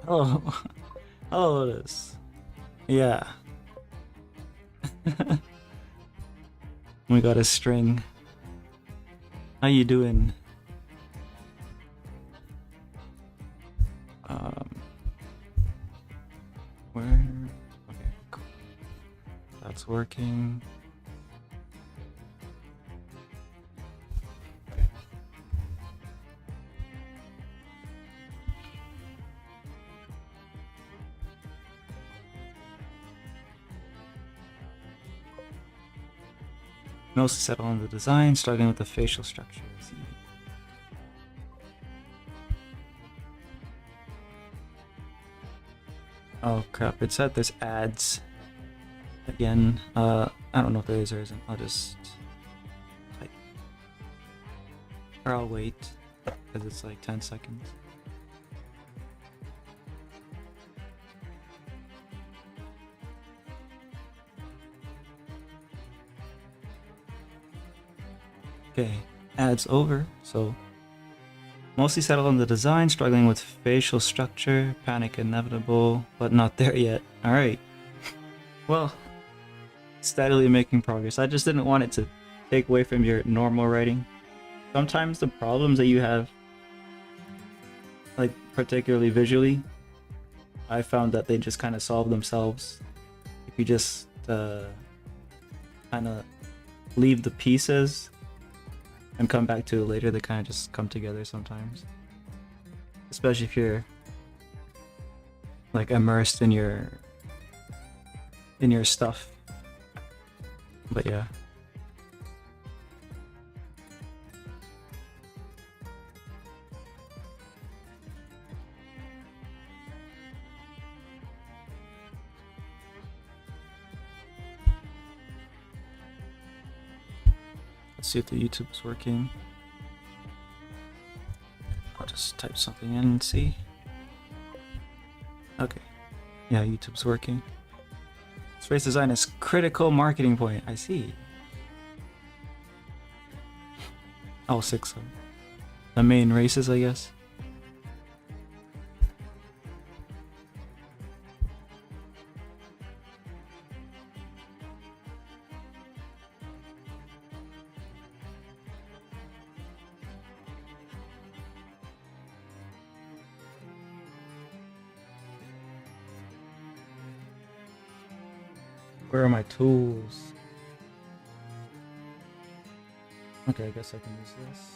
Oh, hello, Lotus. Yeah, we got a string. How you doing? Um, where? Okay, cool. That's working. Mostly settle on the design, struggling with the facial structures. Oh crap, it said there's ads again. I don't know if there is or isn't. I'll just type. Or I'll wait, because it's like 10 seconds. Okay, ads over, so mostly settled on the design, struggling with facial structure, panic inevitable, but not there yet. Alright. Well, steadily making progress. I just didn't want it to take away from your normal writing. Sometimes the problems that you have, like particularly visually, I found that they just kind of solve themselves if you just kind of leave the pieces and come back to it later. They kind of just come together sometimes, especially if you're like immersed in your stuff. But yeah, let's see if the YouTube's working. I'll just type something in and see. Okay, yeah, YouTube's working. This race design is critical marketing point. I see. Oh, 6 of them. The main races, I guess. Where are my tools? Okay, I guess I can use this.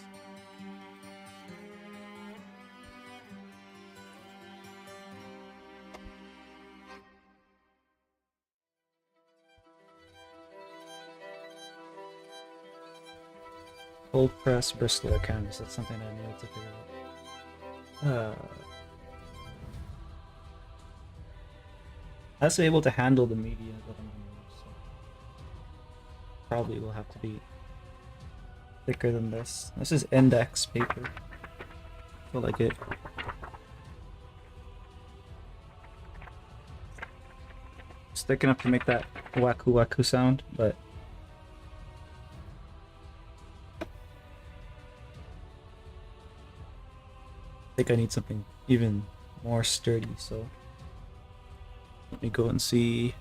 Cold press bristler canvas. That's something I need to figure out. Has to be able to handle the media that I'm gonna use. So probably will have to be thicker than this. This is index paper. I feel like it. It's thick enough to make that waku waku sound, but I think I need something even more sturdy, so let me go and see.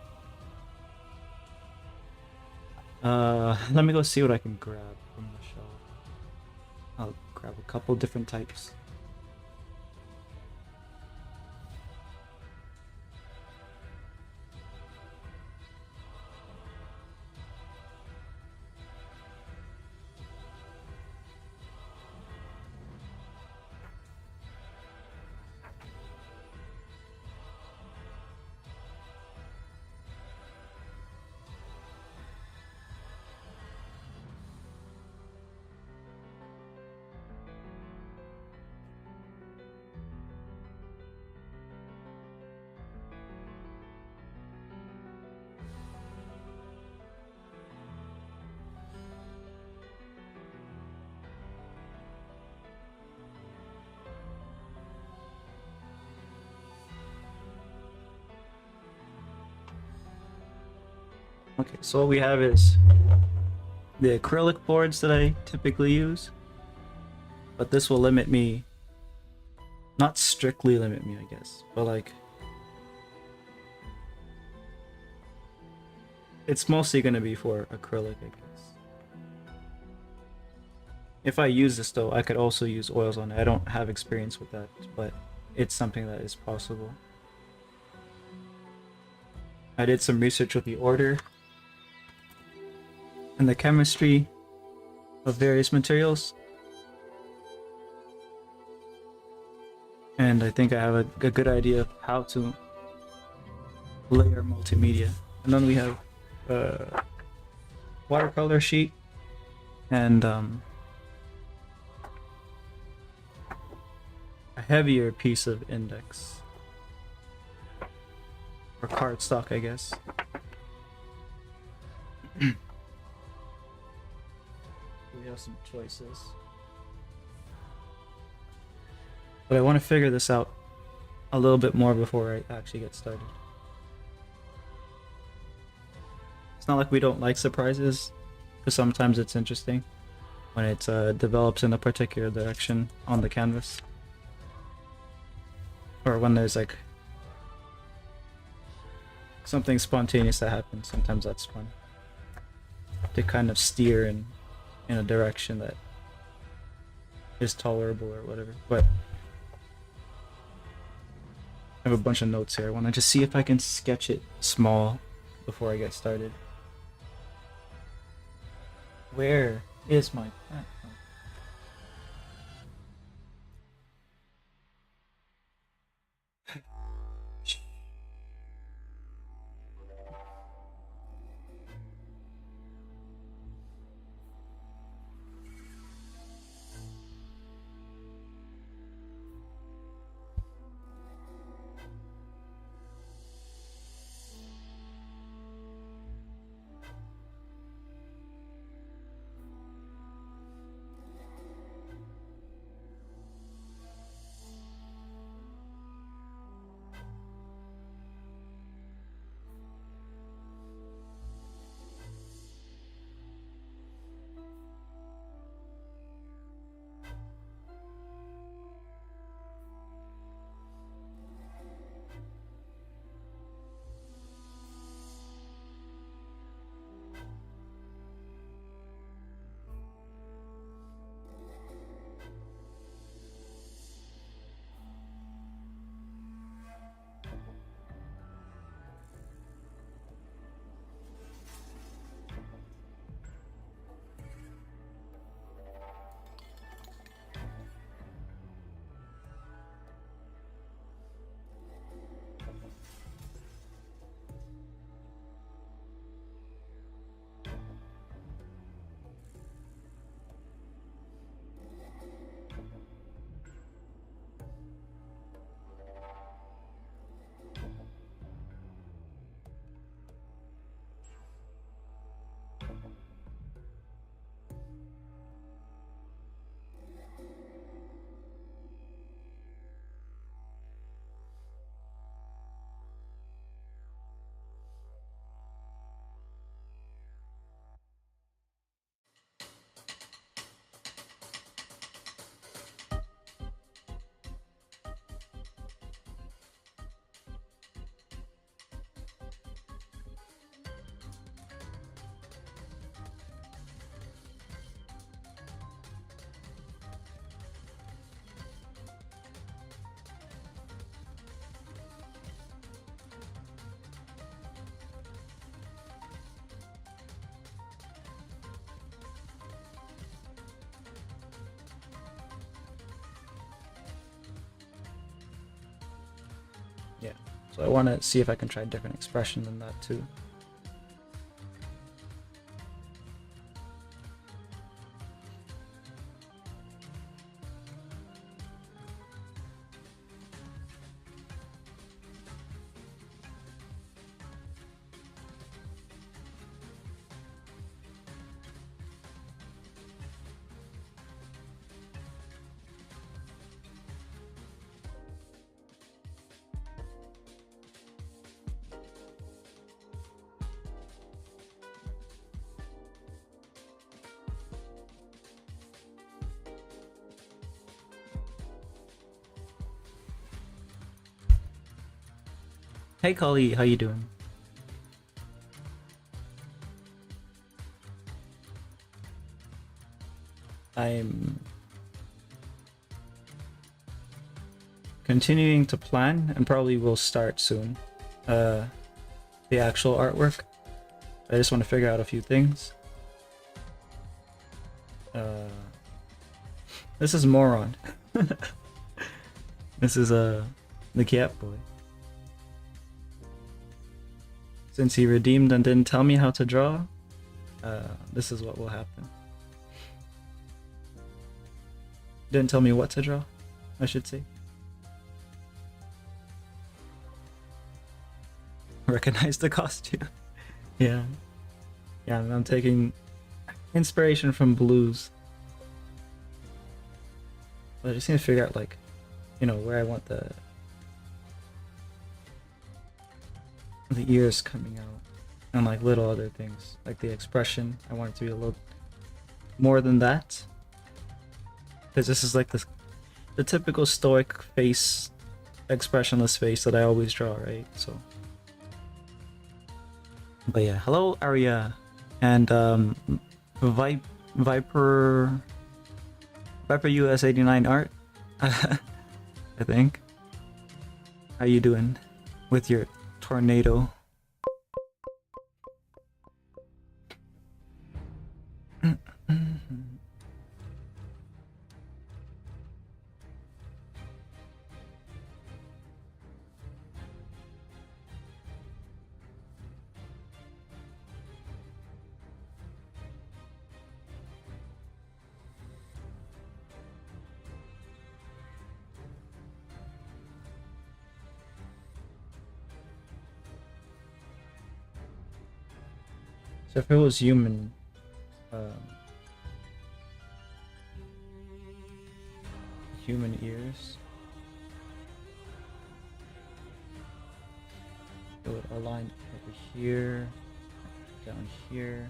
Let me go see what I can grab from the shelf. I'll grab a couple different types. Okay, so what we have is the acrylic boards that I typically use, but this will limit me not strictly limit me, I guess, but like it's mostly gonna be for acrylic, I guess. If I use this though, I could also use oils on it. I don't have experience with that, but it's something that is possible. I did some research with the order and the chemistry of various materials, and I think I have a good idea of how to layer multimedia. And then we have a watercolor sheet and a heavier piece of index or cardstock, I guess. We have some choices, but I want to figure this out a little bit more before I actually get started. It's not like we don't like surprises, because sometimes it's interesting when it develops in a particular direction on the canvas, or when there's like something spontaneous that happens. Sometimes that's fun to kind of steer in a direction that is tolerable or whatever. But I have a bunch of notes here. I want to just see if I can sketch it small before I get started. Where is my pen? Yeah, so I want to see if I can try a different expression than that too. Hey Kali, how you doing? I'm continuing to plan and probably will start soon. The actual artwork. I just want to figure out a few things. This is Moron. This is the Catboi. Since he redeemed and didn't tell me how to draw, this is what will happen. Didn't tell me what to draw, I should say. Recognize the costume. Yeah. Yeah, I'm taking inspiration from blues. But I just need to figure out, like, you know, where I want the ears coming out. And, like, little other things. Like the expression. I want it to be a little more than that. Because this is, like, the typical stoic face, expressionless face that I always draw, right? So... But yeah, hello Arya and Viper US 89 art. I think. How you doing with your tornado? So if it was human, human ears, it would align over here, down here,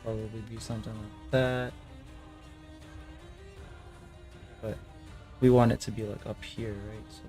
probably be something like that, but we want it to be like up here, right? So.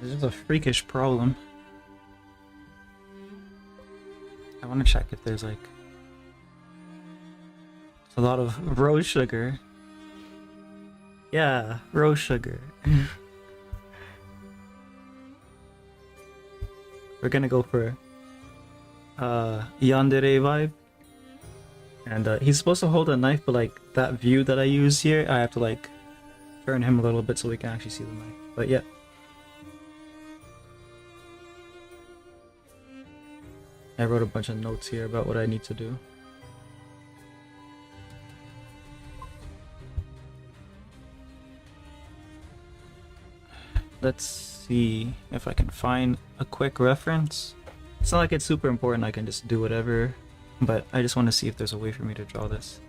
This is a freakish problem. I want to check if there's like a lot of rose sugar. Yeah, rose sugar. We're gonna go for yandere vibe. And he's supposed to hold a knife, but like that view that I use here, I have to like turn him a little bit so we can actually see the knife. But yeah. I wrote a bunch of notes here about what I need to do. Let's see if I can find a quick reference. It's not like it's super important, I can just do whatever, but I just want to see if there's a way for me to draw this.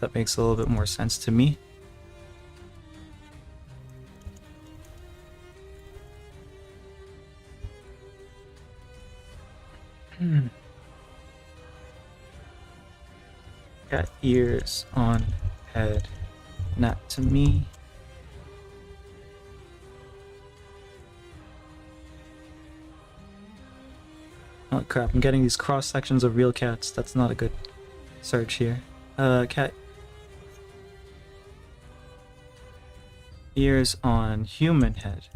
That makes a little bit more sense to me. Got ears on head, not to me. Oh crap, I'm getting these cross sections of real cats. That's not a good search here. Cat ears on human head.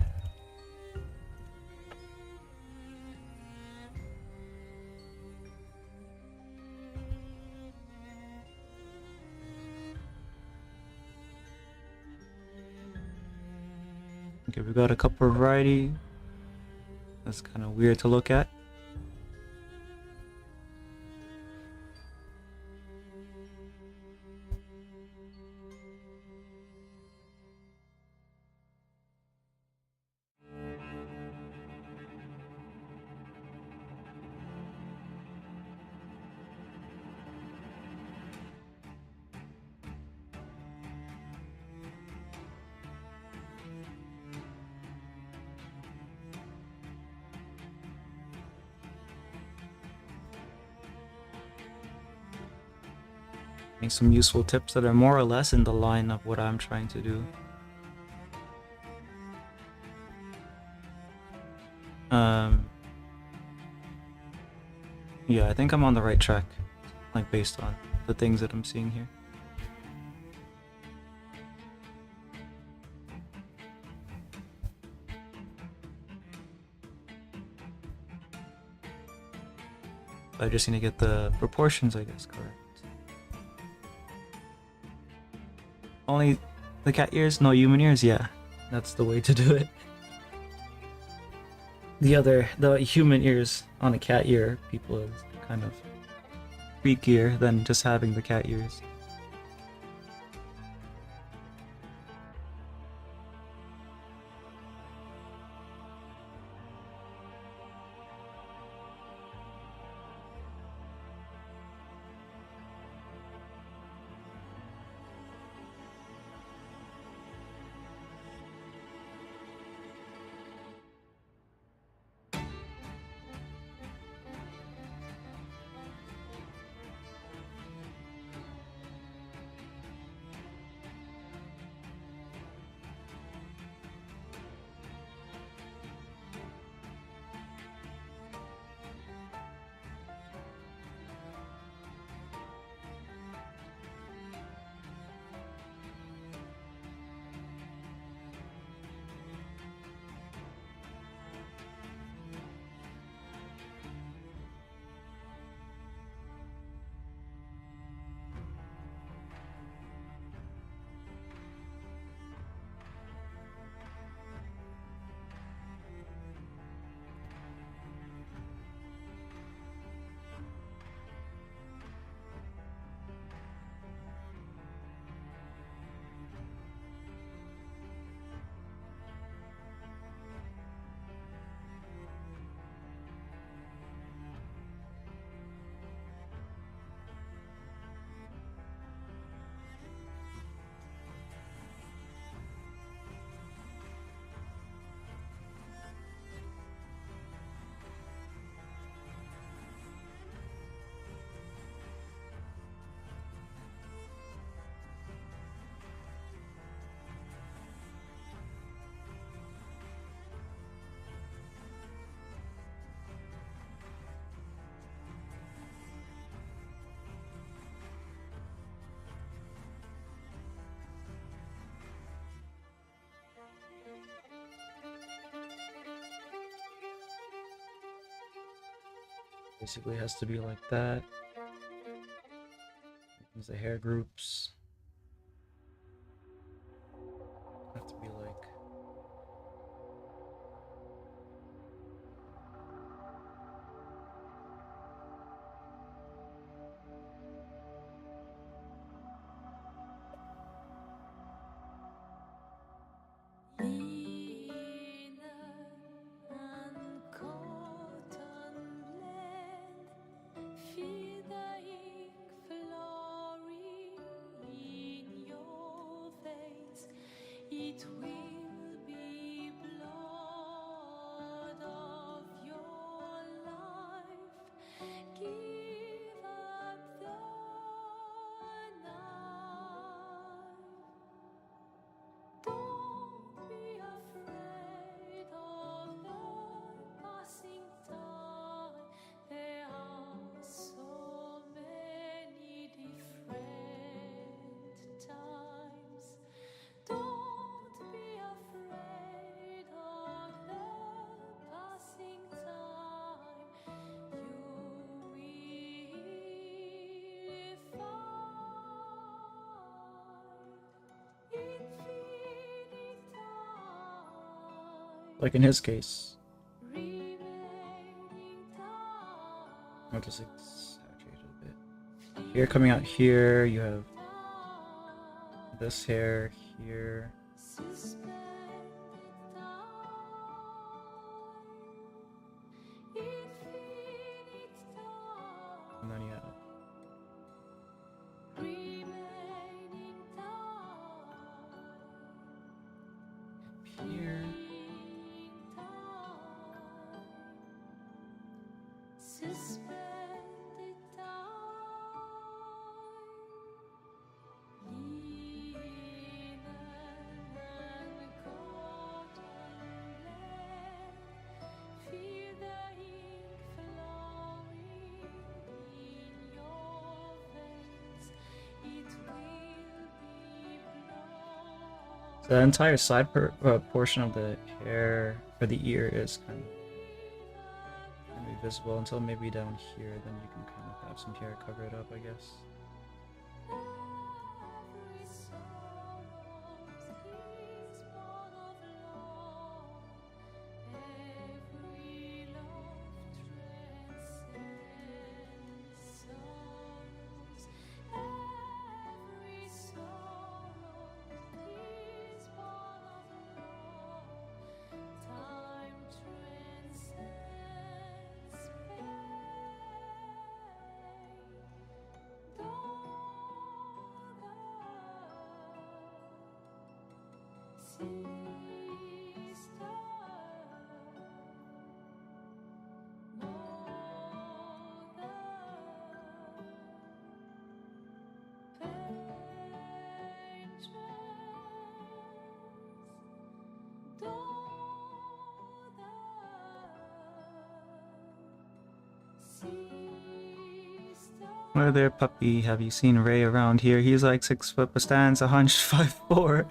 Okay, we got a couple variety. That's kind of weird to look at. Make some useful tips that are more or less in the line of what I'm trying to do. Yeah, I think I'm on the right track, like based on the things that I'm seeing here. I just need to get the proportions, I guess, correct. Only the cat ears, no human ears? Yeah, that's the way to do it. The human ears on a cat ear, people is kind of freakier than just having the cat ears. Basically has to be like that. Use the hair groups. Have to be like Like in his case. I'll just exaggerate a bit. Here coming out here, you have this hair here. And then you have here. The entire side portion of the hair or the ear is kind of gonna be visible until maybe down here. Then you can kind of have some hair cover it up, I guess. Where there, puppy? Have you seen Ray around here? He's like 6 foot but stands 105.4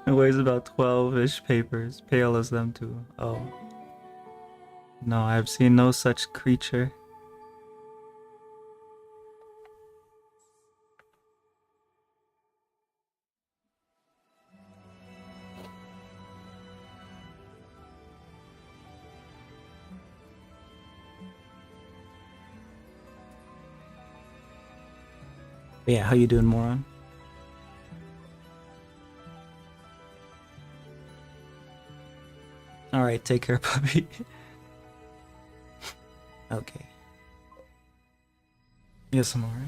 and weighs about 12-ish papers. Pale as them too. Oh. No, I've seen no such creature. But yeah, how you doing, moron? Alright, take care, puppy. Okay. Yes, I'm alright.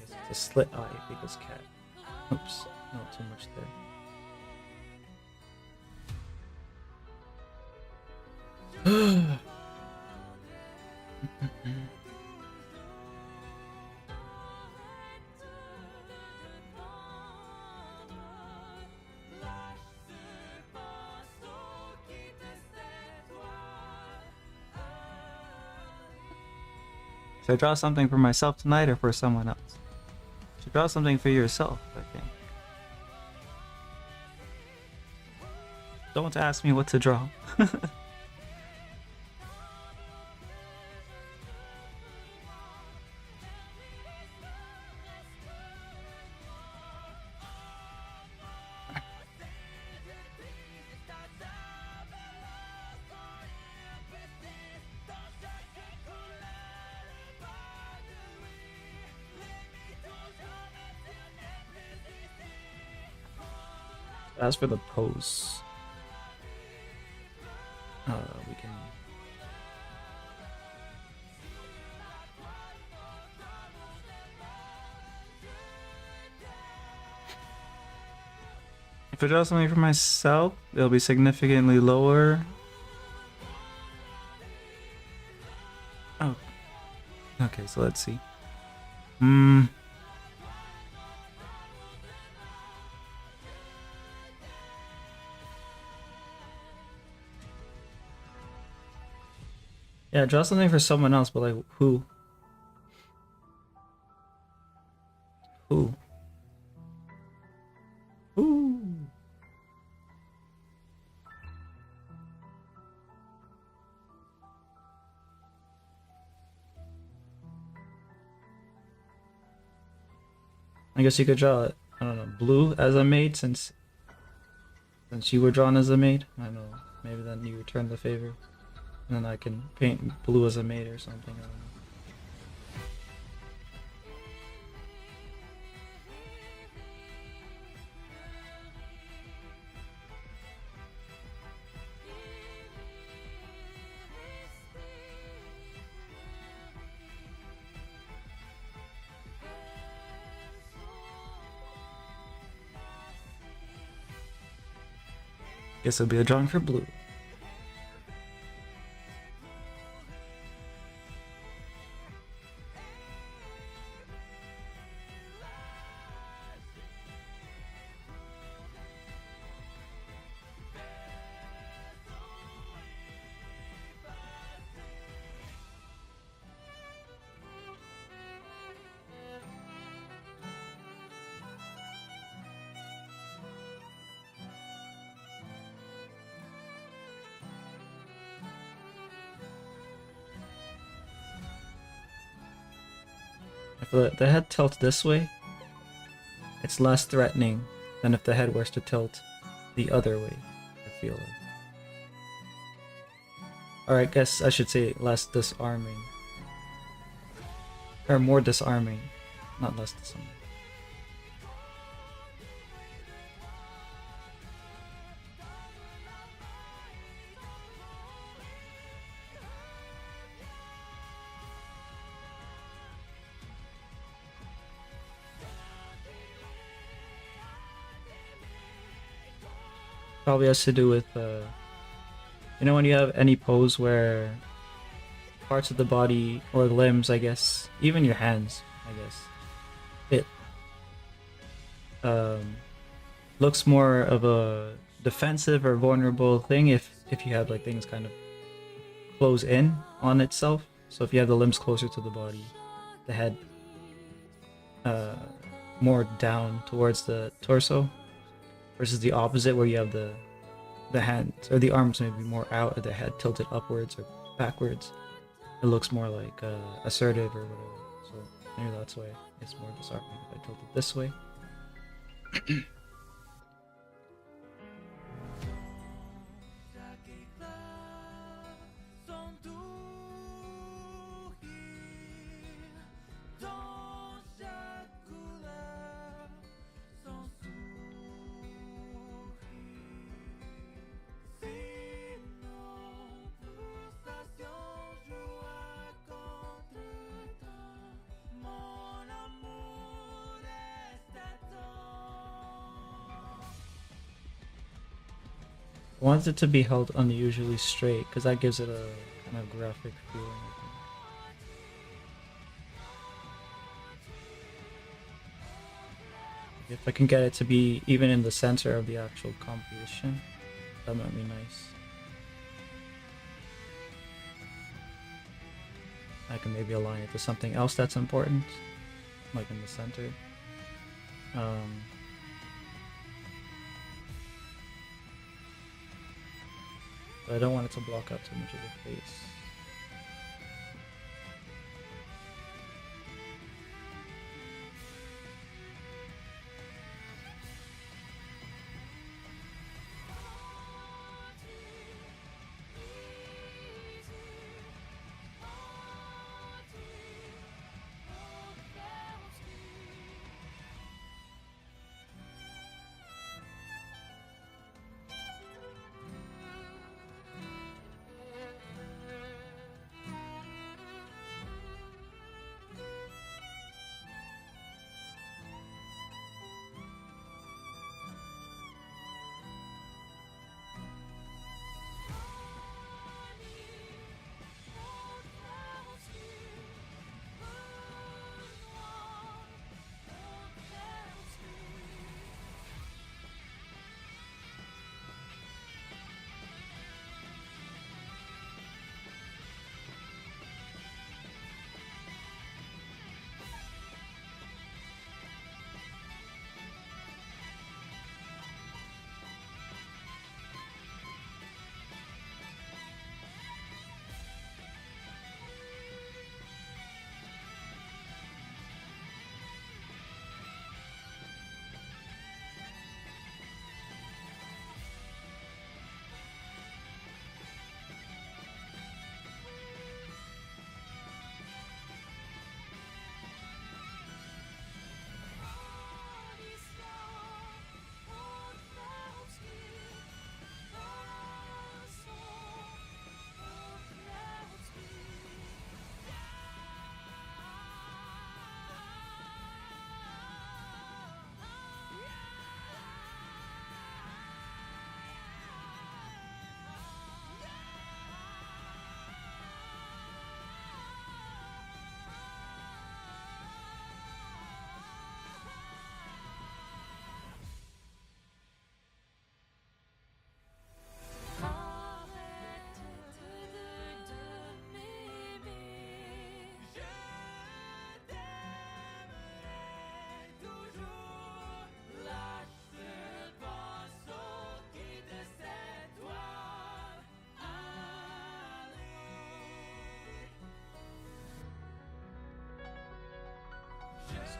It's a slit eye because cat. Oops, not too much there. Should I draw something for myself tonight or for someone else? Should draw something for yourself, I think. Don't ask me what to draw. As for the pose, we can. If I draw something for myself, it'll be significantly lower. Oh. Okay, so let's see. Yeah, draw something for someone else, but like who? Who? Who? I guess you could draw, I don't know, blue as a maid since you were drawn as a maid. I don't know. Maybe then you return the favor. And then I can paint blue as a maid or something. I don't know. Guess it'll be a drawing for blue. If the head tilts this way, it's less threatening than if the head was to tilt the other way, I feel like. Or I guess I should say less disarming. Or more disarming, not less disarming. Probably has to do with, you know, when you have any pose where parts of the body or limbs, I guess, even your hands, I guess, it looks more of a defensive or vulnerable thing if you have like things kind of close in on itself. So if you have the limbs closer to the body, the head more down towards the torso, versus the opposite where you have the hands or the arms maybe more out or the head tilted upwards or backwards. It looks more like assertive or whatever. So maybe that's why it's more disarming if I tilt it this way. I want it to be held unusually straight because that gives it a kind of graphic feeling, I think. If I can get it to be even in the center of the actual composition, that might be nice. I can maybe align it to something else that's important, like in the center. But I don't want it to block out too much of the face.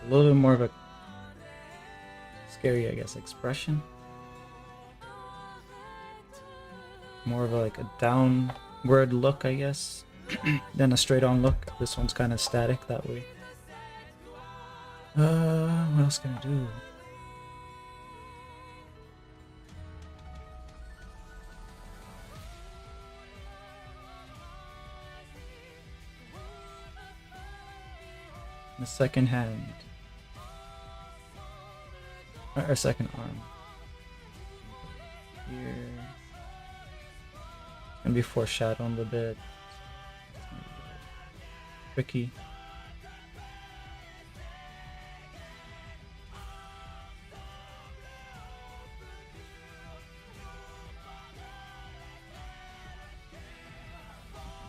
a little bit more of a scary, I guess, expression. More of a, like a downward look, I guess, than a straight on look. This one's kind of static that way. What else can I do? The second hand. Or second arm. Here. And be foreshadowed a bit. Tricky.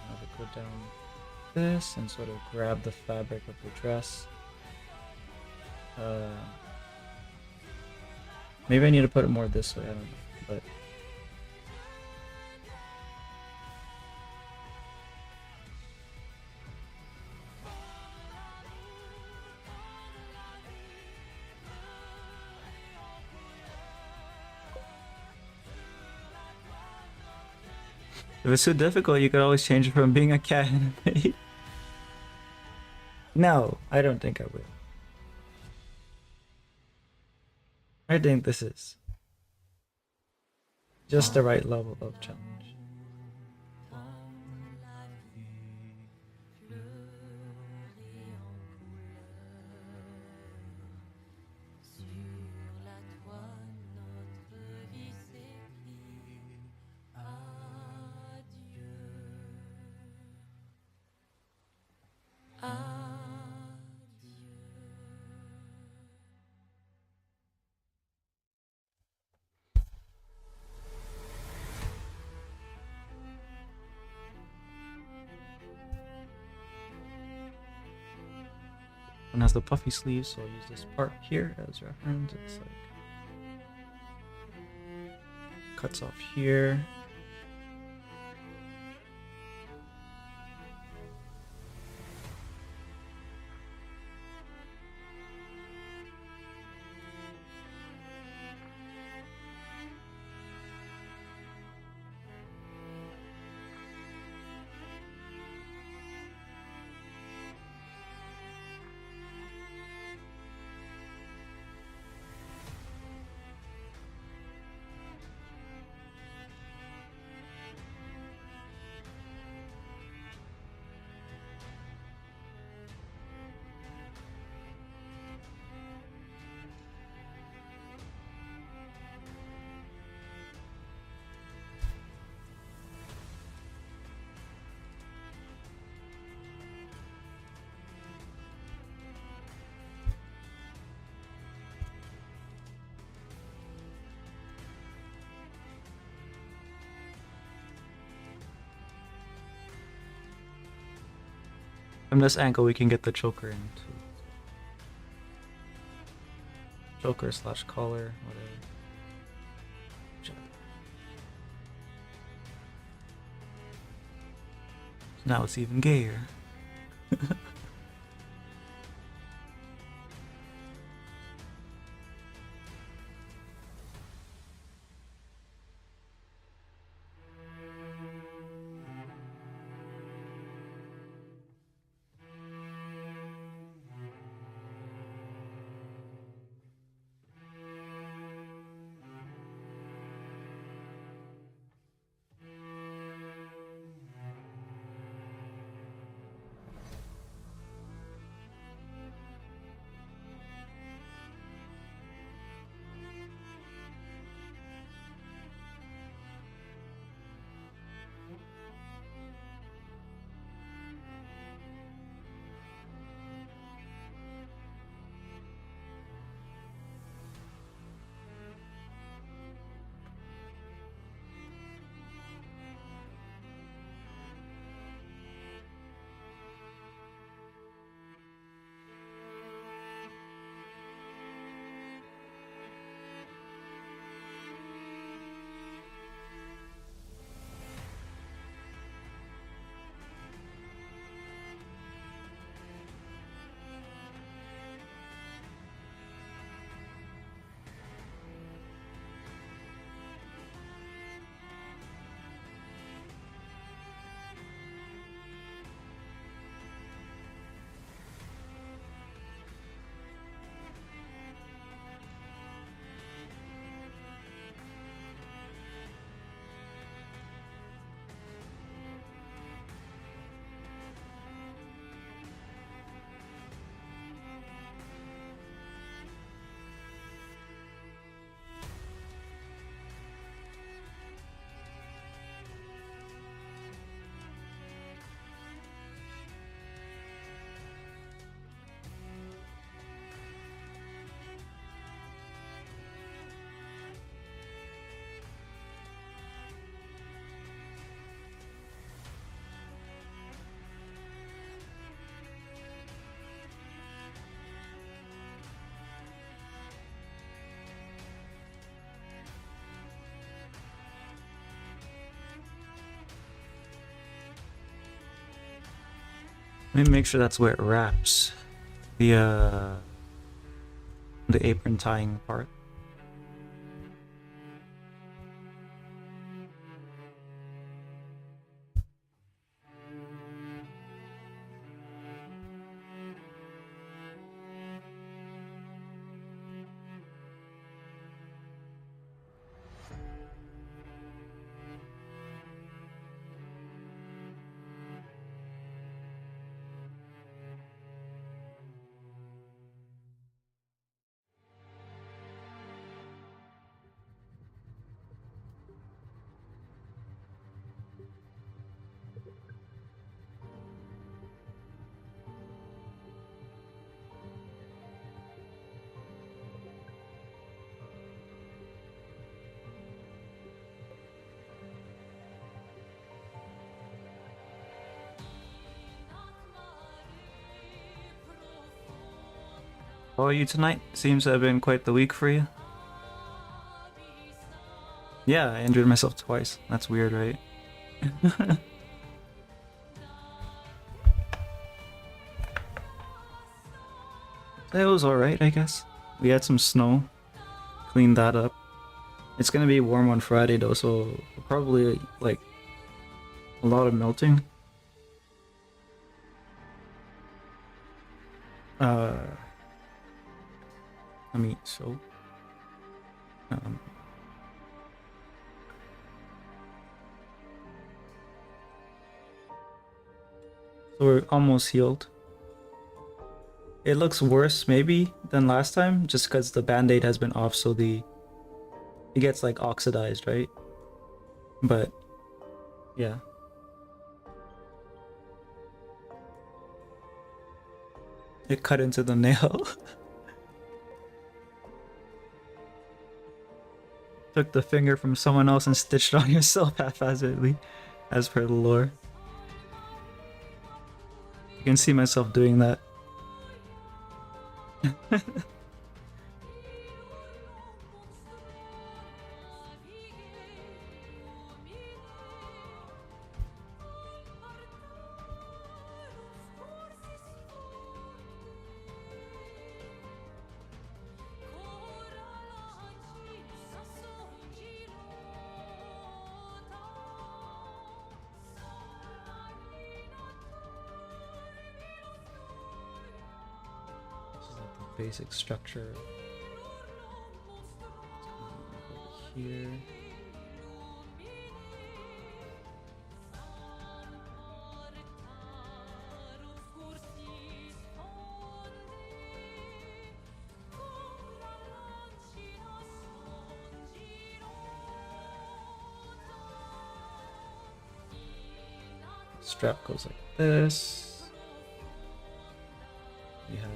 Have it go down this and sort of grab the fabric of the dress. Maybe I need to put it more this way, I don't know, but if it's too difficult, you could always change it from being a cat and a maid. No, I don't think I will. I think this is just the right level of challenge. One has the puffy sleeves, so I'll use this part here as reference. It's like cuts off here. From this angle, we can get the choker in too. Choker slash collar, whatever. So now it's even gayer. Let me make sure that's where it wraps. The apron tying part. How are you tonight? Seems to have been quite the week for you. Yeah, I injured myself twice. That's weird, right? It was alright, I guess. We had some snow. Cleaned that up. It's gonna be warm on Friday though, so probably like a lot of melting. I mean, um, so we're almost healed. It looks worse maybe than last time, just because the band-aid has been off, so it gets like oxidized, right? But yeah. It cut into the nail. Took the finger from someone else and stitched it on yourself haphazardly, as per the lore. You can see myself doing that. Basic structure over here. Strap goes like this. We have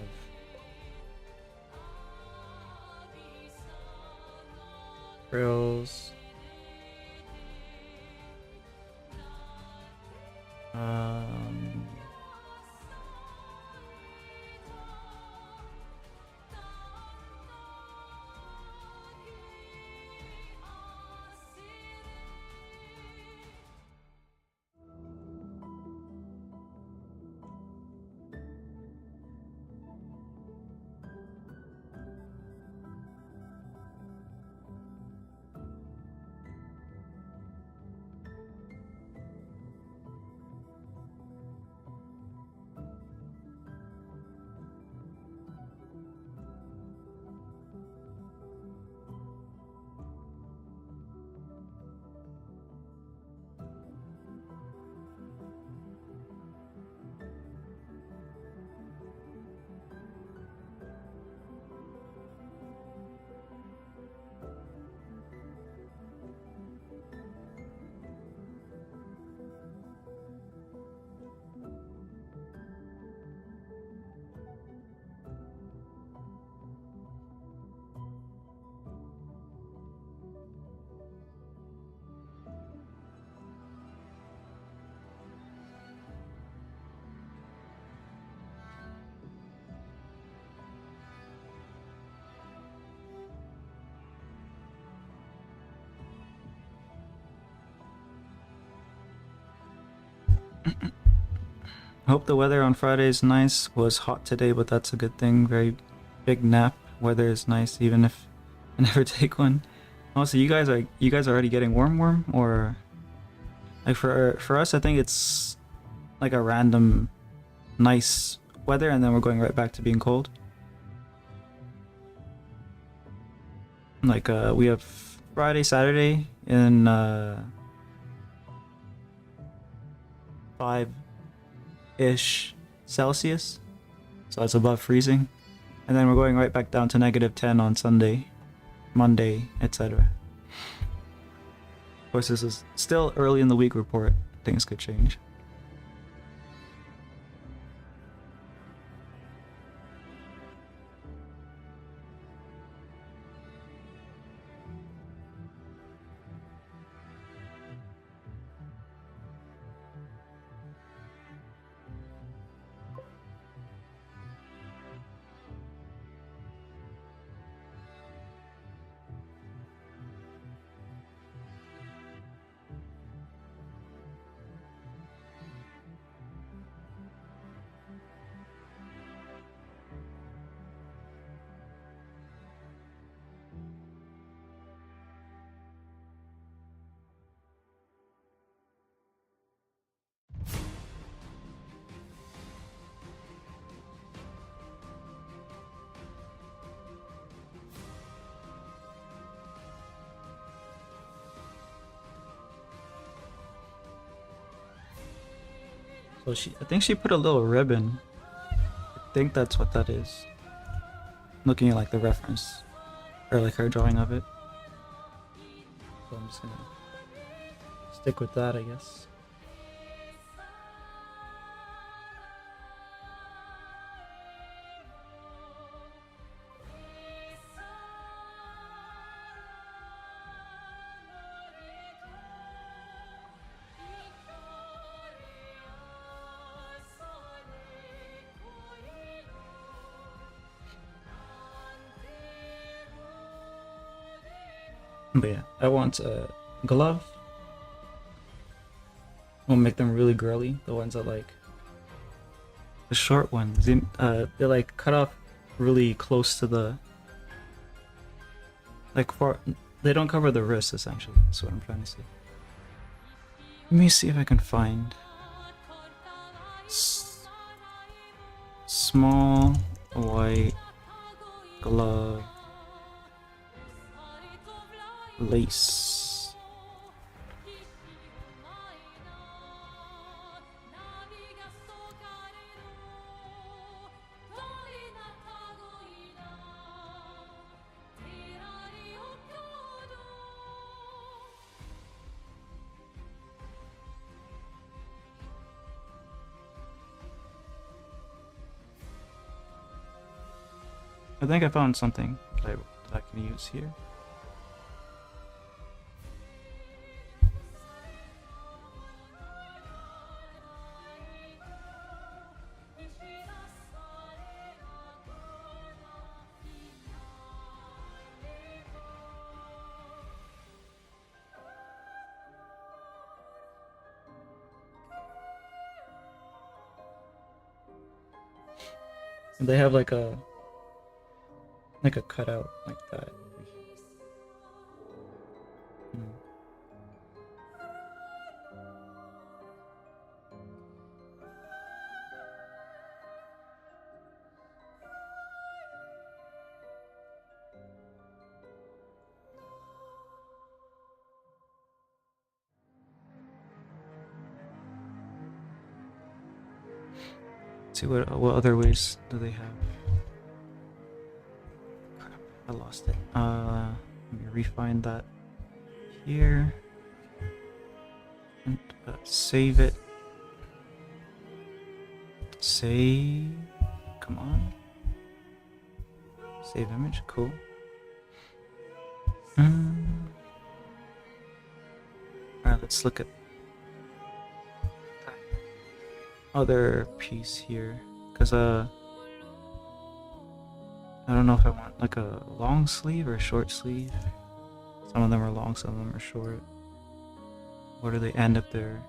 frills. I hope the weather on Friday is nice. Was hot today, but that's a good thing. Very big nap. Weather is nice, even if I never take one. Also, you guys already getting warm, or like for us, I think it's like a random nice weather, and then we're going right back to being cold. Like we have Friday, Saturday in 5-ish Celsius, so that's above freezing, and then we're going right back down to -10 on Sunday, Monday, etc. Of course, this is still early in the week report. Things could change. So I think she put a little ribbon. I think that's what that is. Looking at like the reference, or like her drawing of it. So I'm just gonna stick with that, I guess. But yeah, I want a glove. We'll make them really girly. The ones that like the short ones. They're like cut off really close to the like for they don't cover the wrist essentially. That's what I'm trying to say. Let me see if I can find small white glove lace. I think I found something that I can use here. And they have like a cutout like that. Let's see what other ways do they have. Crap, I lost it. Let me refine that here and save it. Save. Come on. Save image. Cool. Alright, let's look at that other piece here, because I don't know if I want like a long sleeve or a short sleeve. Some of them are long, some of them are short. Where do they end up there?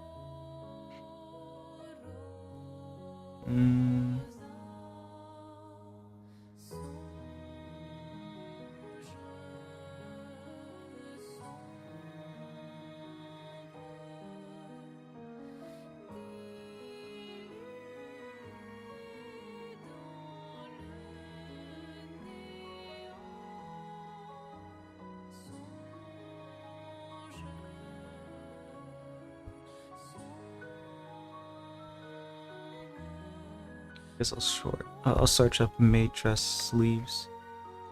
Mm. Guess I'll search up maid dress sleeves.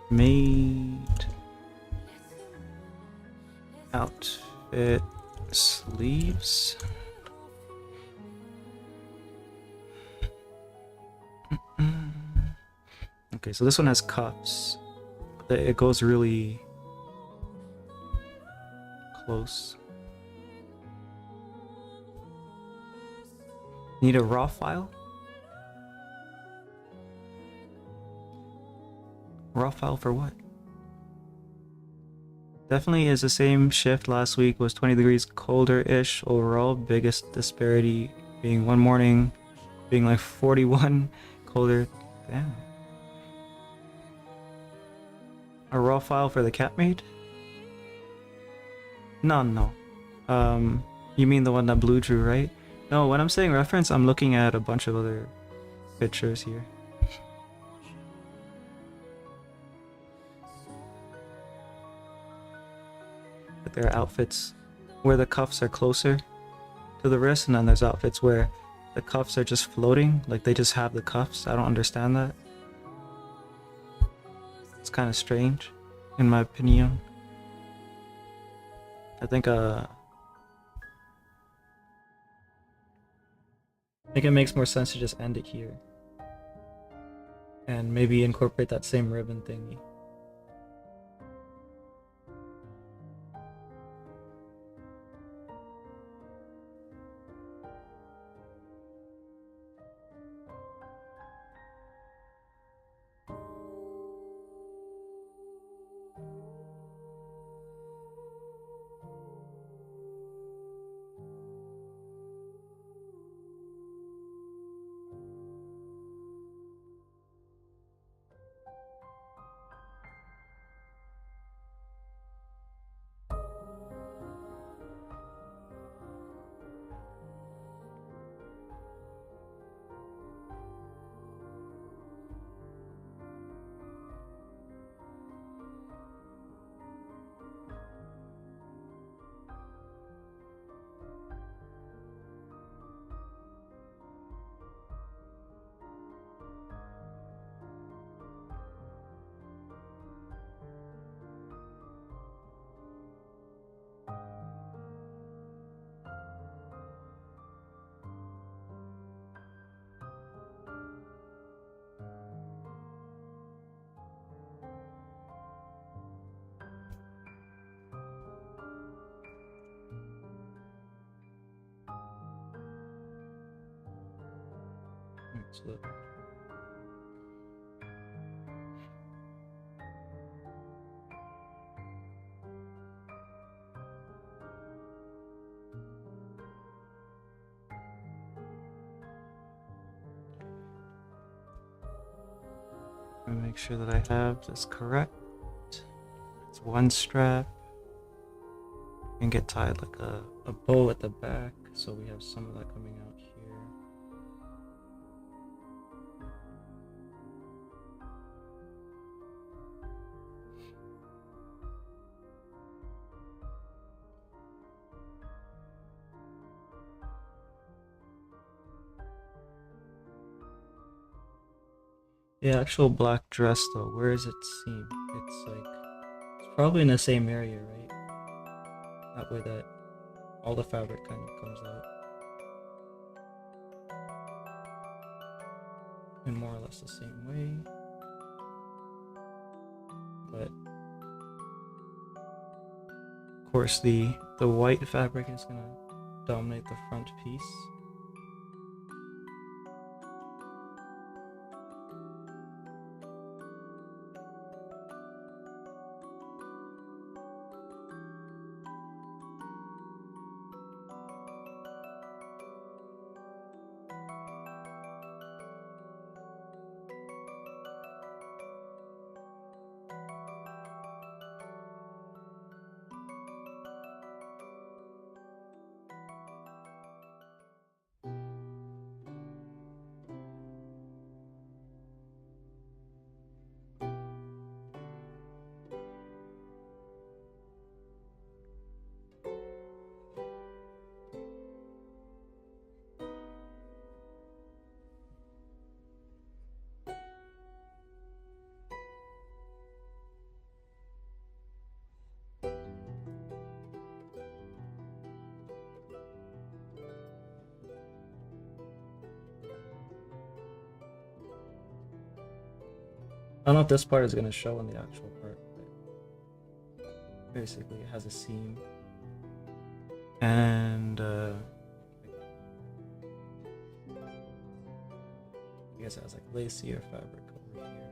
Maid outfit sleeves. Okay, so this one has cuffs. It goes really close. Need a raw file? Raw file for what? Definitely is the same shift last week, was 20 degrees colder-ish overall. Biggest disparity being one morning being like 41 colder. Damn. A raw file for the cat maid? No. You mean the one that Blue drew, right? No, when I'm saying reference, I'm looking at a bunch of other pictures here. But there are outfits where the cuffs are closer to the wrist, and then there's outfits where the cuffs are just floating, like they just have the cuffs. I don't understand that. It's kind of strange, in my opinion. I think it makes more sense to just end it here. And maybe incorporate that same ribbon thingy. Let's look. Let me make sure that I have this correct. It's one strap. And get tied like a bow at the back, so we have some of that coming out here. Yeah, actual black dress though, where is it seam? It's like, it's probably in the same area, right? That way that all the fabric kind of comes out. In more or less the same way. But of course the white fabric is gonna dominate the front piece. I don't know if this part is gonna show in the actual part, but basically it has a seam and I guess it has like lacier fabric over here.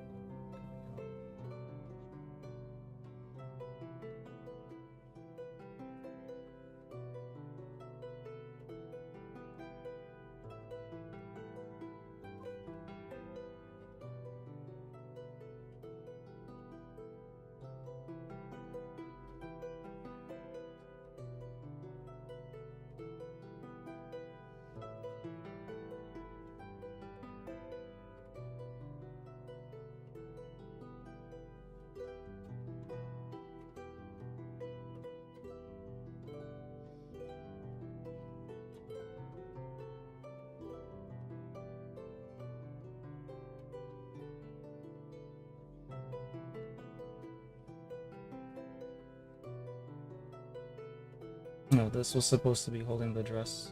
No, this was supposed to be holding the dress.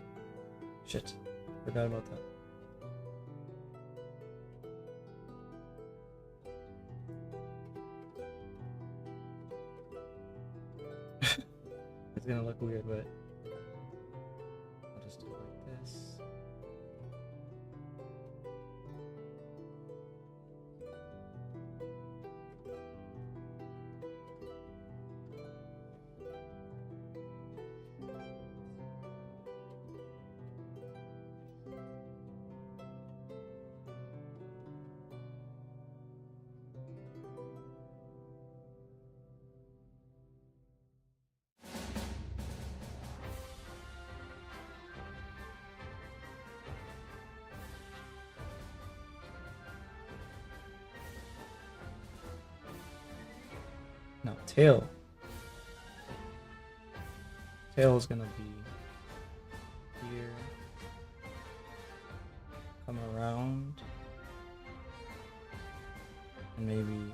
Shit, forgot about that. It's gonna look weird, but I'll just do it like this. Now tail. Tail is gonna be here, come around, and maybe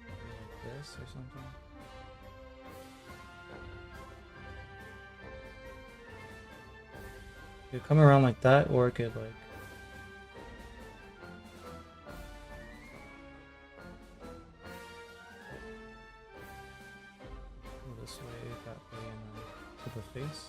like this or something. It could come around like that, or it could like this way, that way, and then to the face.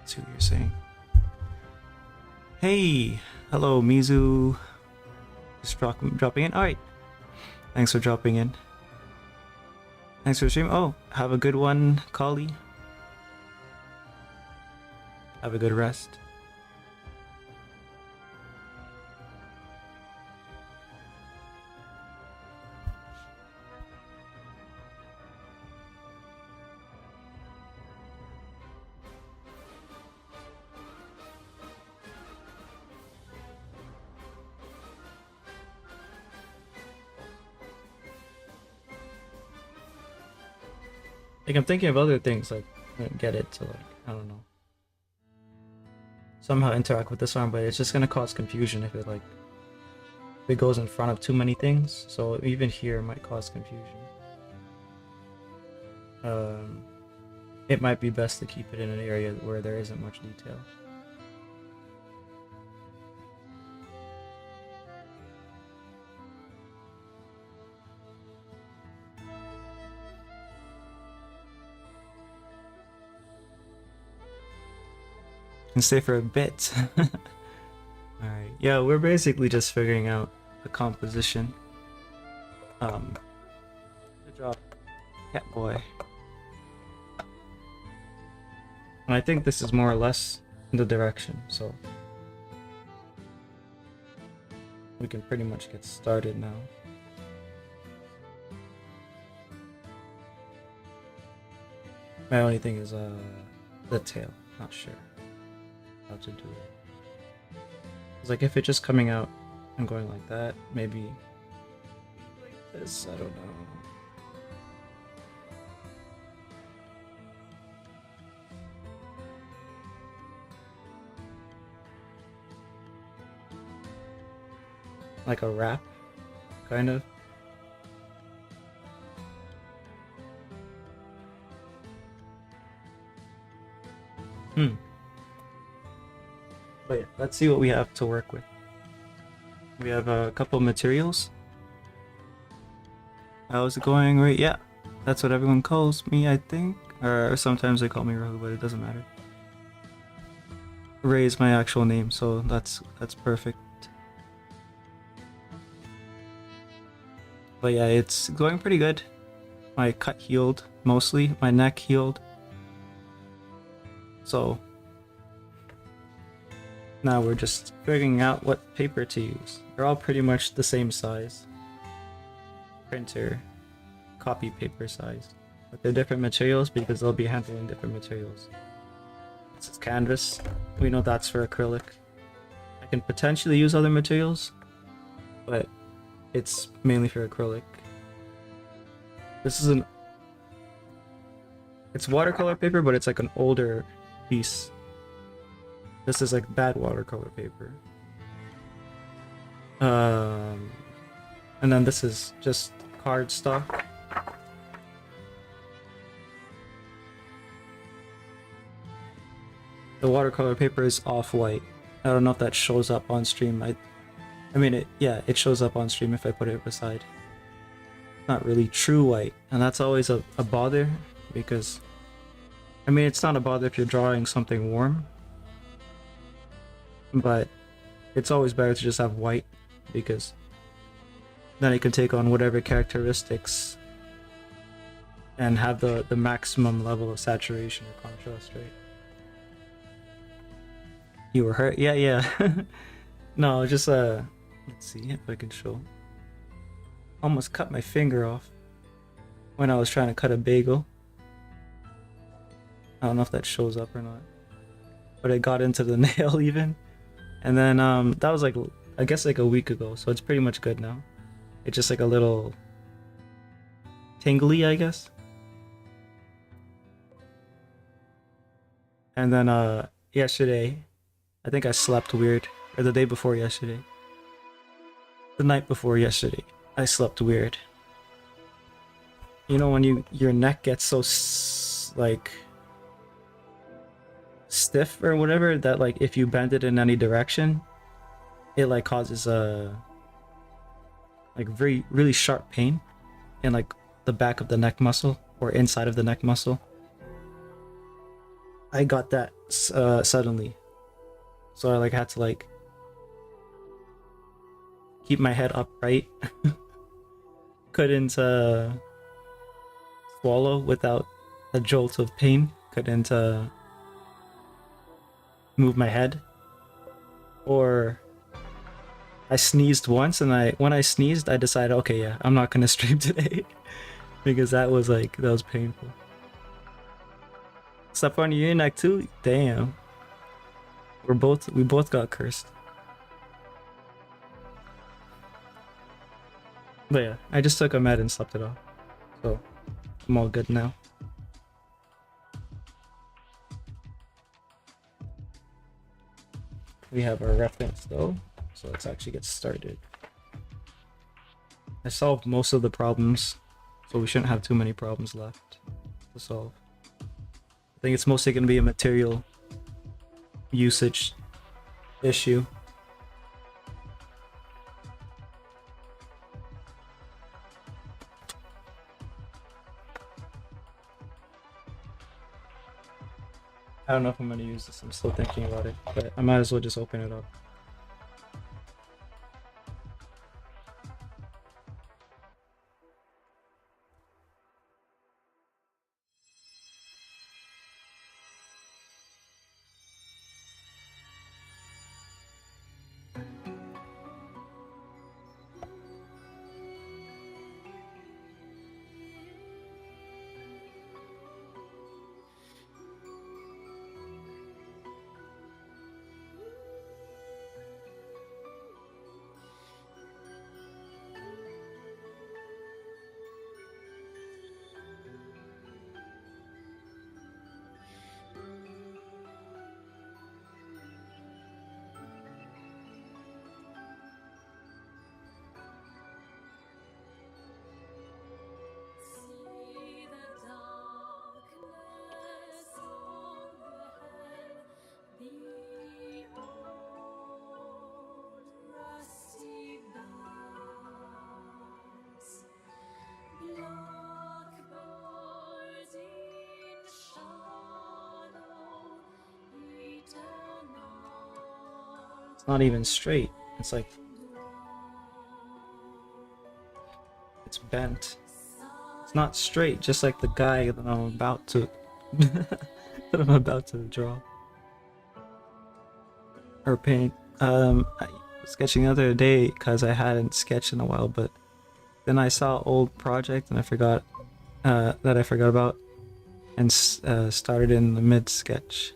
See what you're saying. Hey, hello Mizu. Just dropping in. All right. Thanks for dropping in. Thanks for streaming. Oh, have a good one, Kali. Have a good rest. Like I'm thinking of other things, like get it to like, I don't know, somehow interact with this arm, but it's just gonna cause confusion if it goes in front of too many things. So even here might cause confusion. It might be best to keep it in an area where there isn't much detail. And stay for a bit. Alright, yeah, we're basically just figuring out the composition. Good job, Catboi. And I think this is more or less the direction, so we can pretty much get started now. My only thing is the tail. Not sure how to do it. It's like if it's just coming out and going like that, maybe like this, I don't know. Like a wrap, kind of. But yeah, let's see what we have to work with. We have a couple materials. How's it going? Right, yeah. That's what everyone calls me, I think. Or sometimes they call me Rahu, but it doesn't matter. Ray is my actual name, so that's perfect. But yeah, it's going pretty good. My cut healed, mostly. My neck healed. So now we're just figuring out what paper to use. They're all pretty much the same size. Printer, copy paper size. But they're different materials because they'll be handling different materials. This is canvas. We know that's for acrylic. I can potentially use other materials, but it's mainly for acrylic. This is it's watercolor paper, but it's like an older piece. This is like bad watercolor paper. And then this is just cardstock. The watercolor paper is off-white. I don't know if that shows up on stream. I mean, it shows up on stream if I put it beside. Not really true white, and that's always a bother because, I mean, it's not a bother if you're drawing something warm, but it's always better to just have white because then it can take on whatever characteristics and have the maximum level of saturation or contrast, right? You were hurt? Yeah. No, just let's see if I can show. Almost cut my finger off when I was trying to cut a bagel. I don't know if that shows up or not, but it got into the nail even. And then that was like, I guess like a week ago, so it's pretty much good now. It's just like a little tingly, I guess. And then yesterday, I think I slept weird, or the day before yesterday. The night before yesterday, I slept weird. You know when your neck gets so like stiff or whatever that like if you bend it in any direction, it like causes a like really sharp pain in like the back of the neck muscle or inside of the neck muscle. I got that suddenly, so I like had to like keep my head upright. Couldn't swallow without a jolt of pain. Couldn't move my head. Or I sneezed once, and when I sneezed, I decided, okay, yeah, I'm not gonna stream today because that was painful. Step on your neck too? Damn. We both got cursed. But yeah, I just took a med and slept it off. So I'm all good now. We have our reference though, so let's actually get started. I solved most of the problems, so we shouldn't have too many problems left to solve. I think it's mostly going to be a material usage issue. I don't know if I'm going to use this, I'm still thinking about it, but I might as well just open it up. It's not even straight. It's like it's bent. It's not straight, just like the guy that I'm about to that I'm about to draw or paint. I was sketching the other day because I hadn't sketched in a while, but then I saw old project and I forgot that I forgot about and started in the mid sketch.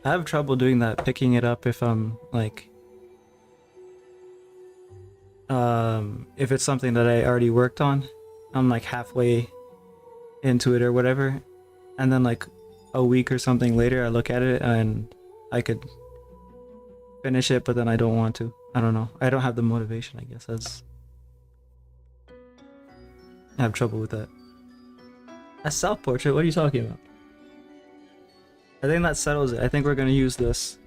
I have trouble doing that, picking it up if I'm like if it's something that I already worked on. I'm like halfway into it or whatever, and then like a week or something later I look at it and I could finish it, but then I don't want to. I don't know. I don't have the motivation, I guess. That's I have trouble with that. A self-portrait? What are you talking about? I think that settles it. I think we're gonna use this.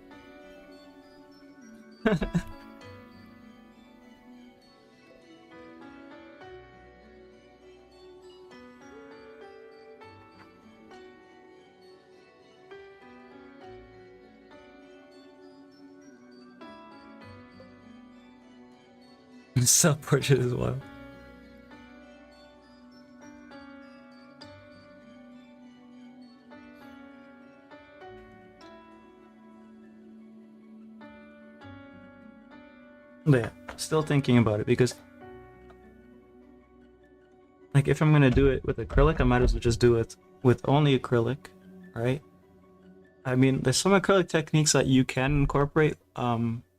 Self-portrait as well. But yeah, still thinking about it because like if I'm gonna do it with acrylic, I might as well just do it with only acrylic, right? I mean, there's some acrylic techniques that you can incorporate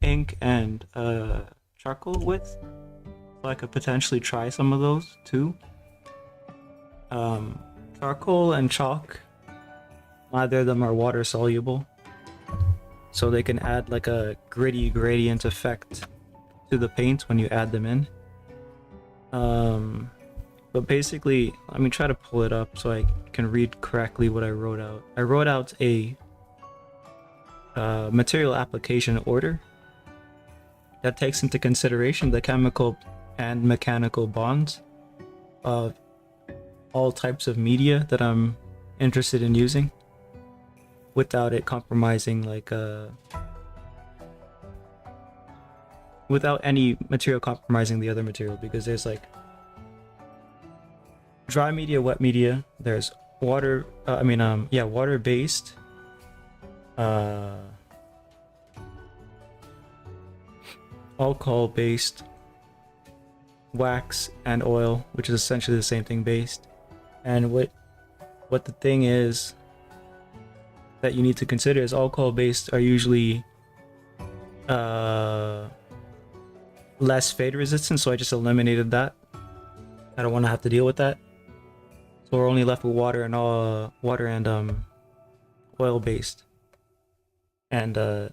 ink and charcoal with, so I could potentially try some of those too. Charcoal and chalk, neither of them are water soluble, so they can add like a gritty gradient effect to the paint when you add them in. But basically, let me try to pull it up so I can read correctly what I wrote out. I wrote out a material application order that takes into consideration the chemical and mechanical bonds of all types of media that I'm interested in using without it compromising like without any material compromising the other material, because there's like dry media, wet media, there's water water based alcohol based, wax, and oil, which is essentially the same thing based. And what the thing is that you need to consider is alcohol based are usually less fade resistant, so I just eliminated that. I don't want to have to deal with that. So we're only left with water and oil based. And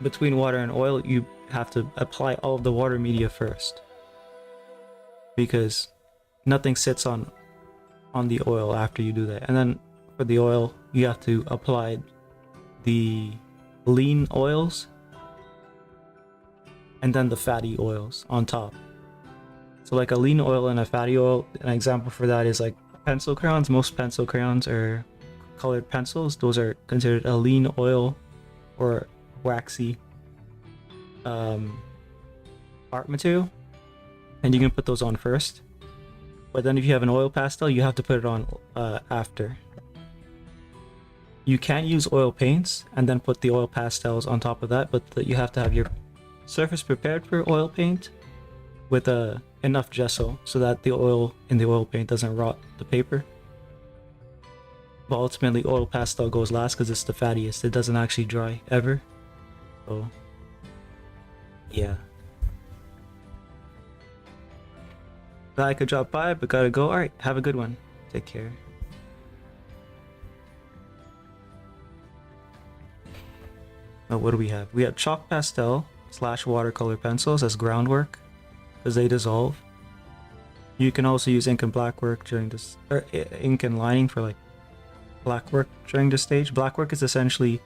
between water and oil, you have to apply all of the water media first, because nothing sits on the oil after you do that. And then for the oil, you have to apply the lean oils and then the fatty oils on top. So like a lean oil and a fatty oil, an example for that is like pencil crayons. Most pencil crayons are colored pencils. Those are considered a lean oil or waxy art material, and you can put those on first. But then if you have an oil pastel, you have to put it on after. You can use oil paints and then put the oil pastels on top of that, but you have to have your surface prepared for oil paint with enough gesso so that the oil in the oil paint doesn't rot the paper. But ultimately, oil pastel goes last because it's the fattiest. It doesn't actually dry ever. So, yeah. Glad I could drop by, but gotta go. Alright, have a good one. Take care. Oh, what do we have? We have chalk pastel / watercolor pencils as groundwork, because they dissolve. You can also use ink and black work during this, or ink and lining for like black work during this stage. Black work is essentially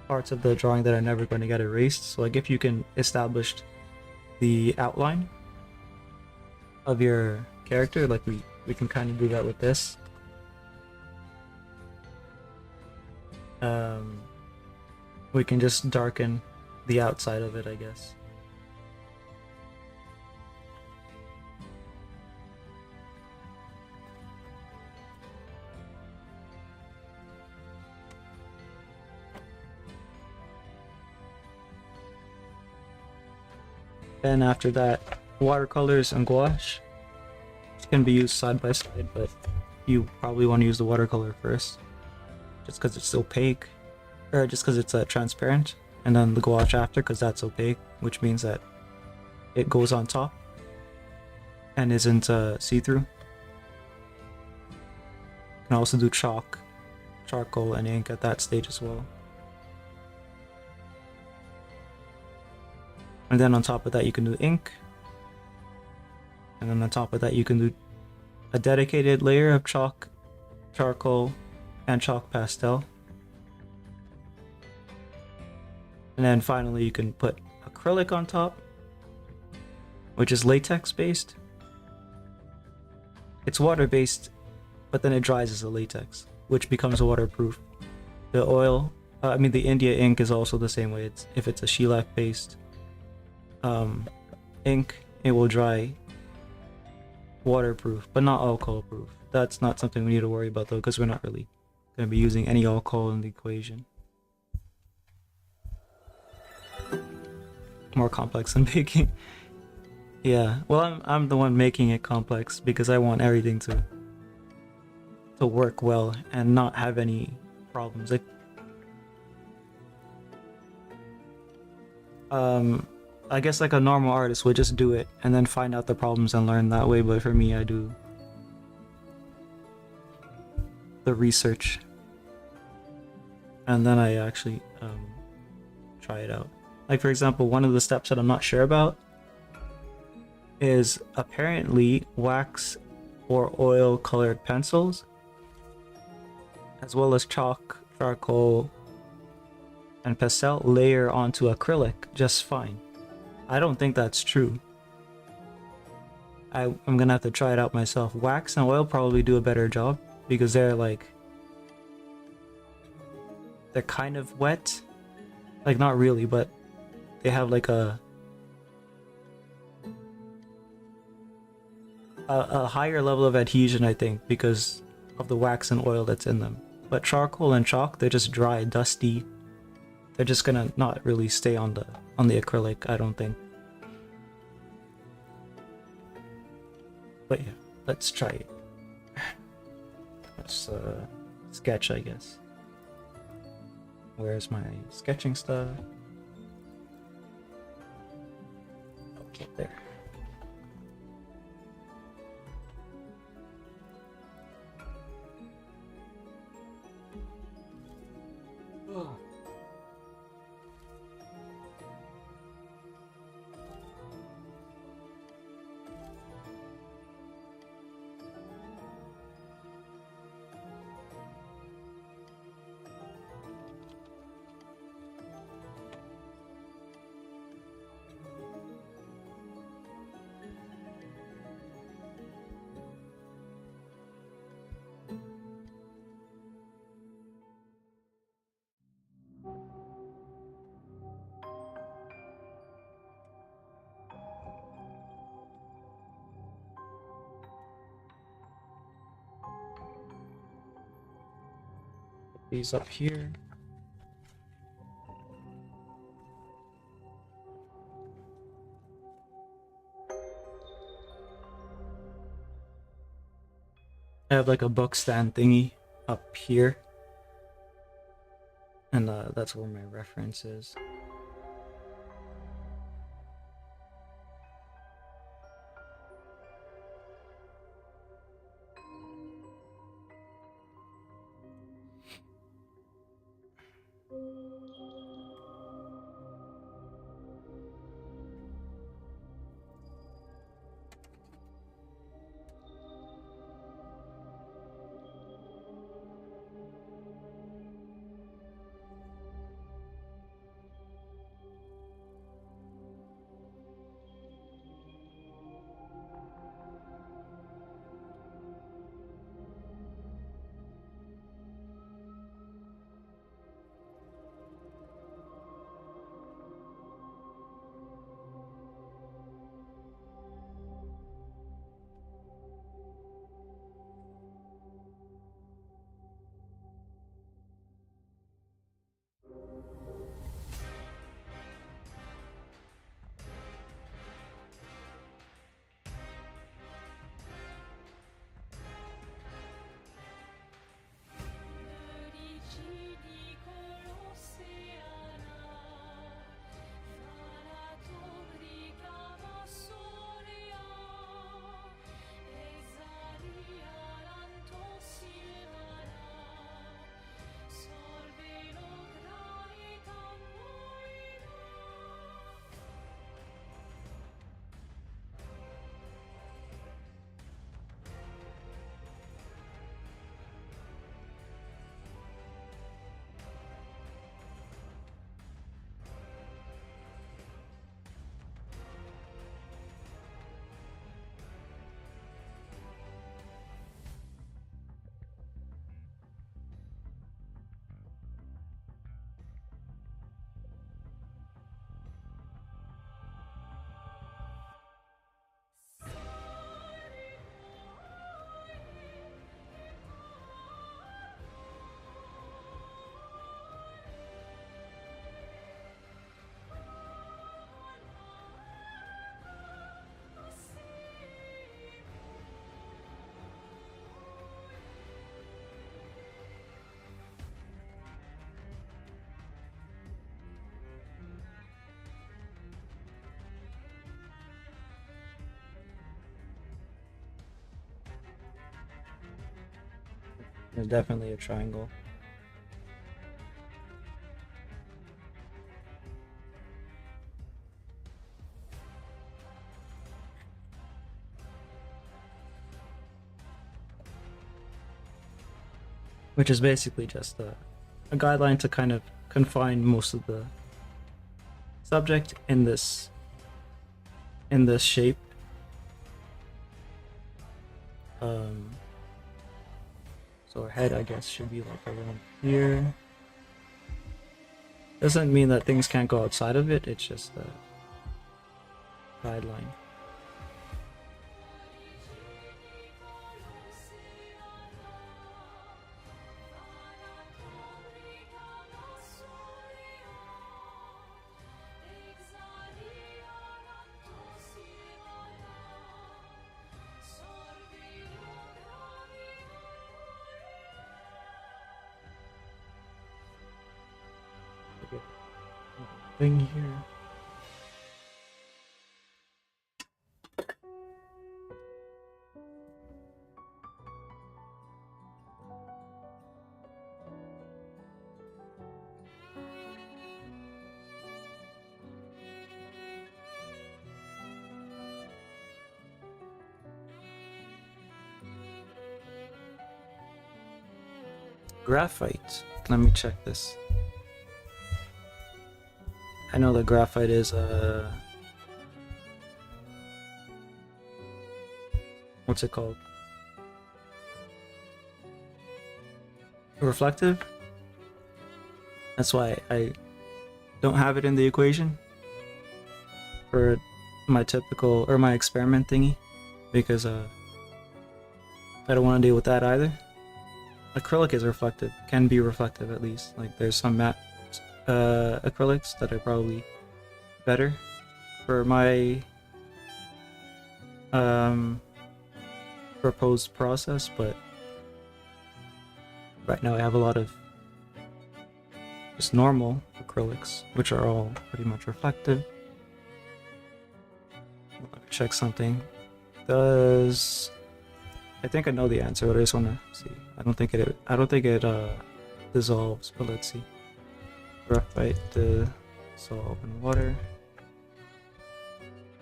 parts of the drawing that are never going to get erased. So like if you can establish the outline of your character, like we can kind of do that with this. Um, we can just darken the outside of it, I guess. Then after that, watercolors and gouache can be used side by side, but you probably want to use the watercolor first, just because it's opaque, or just because it's transparent, and then the gouache after, because that's opaque, which means that it goes on top and isn't see-through. You can also do charcoal, and ink at that stage as well. And then on top of that, you can do ink. And then on top of that, you can do a dedicated layer of chalk, charcoal, and chalk pastel. And then finally, you can put acrylic on top, which is latex based. It's water based, but then it dries as a latex, which becomes waterproof. The the India ink is also the same way. If it's a shellac based ink, it will dry waterproof, but not alcohol proof. That's not something we need to worry about though, because we're not really going to be using any alcohol in the equation. More complex than baking. Yeah, well, I'm the one making it complex because I want everything to work well and not have any problems. Like, I guess like a normal artist would just do it and then find out the problems and learn that way, but for me, I do the research and then I actually try it out. Like, for example, one of the steps that I'm not sure about is apparently wax or oil colored pencils, as well as chalk, charcoal, and pastel layer onto acrylic just fine. I don't think that's true. I'm gonna have to try it out myself. Wax and oil probably do a better job because they're kind of wet. Like, not really, but they have like a higher level of adhesion, I think, because of the wax and oil that's in them. But charcoal and chalk, they're just dry, dusty. They're just gonna not really stay on the acrylic, I don't think. But yeah, let's try it. Let's sketch, I guess. Where's my sketching stuff? Okay, there. These up here. I have like a book stand thingy up here, and that's where my reference is. There's definitely a triangle. Which is basically just a guideline to kind of confine most of the subject in this shape. So our head, I guess, should be like around here. Doesn't mean that things can't go outside of it, it's just a guideline. Thing here. Graphite. Let me check this. I know that graphite is what's it called? Reflective? That's why I don't have it in the equation for my typical or my experiment thingy, because I don't want to deal with that either. Acrylic is reflective, can be reflective at least. Like there's some matte acrylics that are probably better for my proposed process, but right now I have a lot of just normal acrylics, which are all pretty much reflective. Let me check something. I think I know the answer, but I just want to see. I don't think it dissolves, but let's see. Graphite dissolve in water.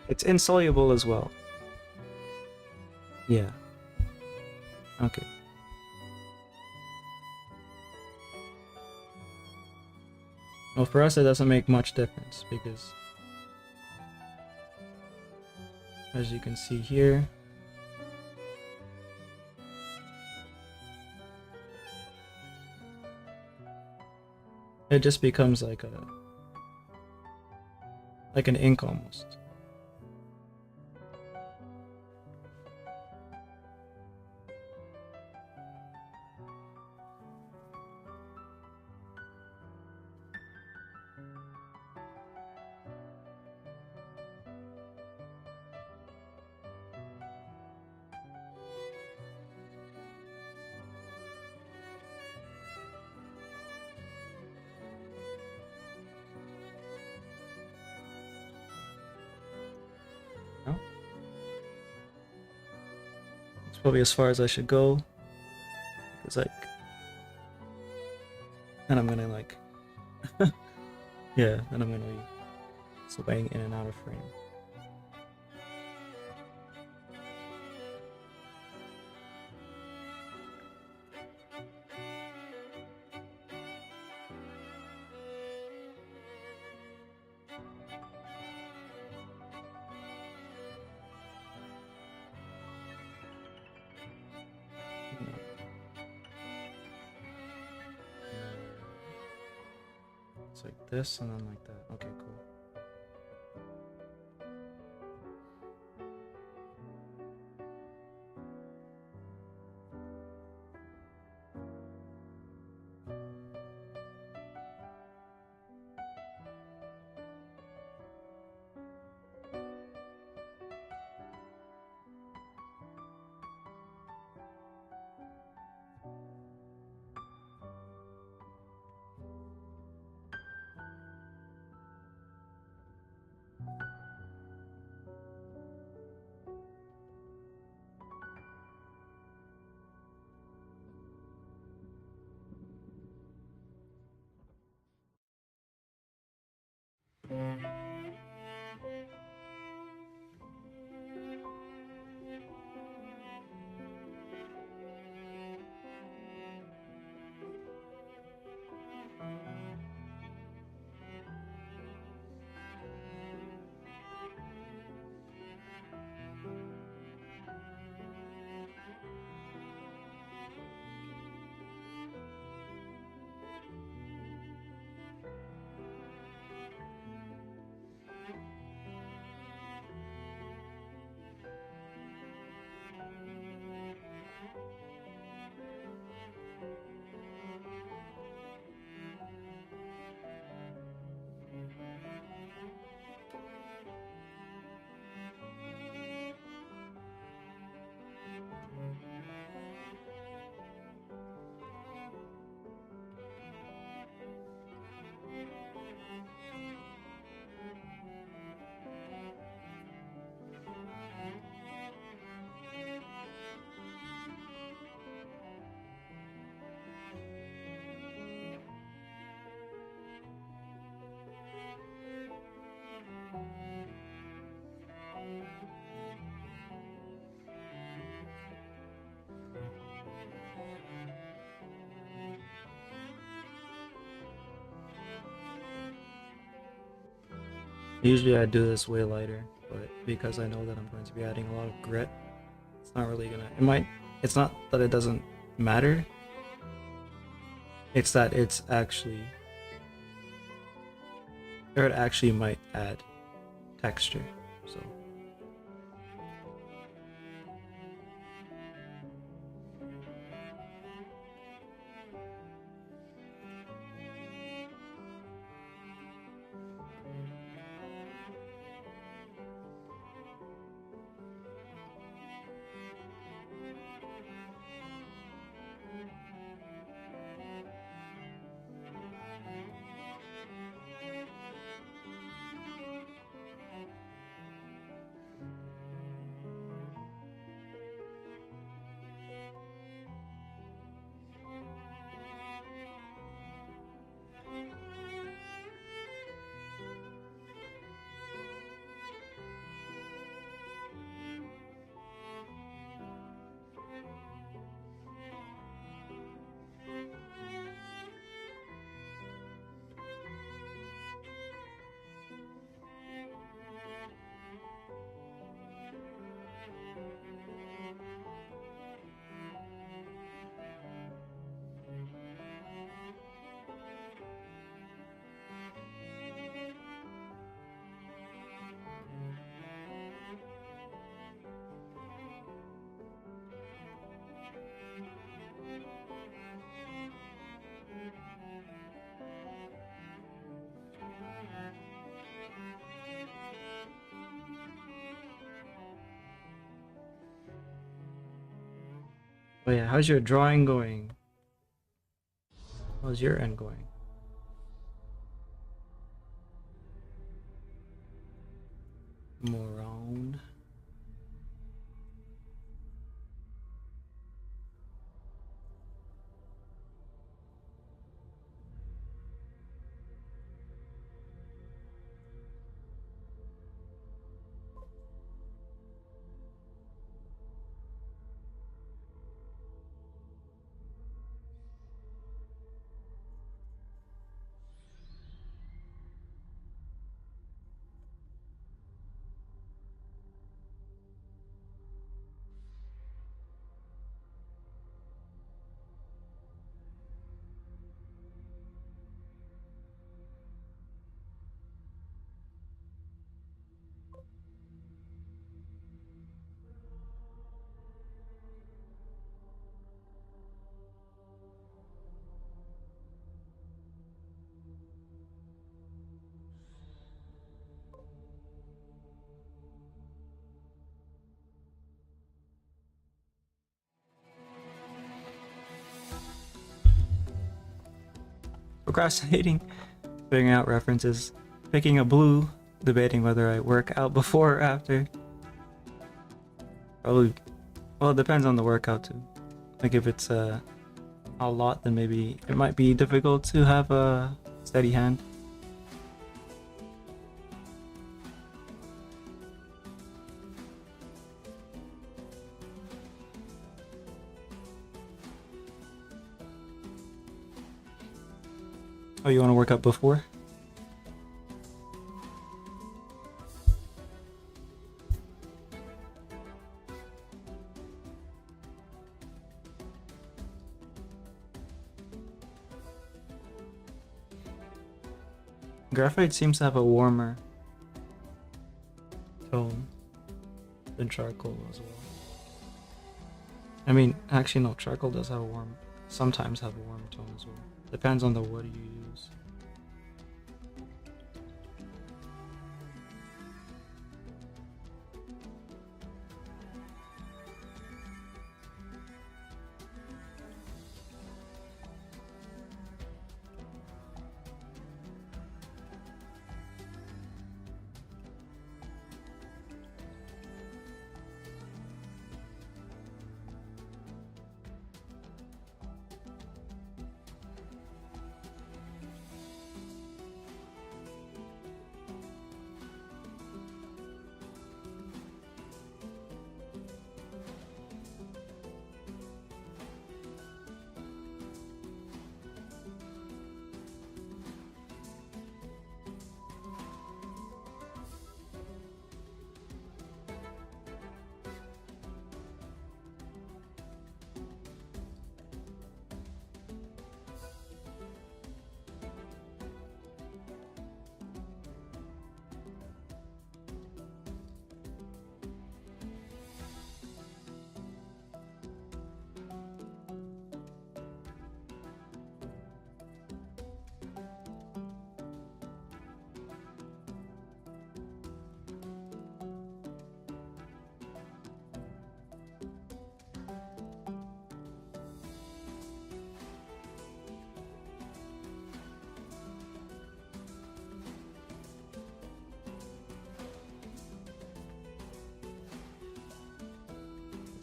It's insoluble as well. Yeah. Okay. Well, for us it doesn't make much difference because, as you can see here, it just becomes like an ink almost. Probably as far as I should go. It's like, and I'm gonna like, yeah, and I'm gonna be swaying in and out of frame. It's like this and then like that. Okay, cool. Usually I do this way lighter, but because I know that I'm going to be adding a lot of grit, it's not really gonna, it might, it's not that it doesn't matter, it's that it's actually, or it actually might add texture, so. But yeah, how's your drawing going? How's your end going? Moron. Procrastinating, figuring out references, picking a blue, debating whether I work out before or after. Probably, well, it depends on the workout too. Like if it's a lot, then maybe it might be difficult to have a steady hand. Oh, you want to work out before? Graphite seems to have a warmer tone than charcoal as well. I mean, actually no, charcoal does have a warm, sometimes have a warm tone as well. Depends on the wood you use.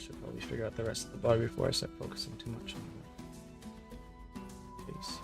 should probably figure out the rest of the body before I start focusing too much on the face here.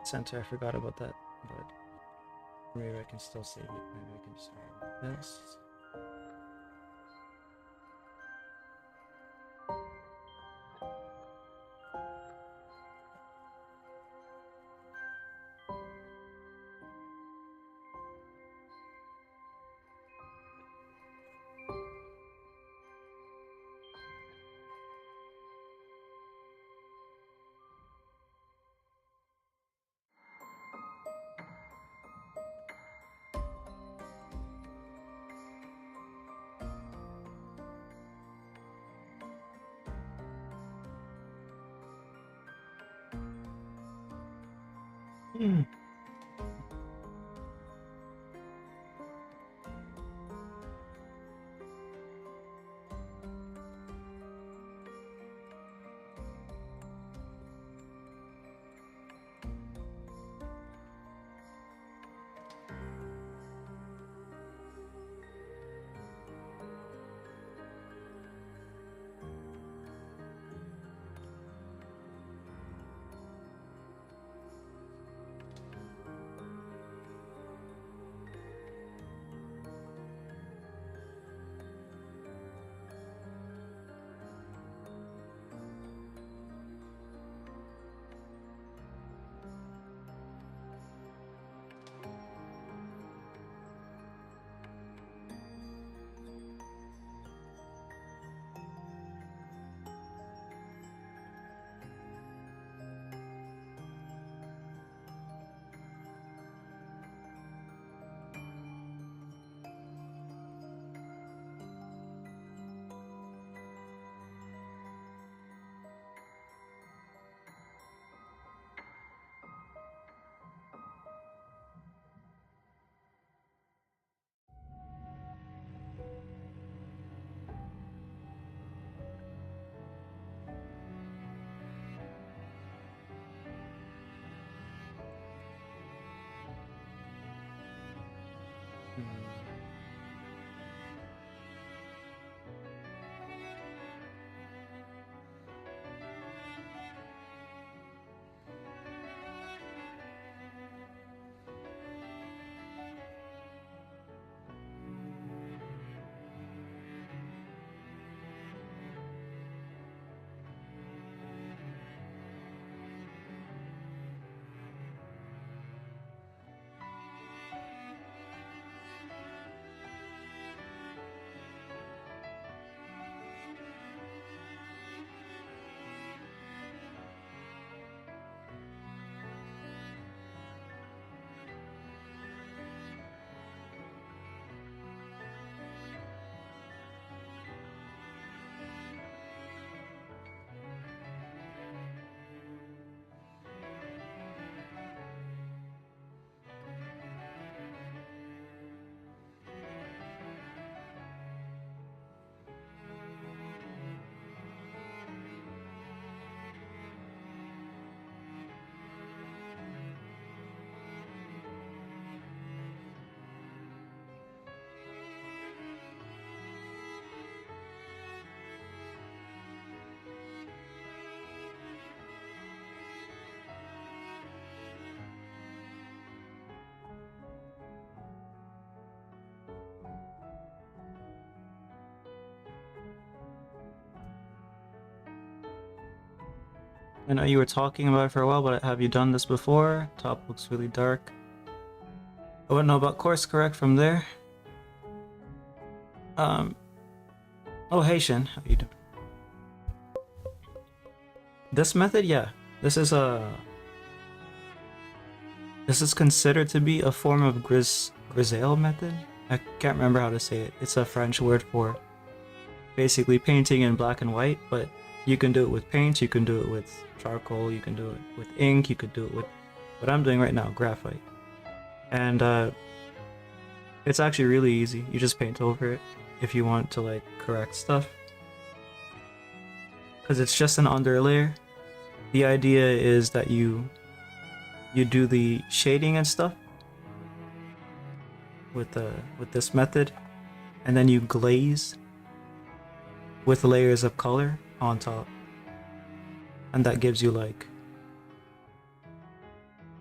Center, I forgot about that, but maybe I can still save it. Maybe I can just add this. I know you were talking about it for a while, but have you done this before? Top looks really dark. I wouldn't know about course correct from there. Um. Oh, hey Shin, how you doing? This method, yeah. This is a. This is considered to be a form of grisaille method. I can't remember how to say it. It's a French word for basically painting in black and white, but you can do it with paint, you can do it with charcoal, you can do it with ink, you could do it with what I'm doing right now, graphite. And it's actually really easy. You just paint over it if you want to like correct stuff. Because it's just an underlayer. The idea is that you do the shading and stuff with this method, and then you glaze with layers of color on top, and that gives you like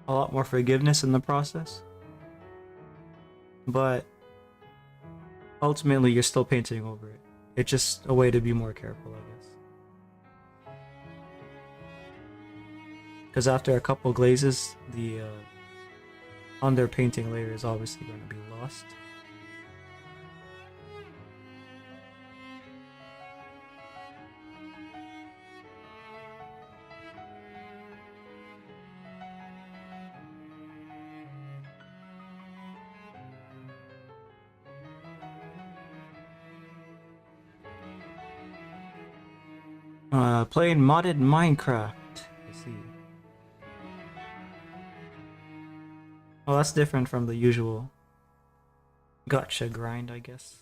a lot more forgiveness in the process, but ultimately you're still painting over it. It's just a way to be more careful, I guess, because after a couple glazes the under painting layer is obviously going to be lost. Playing modded Minecraft. I see. Well, that's different from the usual gotcha grind, I guess.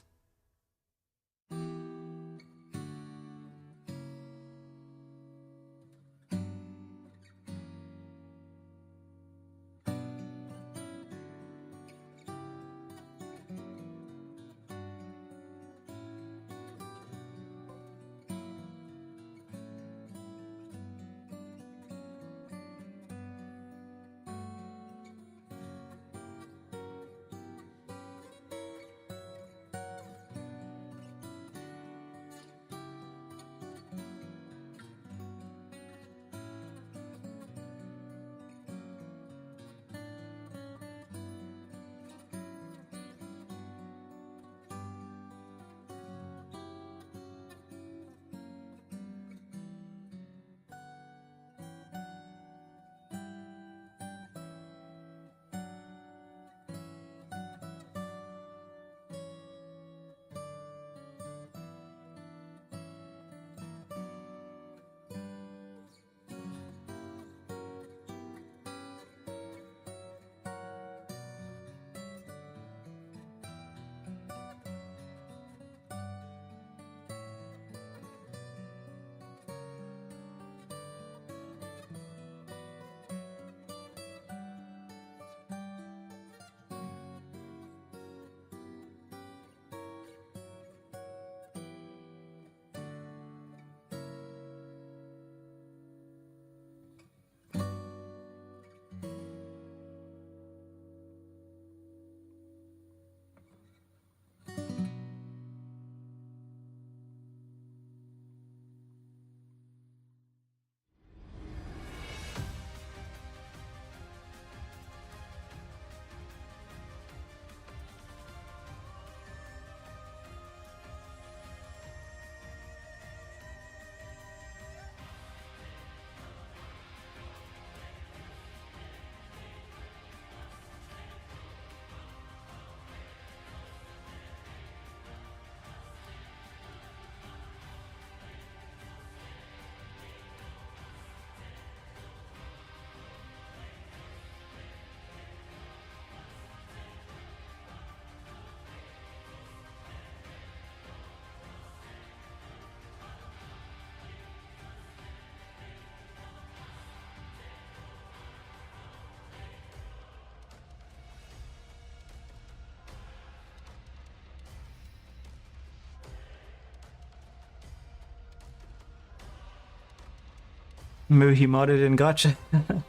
Maybe he modded in gotcha. I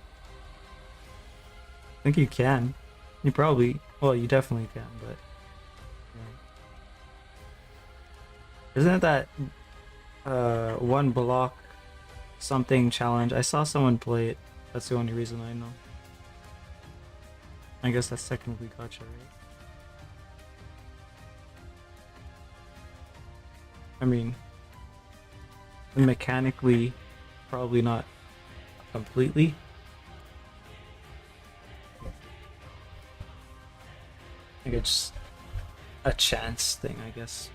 think you can. You probably, well, you definitely can, but yeah. Isn't it that one block something challenge. I saw someone play it. That's the only reason I know. I guess that's technically gacha, right? I mean, mechanically, probably not completely. I think it's a chance thing, I guess.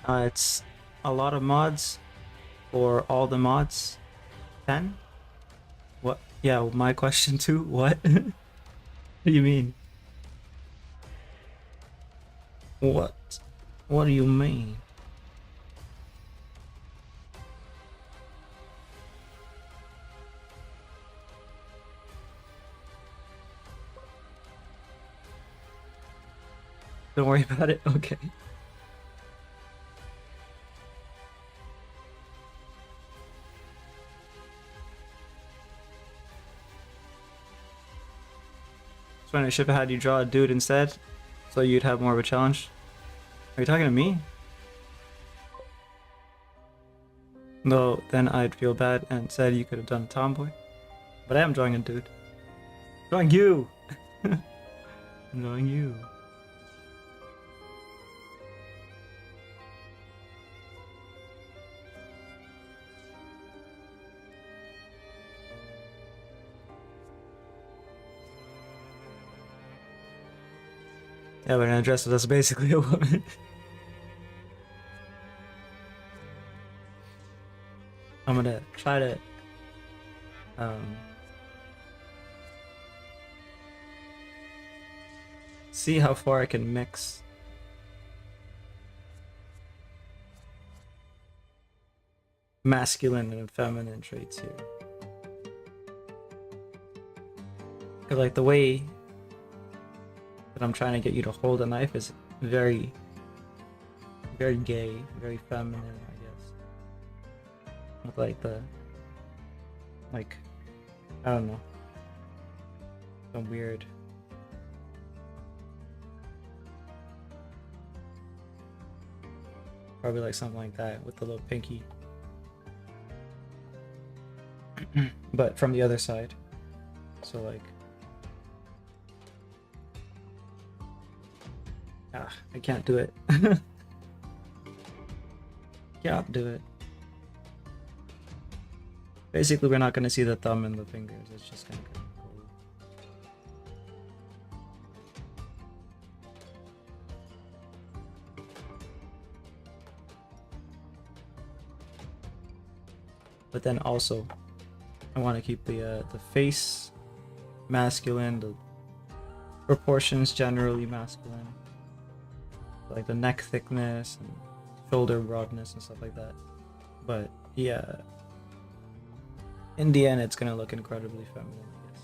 It's a lot of mods for all the mods. 10? What? Yeah, my question too. What? What do you mean? What? What do you mean? Don't worry about it. Okay. So I should have had you draw a dude instead, so you'd have more of a challenge. Are you talking to me? No, then I'd feel bad and said you could have done a tomboy. But I am drawing a dude. Drawing you! I'm drawing you. Yeah, but I dressed as basically a woman. I'm gonna try to see how far I can mix masculine and feminine traits here. 'Cause like the way that I'm trying to get you to hold a knife is very, very gay, very feminine, I guess. With like I don't know, some weird. Probably like something like that with the little pinky. But from the other side. So like, I can't do it. Can't do it. Basically, we're not gonna see the thumb and the fingers. It's just gonna go. But then also, I want to keep the face masculine, the proportions generally masculine, like the neck thickness and shoulder broadness and stuff like that. But yeah, in the end, it's gonna look incredibly feminine, I guess.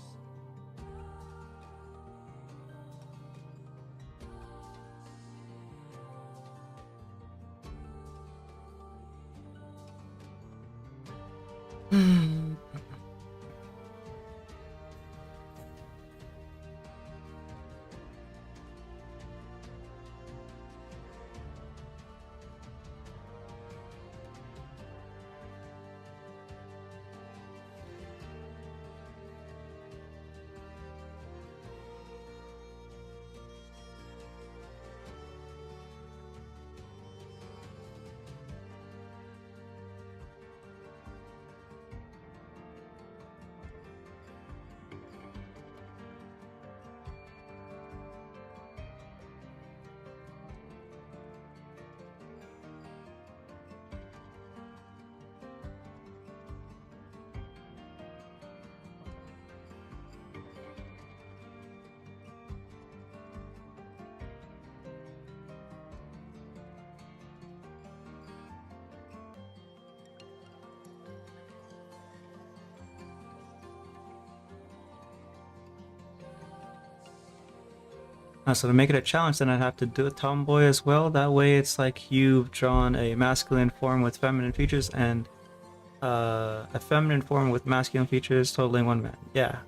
So to make it a challenge, then I'd have to do a tomboy as well. That way it's like you've drawn a masculine form with feminine features and a feminine form with masculine features totaling one man. Yeah.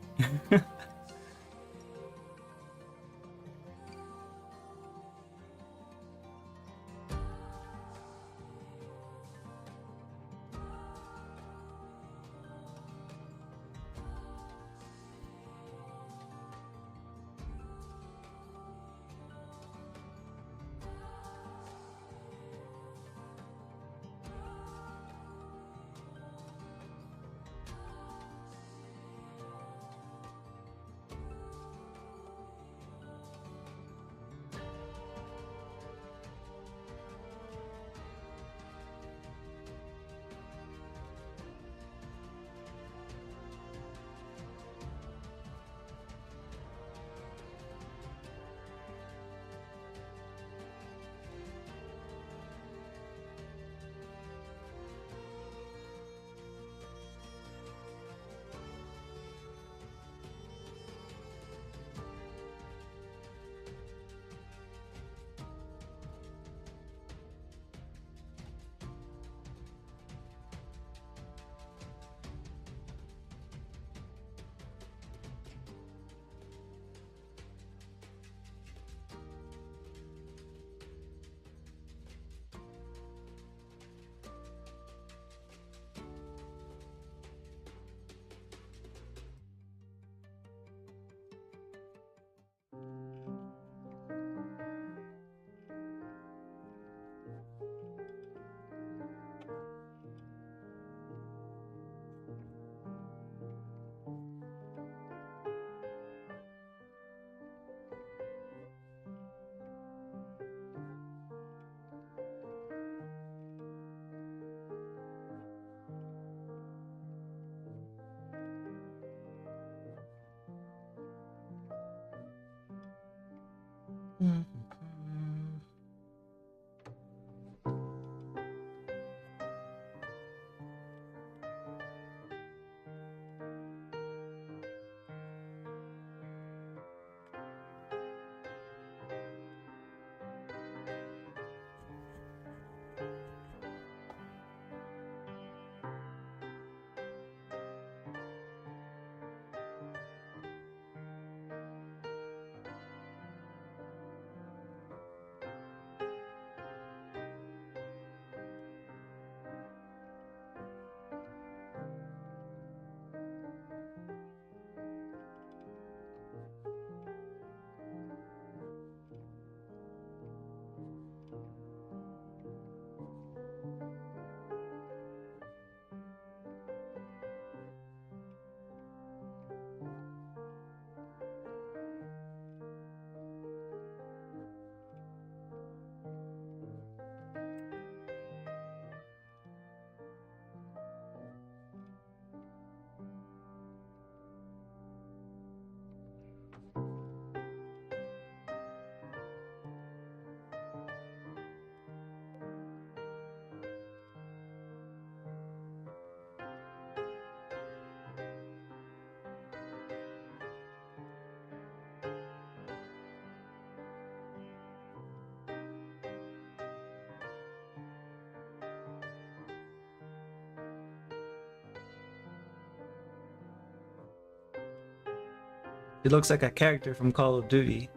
He looks like a character from Call of Duty.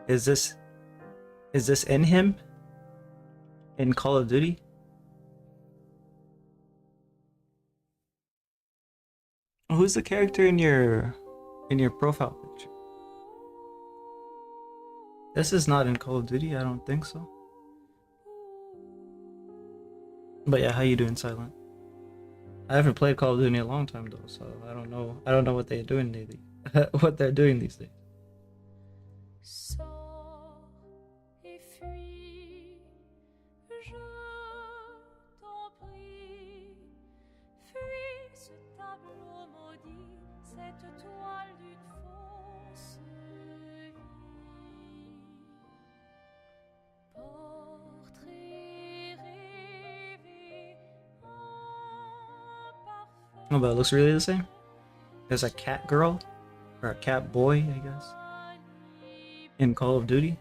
Is this in him? In Call of Duty? Who's the character in your profile picture? This is not in Call of Duty, I don't think so. But yeah, how you doing, Silent? I haven't played Call of Duty in a long time though, so I don't know. I don't know what they're doing lately. What they're doing these days. Sors et fuis, je t'en prie. Fuis ce tableau maudit, cette toile d'une fausse vie. Portrait rêvé, imparfait. Oh, but it looks really the same. There's a cat girl, or a cat boy, I guess. in Call of Duty.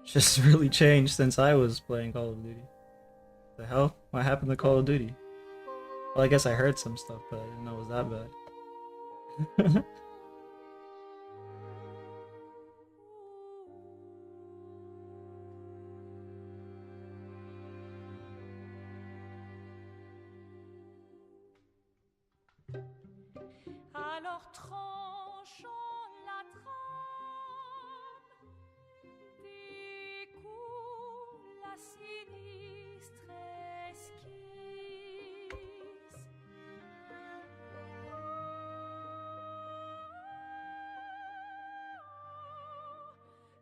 It's just really changed since I was playing Call of Duty. The hell? What happened to Call of Duty? Well, I guess I heard some stuff, but I didn't know it was that bad. Alors tranchons la trame, découle la sinistre esquisse.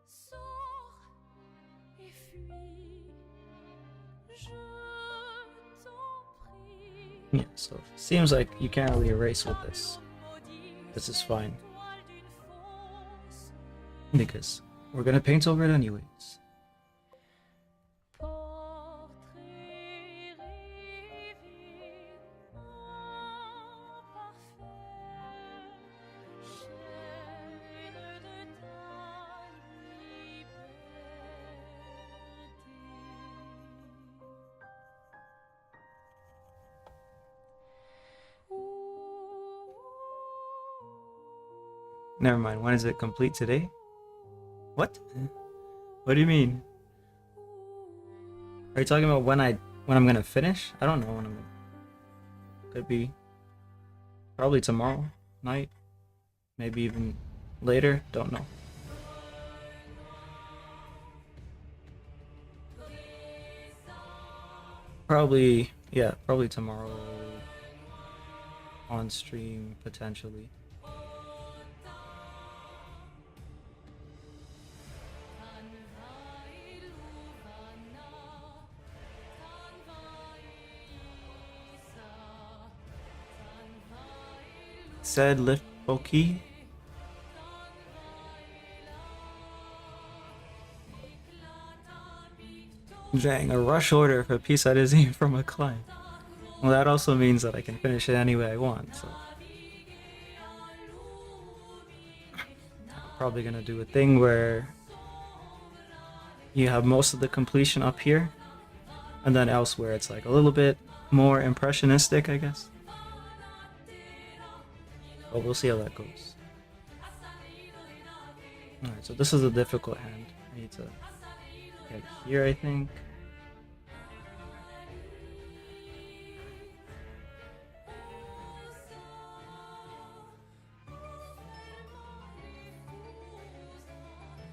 Sors et fuis, je t'en prie. Yeah, so seems like you can't really erase with this. This is fine. Because we're gonna paint over it anyways. Portrait rêvé en parfait, chaîne de ta liberté. Never mind, when is it complete today? What? What do you mean? Are you talking about when I'm gonna finish? I don't know when I'm gonna. Could be probably tomorrow night. Maybe even later, don't know. Probably, yeah, probably tomorrow on stream, potentially. Said lift Boki. Dang, a rush order for a piece that isn't even from a client. Well, that also means that I can finish it any way I want, so. I'm probably gonna do a thing where you have most of the completion up here, and then elsewhere it's like a little bit more impressionistic, I guess. But we'll see how that goes. Alright, so this is a difficult hand. I need to get here, I think.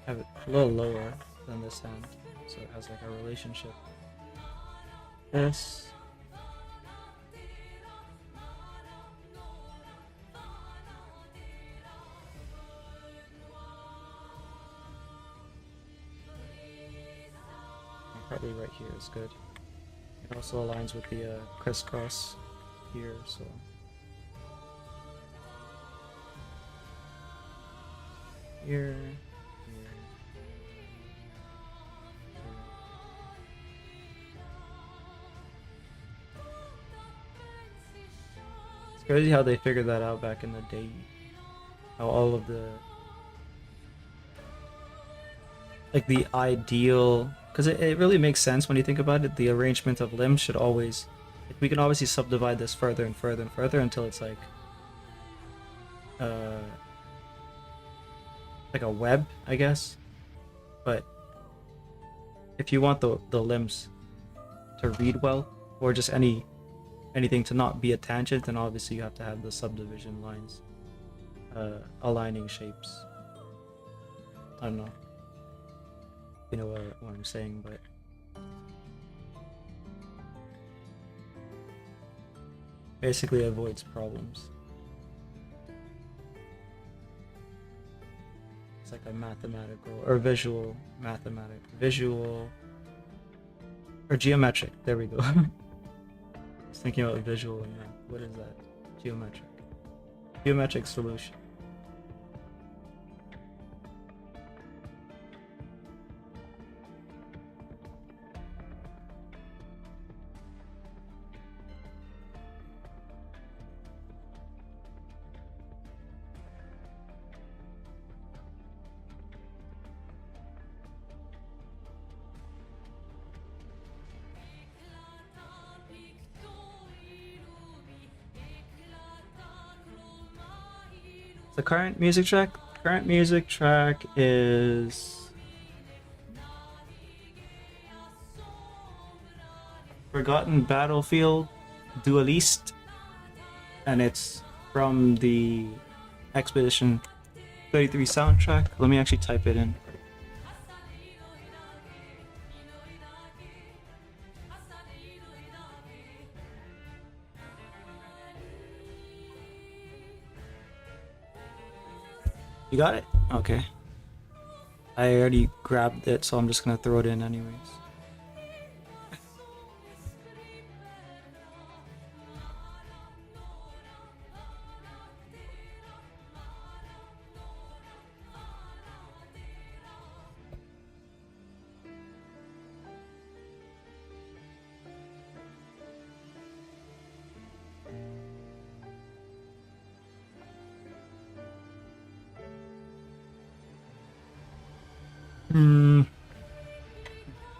Have it a little lower than this hand, so it has like a relationship. This. Probably right here is good. It also aligns with the crisscross here, so. Here. It's crazy how they figured that out back in the day. How all of the like the ideal, because it really makes sense when you think about it. The arrangement of limbs should always, like, we can obviously subdivide this further and further and further until it's like a web, I guess. But if you want the limbs to read well, or just anything to not be a tangent, then obviously you have to have the subdivision lines aligning shapes. I don't know. You know what I'm saying, but basically avoids problems. It's like a mathematical or visual or geometric. There we go. I was thinking about visual and math. What is that? Geometric solution. The current music track? Current music track is Forgotten Battlefield Duelist, and it's from the Expedition 33 soundtrack. Let me actually type it in. You got it? Okay. I already grabbed it, so I'm just gonna throw it in anyways.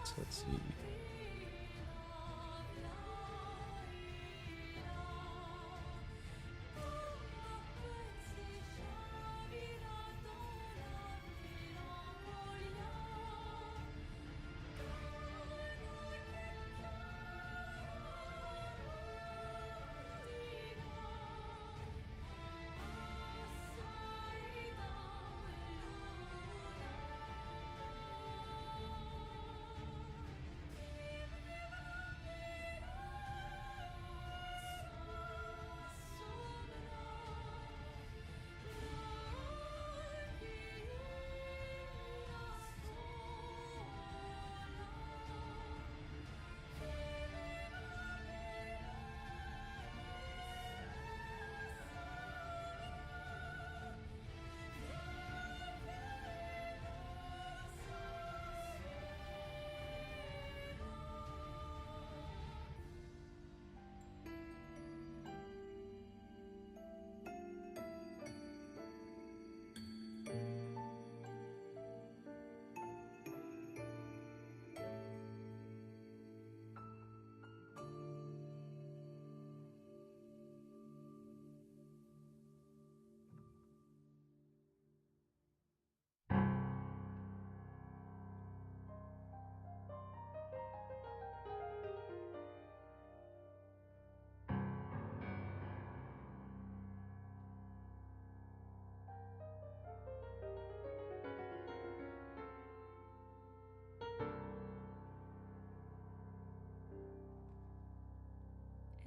So let's see.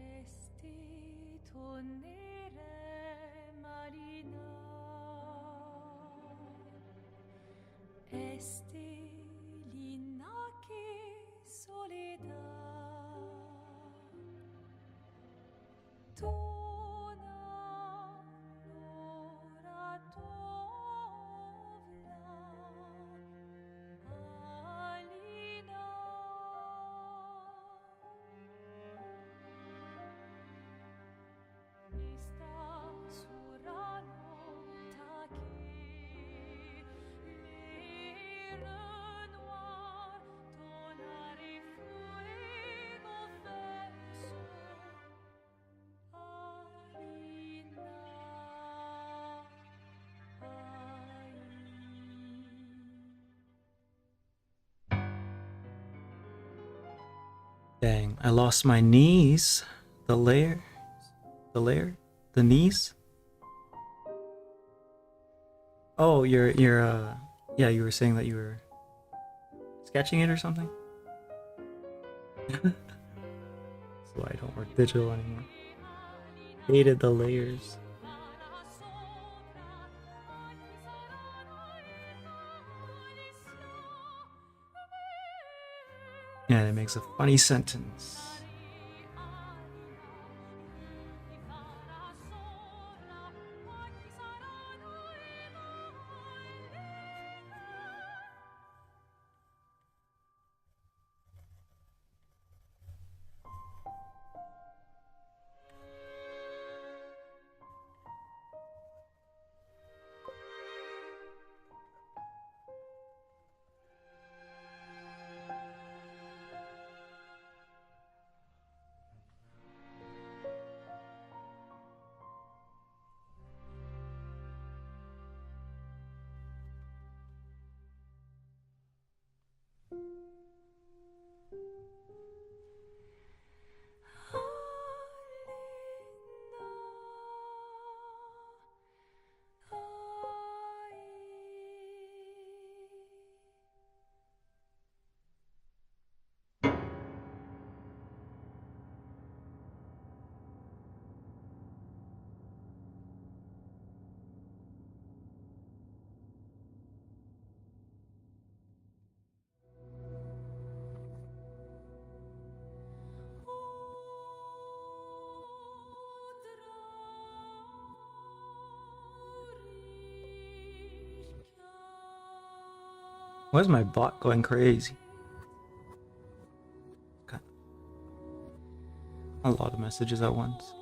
Esti tornere marina, esti l'inaki soledad, tona nora tovla, alina. Ista surano taki, le noir, tonare fuego verso, alina, ai. Dang, I lost my knees. The layer? The knees? Oh, you're yeah, you were saying that you were sketching it or something? So I don't work digital anymore. Hated the layers. Yeah, it makes a funny sentence. Where's my bot going crazy? Got a lot of messages at once.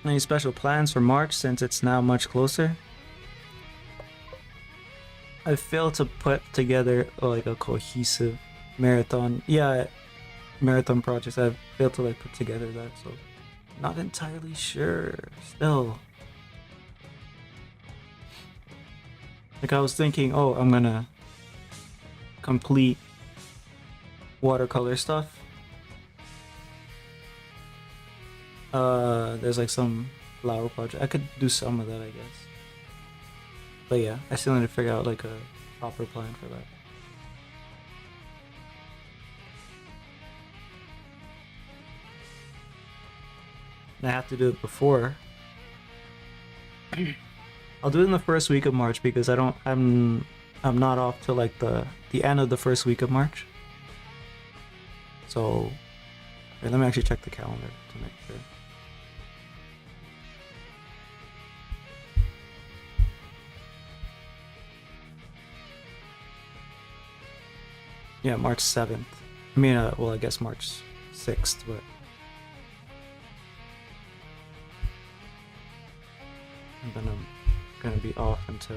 Any special plans for March since it's now much closer? I failed to put together like a cohesive marathon. Yeah, marathon projects. I've failed to like put together that, so not entirely sure. Still, like I was thinking, oh, I'm gonna complete watercolor stuff. There's like some flower project. I could do some of that, I guess. But yeah, I still need to figure out like a proper plan for that. And I have to do it before. I'll do it in the first week of March because I'm not off till like the end of the first week of March. So wait, let me actually check the calendar to make sure. Yeah, March 7th. I mean, well, I guess March 6th, but and then I'm gonna be off until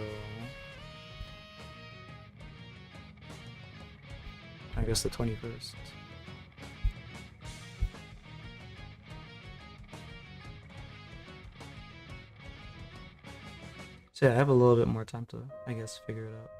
I guess the 21st. So yeah, I have a little bit more time to, I guess, figure it out.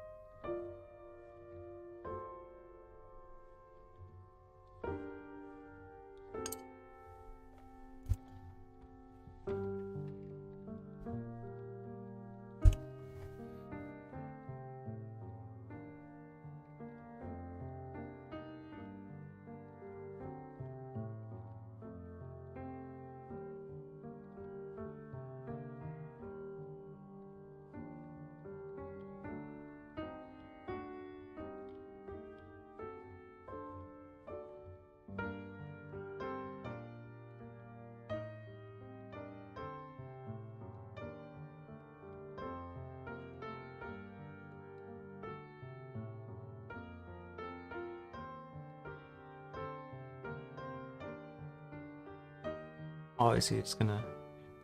Obviously, it's gonna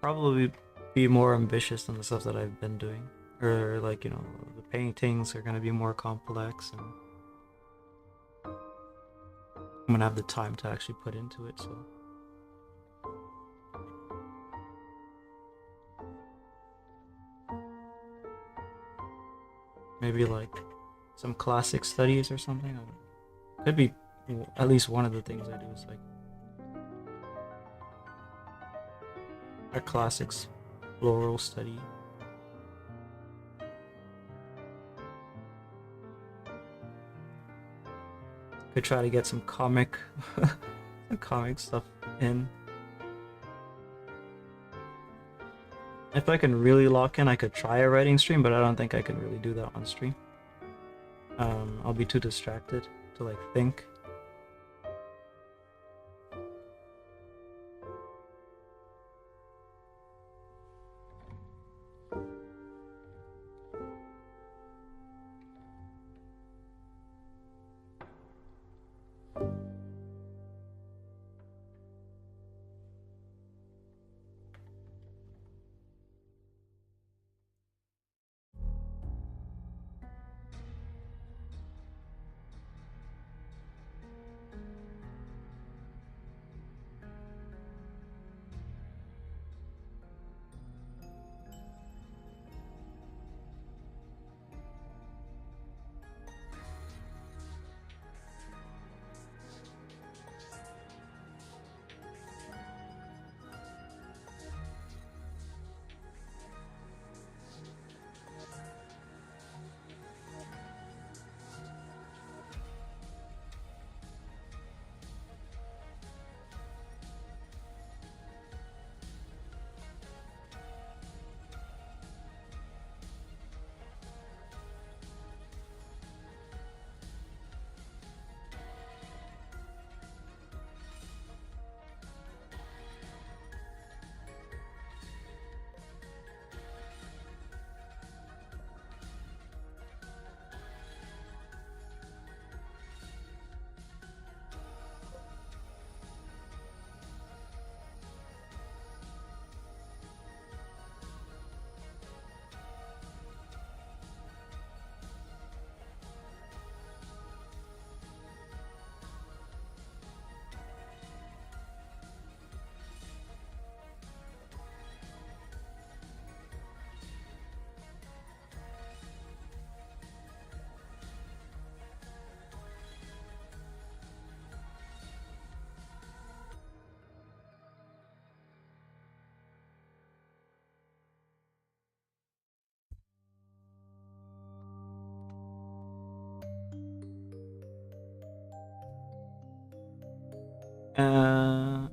probably be more ambitious than the stuff that I've been doing. Or, like, you know, the paintings are gonna be more complex, and I'm gonna have the time to actually put into it, so. Maybe, like, some classic studies or something. I don't know. Could be at least one of the things I do is, like, a classics floral study. Could try to get some comic some comic stuff in. If I can really lock in, I could try a writing stream, but I don't think I can really do that on stream. I'll be too distracted to, like, think.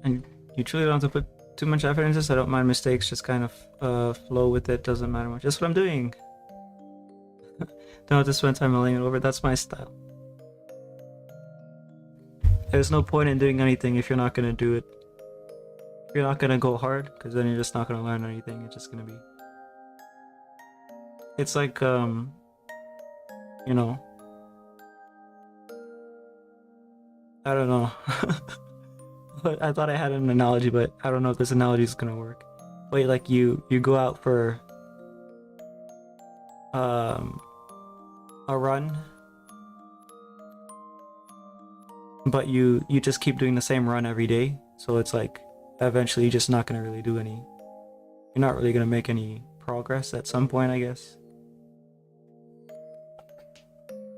And you truly don't have to put too much effort into this. I don't mind mistakes, just kind of flow with it, doesn't matter much. That's what I'm doing. Don't have to spend time mulling it over. That's my style. There's no point in doing anything if you're not gonna do it. If you're not gonna go hard, because then you're just not gonna learn anything. It's just gonna be. It's like you know. I don't know. I thought I had an analogy, but I don't know if this analogy is gonna work. Wait, like you go out for a run, but you just keep doing the same run every day. So it's like eventually you're just not gonna really do any. You're not really gonna make any progress at some point, I guess.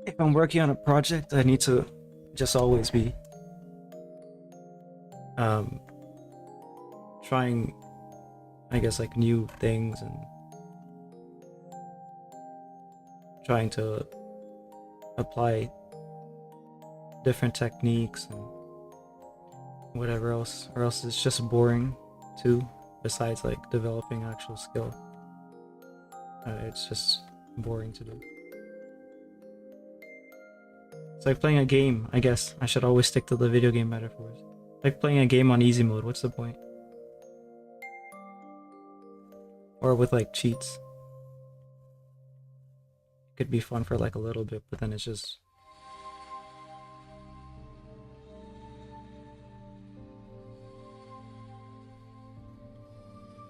If I'm working on a project, I need to just always be trying, I guess, like new things and trying to apply different techniques and whatever else, or else it's just boring too, besides like developing actual skill. It's just boring to do. It's like playing a game, I guess. I should always stick to the video game metaphors. Like playing a game on easy mode, what's the point? Or with like cheats. It could be fun for like a little bit, but then it's just...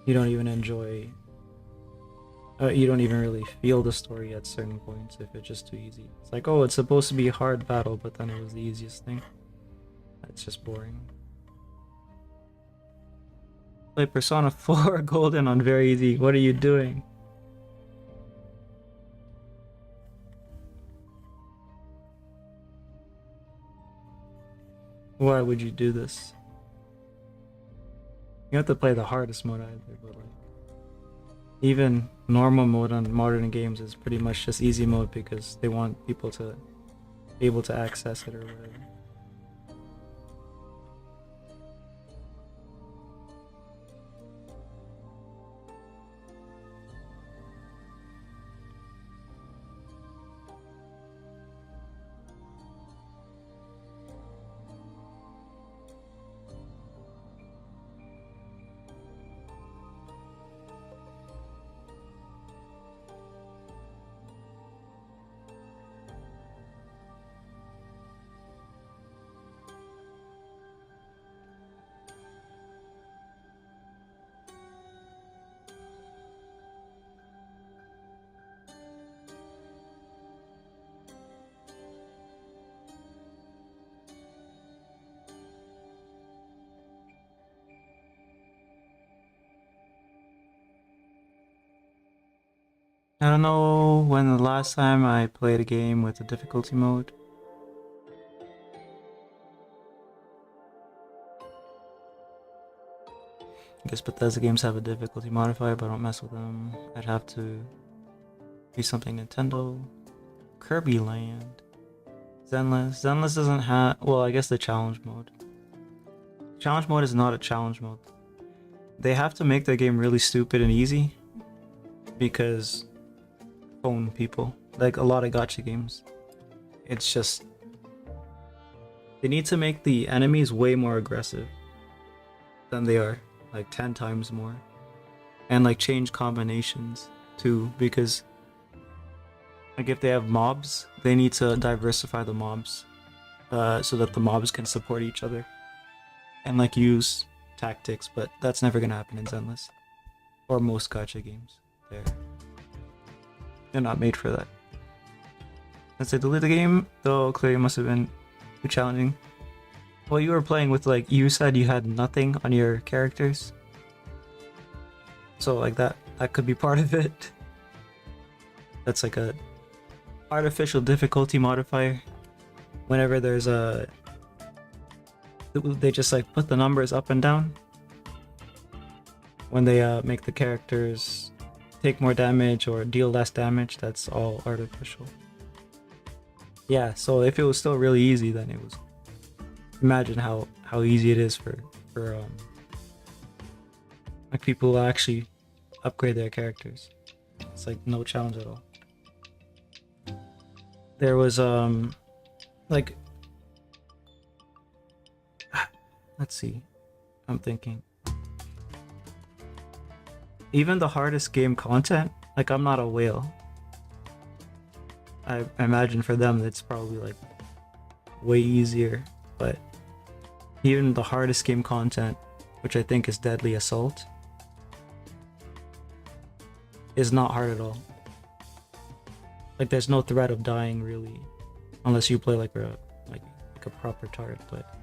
You don't even enjoy... you don't even really feel the story at certain points if it's just too easy. It's like, oh, it's supposed to be a hard battle, but then it was the easiest thing. That's just boring. Play Persona 4 Golden on very easy. What are you doing? Why would you do this? You have to play the hardest mode either, but like... Even normal mode on modern games is pretty much just easy mode because they want people to be able to access it or whatever. I don't know when the last time I played a game with a difficulty mode. I guess Bethesda games have a difficulty modifier, but I don't mess with them. I'd have to be something Nintendo. Kirby Land. Zenless. Zenless doesn't have... Well, I guess the challenge mode. Challenge mode is not a challenge mode. They have to make their game really stupid and easy because phone people, like a lot of gacha games, it's just they need to make the enemies way more aggressive than they are, like 10 times more, and like change combinations too, because like if they have mobs, they need to diversify the mobs so that the mobs can support each other and like use tactics, but that's never gonna happen in Zenless or most gacha games. They're not made for that. Let's say delete the game, though clearly it must have been too challenging. Well, you were playing with, like, you said you had nothing on your characters. So like that could be part of it. That's like a artificial difficulty modifier. Whenever there's a... They just like put the numbers up and down. When they make the characters take more damage or deal less damage, that's all artificial. Yeah, so if it was still really easy, then it was... Imagine how easy it is for like people who actually upgrade their characters. It's like no challenge at all. There was like... Let's see. I'm thinking. Even the hardest game content, like I'm not a whale. I imagine for them it's probably like way easier, but even the hardest game content, which I think is Deadly Assault, is not hard at all. Like there's no threat of dying really, unless you play like a proper tard, but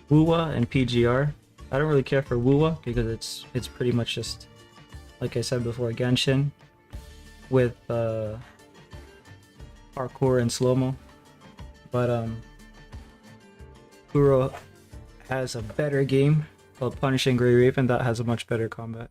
Wuwa and PGR. I don't really care for Wuwa because it's pretty much just, like I said before, Genshin with parkour and slow-mo. But Kuro has a better game called Punishing Grey Raven that has a much better combat.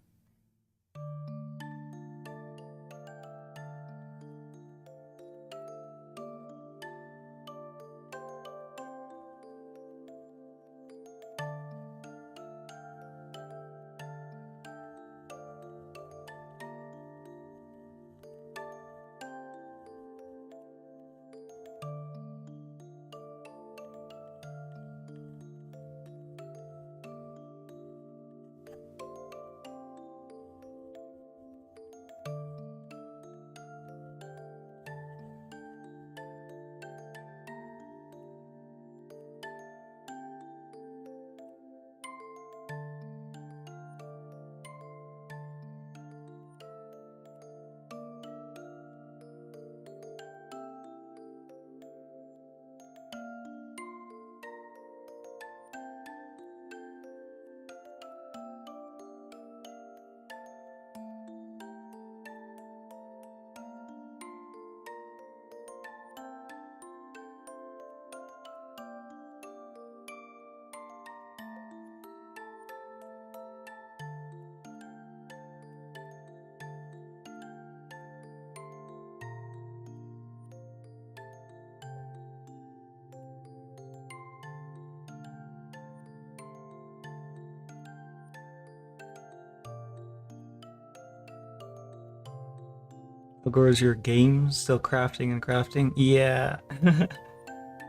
Or is your game still crafting and crafting? Yeah.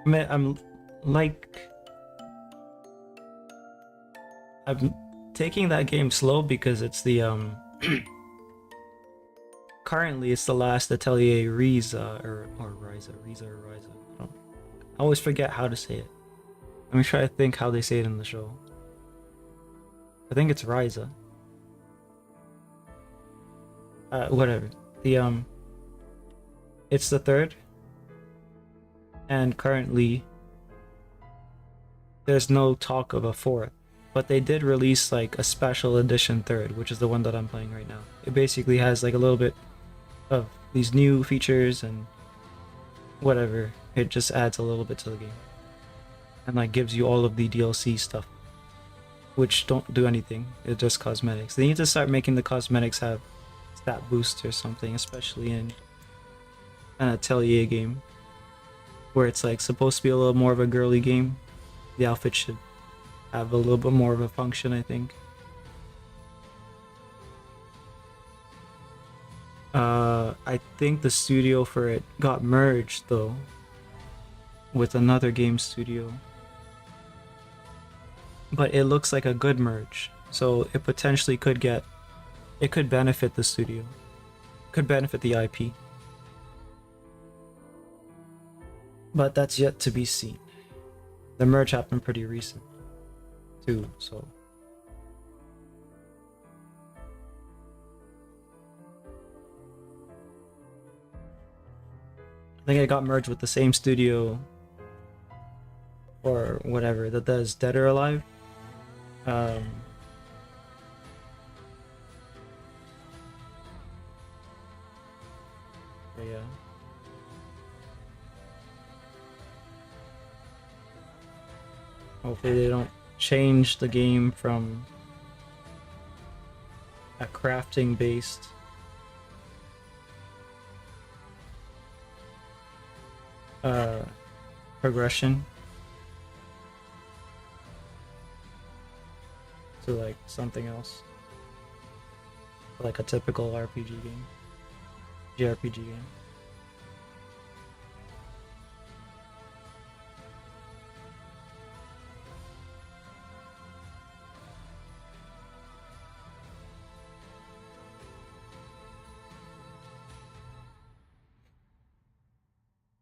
I'm like I'm taking that game slow because it's the currently it's the last Atelier Riza or Riza or Riza. I always forget how to say it. Let me try to think how they say it in the show. I think it's Riza. Whatever. The it's the third, and currently there's no talk of a fourth, but they did release like a special edition third, which is the one that I'm playing right now. It basically has like a little bit of these new features and whatever. It just adds a little bit to the game and like gives you all of the DLC stuff, which don't do anything. It's just cosmetics. They need to start making the cosmetics have stat boost or something, especially in an Atelier game where it's like supposed to be a little more of a girly game. The outfit should have a little bit more of a function, I think. I think the studio for it got merged though with another game studio, but it looks like a good merge, so it potentially it could benefit the studio, could benefit the IP, but that's yet to be seen. The merge happened pretty recent too, so I think it got merged with the same studio or whatever that does Dead or Alive. Um, yeah. Hopefully they don't change the game from a crafting based progression to like something else, like a typical RPG game, JRPG game.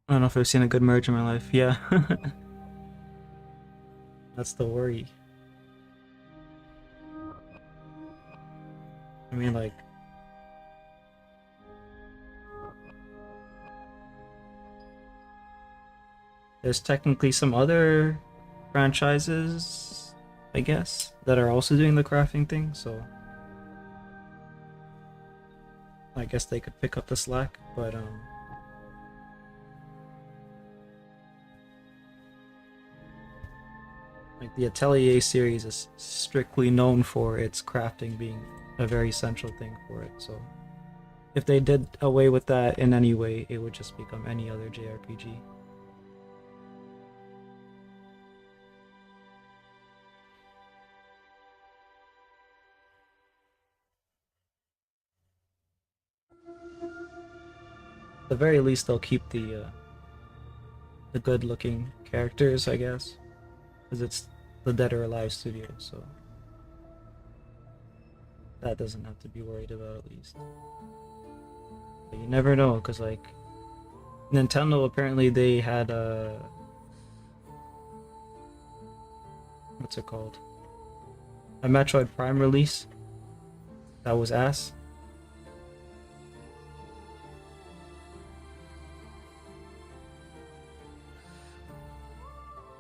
I don't know if I've seen a good merge in my life. Yeah. That's the worry. I mean, like, there's technically some other franchises, I guess, that are also doing the crafting thing, so I guess they could pick up the slack, but like the Atelier series is strictly known for its crafting being a very central thing for it, so if they did away with that in any way, it would just become any other JRPG. At the very least, they'll keep the good-looking characters, I guess, because it's the Dead or Alive studio, so that doesn't have to be worried about at least. But you never know, because like Nintendo apparently they had a what's it called? A Metroid Prime release that was ass.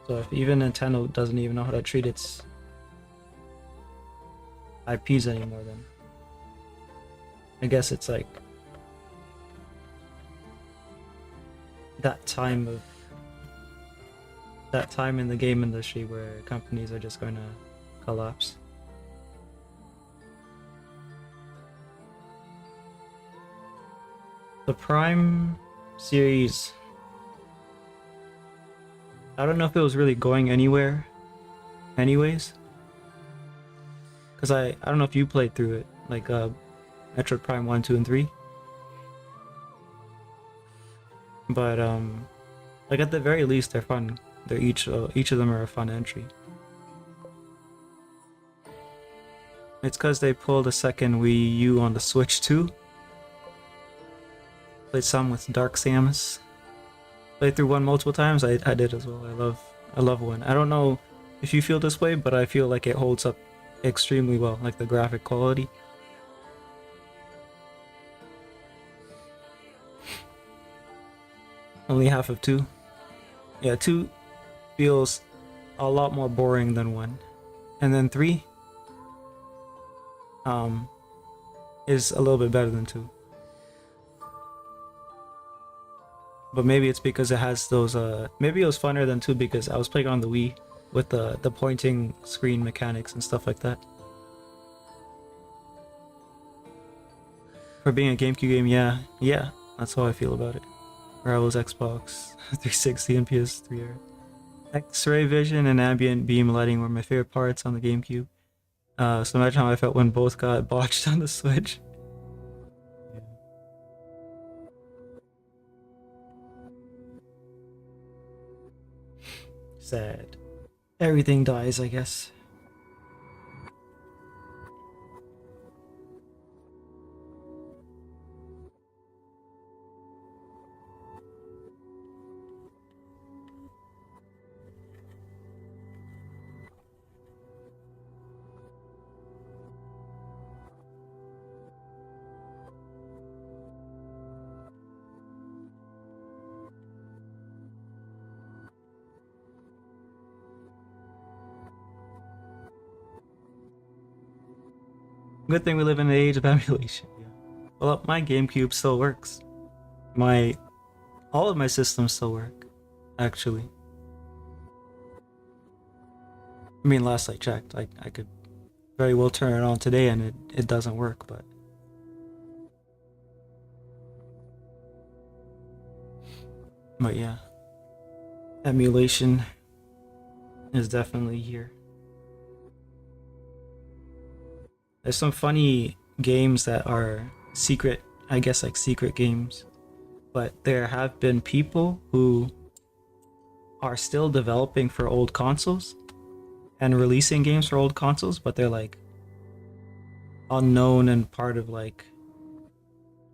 So if even Nintendo doesn't even know how to treat its IPs anymore, then I guess it's like that time in the game industry where companies are just going to collapse. The Prime series, I don't know if it was really going anywhere anyways, because I don't know if you played through it, like Metroid Prime 1, 2, and 3, but like at the very least they're fun. They're each of them are a fun entry. It's because they pulled a second Wii U on the Switch too. Played some with Dark Samus. Played through one multiple times. I did as well. I love one. I don't know if you feel this way, but I feel like it holds up extremely well, like the graphic quality. Only half of 2. Yeah, 2 feels a lot more boring than 1. And then 3 is a little bit better than 2. But maybe it's because it has those maybe it was funner than 2 because I was playing on the Wii with the pointing screen mechanics and stuff like that. For being a GameCube game, yeah, that's how I feel about it. Rivals Xbox 360 and PS3 era. X-ray vision and ambient beam lighting were my favorite parts on the GameCube. So imagine how I felt when both got botched on the Switch. Sad. Everything dies, I guess. Good thing we live in an age of emulation. Yeah. Well, my GameCube still works. All of my systems still work, actually. I mean, last I checked, I could very well turn it on today and it doesn't work, but yeah, emulation is definitely here. There's some funny games that are secret, I guess like secret games, but there have been people who are still developing for old consoles and releasing games for old consoles, but they're like unknown and part of like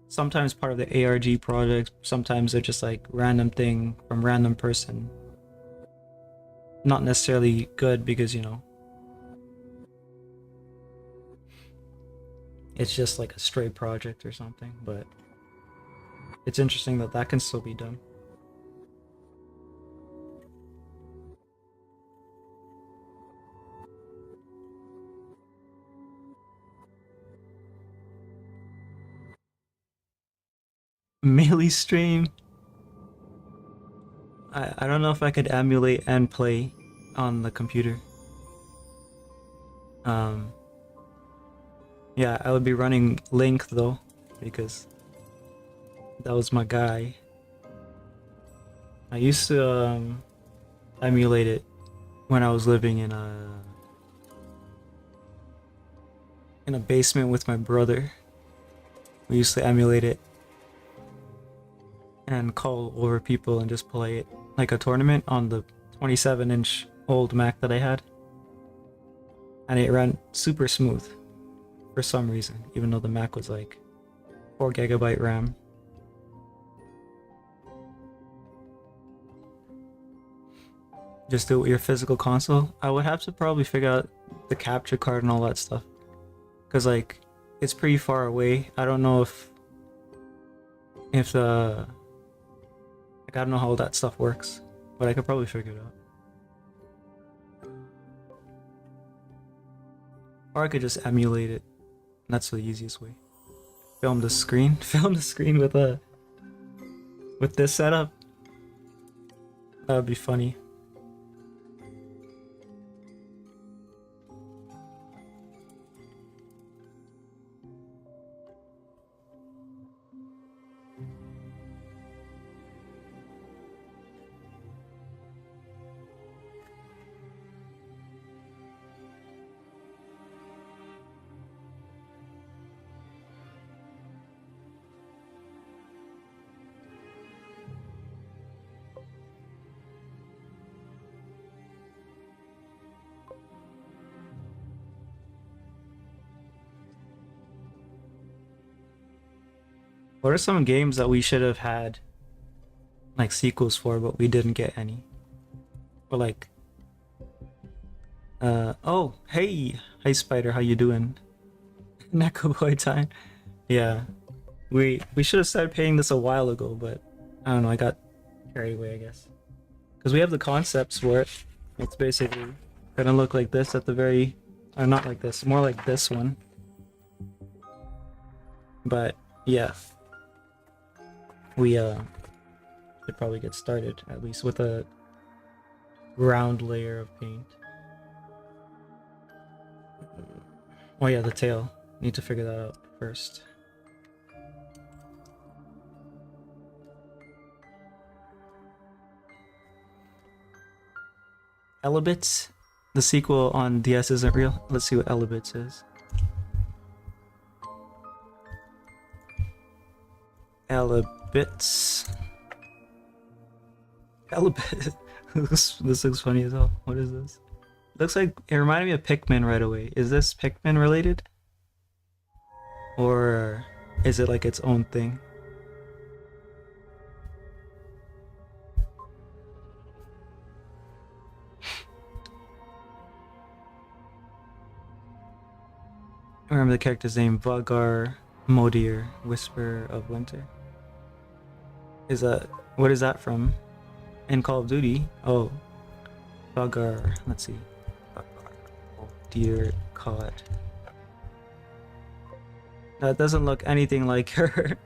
sometimes part of the ARG project, sometimes they're just like random thing from random person. Not necessarily good because, you know, it's just like a stray project or something, but it's interesting that that can still be done. Melee stream. I don't know if I could emulate and play on the computer. Um, yeah, I would be running Link though, because that was my guy. I used to emulate it when I was living in a basement with my brother. We used to emulate it and call over people and just play it like a tournament on the 27-inch old Mac that I had. And it ran super smooth for some reason, even though the Mac was like 4 GB RAM. Just do it with your physical console. I would have to probably figure out the capture card and all that stuff. Cause like, it's pretty far away. I don't know if the like I don't know how that stuff works, but I could probably figure it out. Or I could just emulate it. That's the easiest way. Film the screen. Film the screen with this setup. That would be funny. What are some games that we should have had like sequels for, but we didn't get any? Or like, oh, hey, Spider, how you doing? Catboi time. Yeah, we should have started paying this a while ago, but I don't know. I got carried away, I guess. Because we have the concepts for it. It's basically gonna look like this at the very, or not like this, more like this one. But yeah, we should probably get started at least with a ground layer of paint. Oh yeah, the tail. Need to figure that out first. Elebits? The sequel on DS isn't real? Let's see what Elebits is. Elebits. Elebits. This looks funny as hell. What is this? Looks like it reminded me of Pikmin right away. Is this Pikmin related? Or is it like its own thing? I remember the character's name, Vagar Modir, Whisper of Winter. What is that from? In Call of Duty? Oh, Vagar, let's see. Vagar Modir COD. That doesn't look anything like her.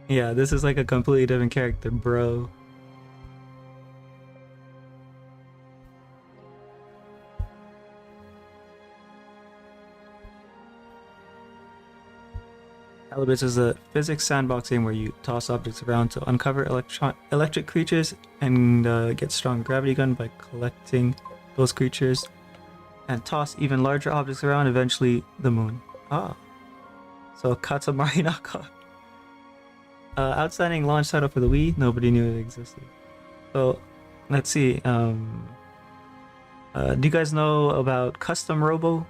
Yeah, this is like a completely different character, bro. Elebits is a physics sandbox game where you toss objects around to uncover electric creatures and get strong gravity gun by collecting those creatures and toss even larger objects around, eventually the moon. Ah. So Katamari knockoff. Outstanding launch title for the Wii, nobody knew it existed. So, let's see. Do you guys know about Custom Robo?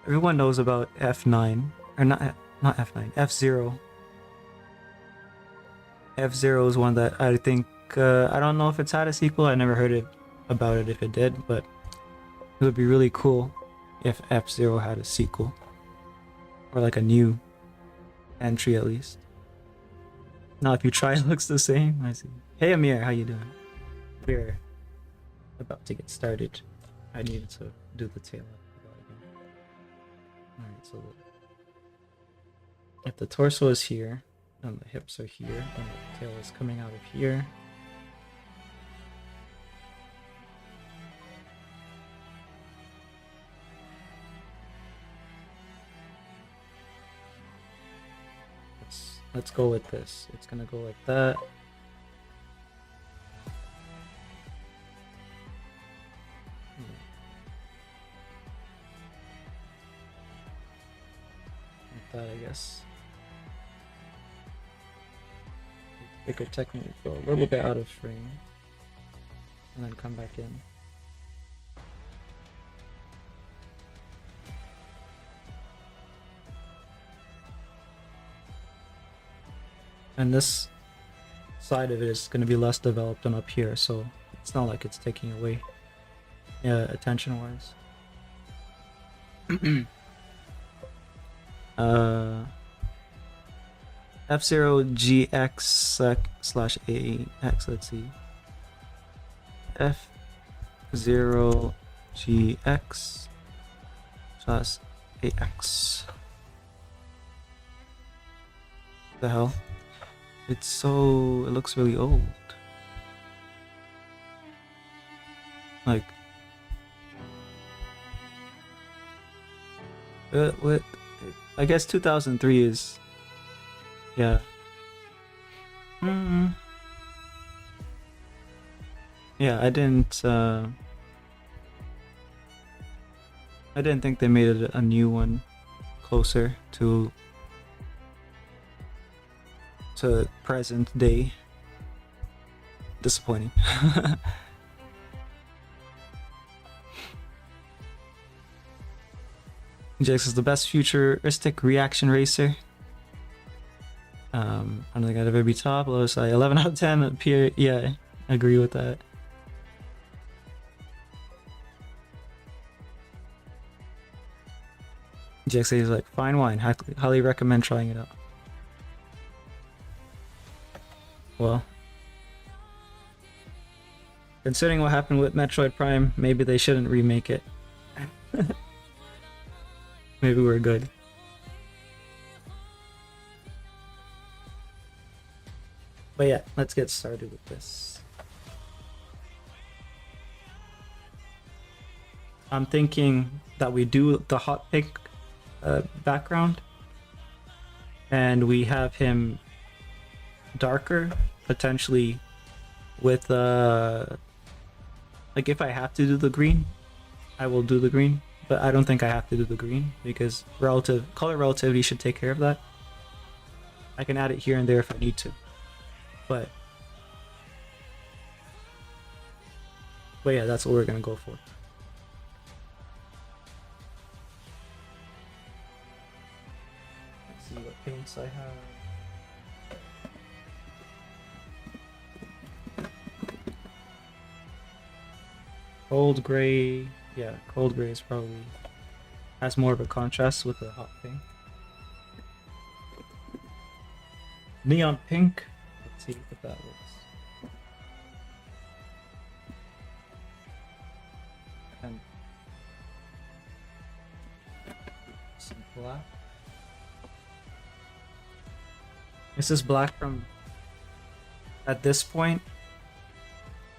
Everyone knows about F9, or not F9, F-Zero. F-Zero is one that I think, I don't know if it's had a sequel, I never heard about it if it did, but it would be really cool if F-Zero had a sequel. Or like a new entry at least. Now if you try it looks the same, I see. Hey Amir, how you doing? We're about to get started. I needed to do the tail up. Alright, so If the torso is here, and the hips are here, and the tail is coming out of here. Let's go with this. It's gonna go like that. Like that, I guess. It could technically go a little bit out of frame and then come back in. And this side of it is going to be less developed than up here, so it's not like it's taking away attention wise. F0GX/AX, let's see. F0GX/AX. The hell? It looks really old. Like, what? I guess 2003 is, yeah. Yeah, I didn't think they made it a new one closer to present day. Disappointing. JX is the best futuristic reaction racer. I don't think I'd ever be top. Lowest I 11 out of 10 appear. Yeah, I agree with that. JX is like, fine wine. Highly recommend trying it out. Well, considering what happened with Metroid Prime, maybe they shouldn't remake it. Maybe we're good. But yeah, let's get started with this. I'm thinking that we do the hot pink background, and we have him darker, potentially with like, if I have to do the green, I will do the green, but I don't think I have to do the green because color relativity should take care of that. I can add it here and there if I need to, but yeah, that's what we're gonna go for. Let's see what paints I have. Cold gray, yeah, cold gray is probably has more of a contrast with the hot pink. Neon pink, let's see if that looks. And some black. This is black from, at this point,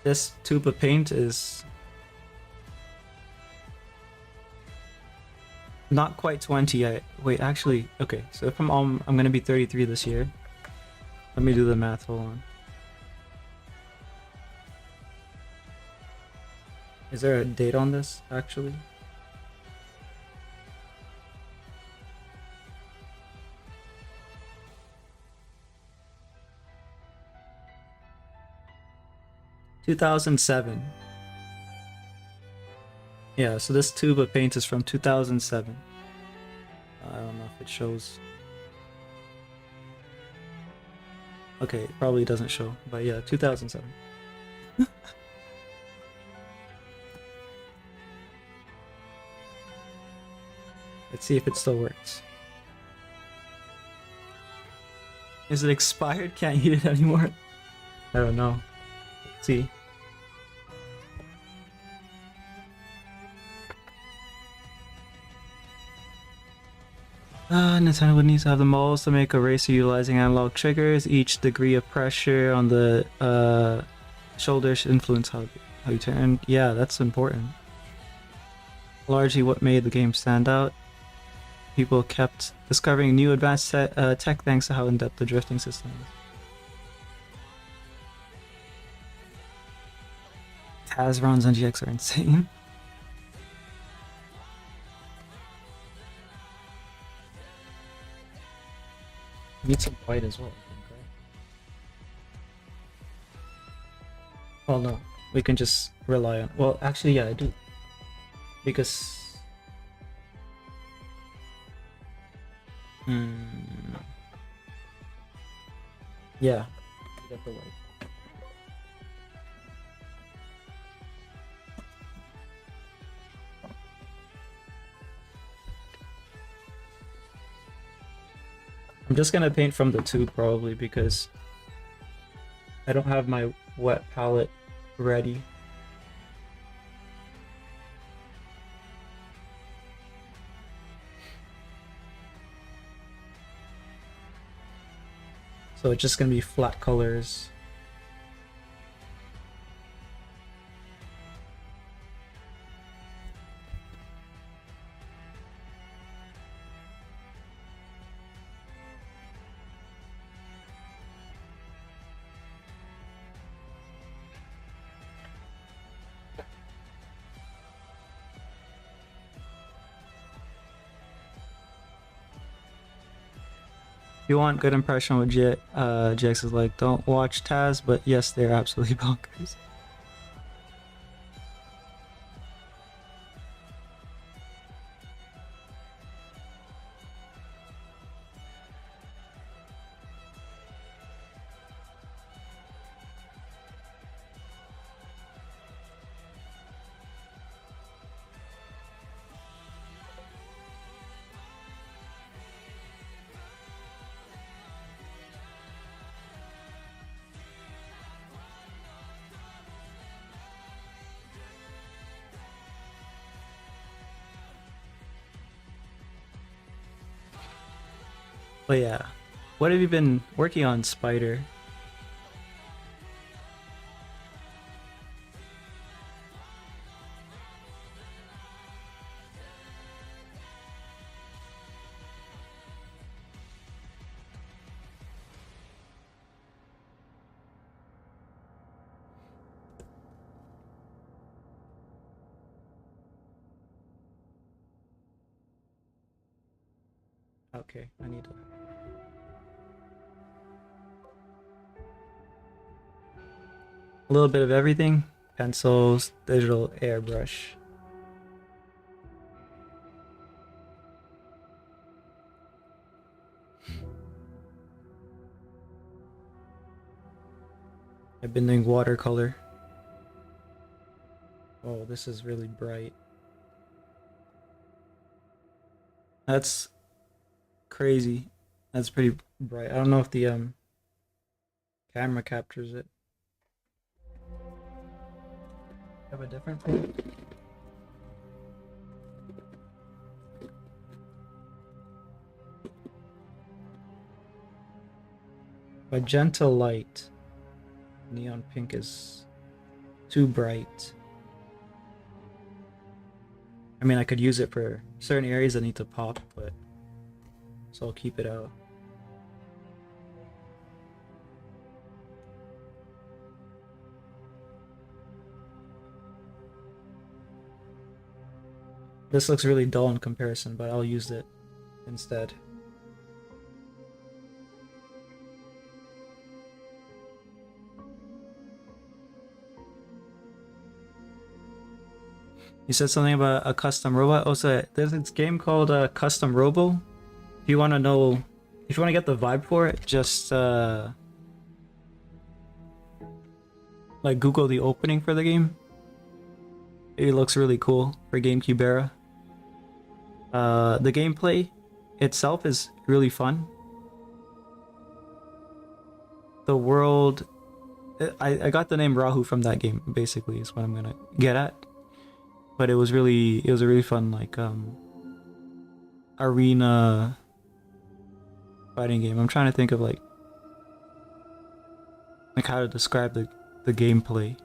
this tube of paint is not quite 20 yet. Wait, actually, okay, so if I'm gonna be 33 this year. Let me do the math, hold on. Is there a date on this, actually? (2007). Yeah, so this tube of paint is from 2007. I don't know if it shows. Okay, it probably doesn't show, but yeah, 2007. Let's see if it still works. Is it expired? Can't eat it anymore? I don't know. Let's see. Nintendo would need to have the moles to make a racer utilizing analog triggers. Each degree of pressure on the shoulder should influence how you turn. Yeah, that's important. Largely what made the game stand out. People kept discovering new advanced tech thanks to how in-depth the drifting system is. Taz runs on GX are insane. Need some white as well, I think, right? Well, no, we can just rely on. Well, actually, yeah, I do, because. Yeah, get the white. I'm just gonna paint from the tube probably because I don't have my wet palette ready. So it's just gonna be flat colors. If you want good impression with GX is like, don't watch Taz, but yes, they're absolutely bonkers. But yeah, what have you been working on, Spider? Okay, I need to. A little bit of everything. Pencils, digital airbrush. I've been doing watercolor. Oh, this is really bright. That's crazy. That's pretty bright. I don't know if the camera captures it. Have a different thing? Magenta light. Neon pink is too bright. I mean, I could use it for certain areas that need to pop, but so I'll keep it out. This looks really dull in comparison, but I'll use it instead. You said something about a custom robot. Also, there's this game called Custom Robo. If you want to know, if you want to get the vibe for it, just like Google the opening for the game. It looks really cool for GameCube era. The gameplay itself is really fun. The world, I got the name Rahu from that game. Basically, is what I'm gonna get at. But it was a really fun like arena fighting game. I'm trying to think of like how to describe the gameplay.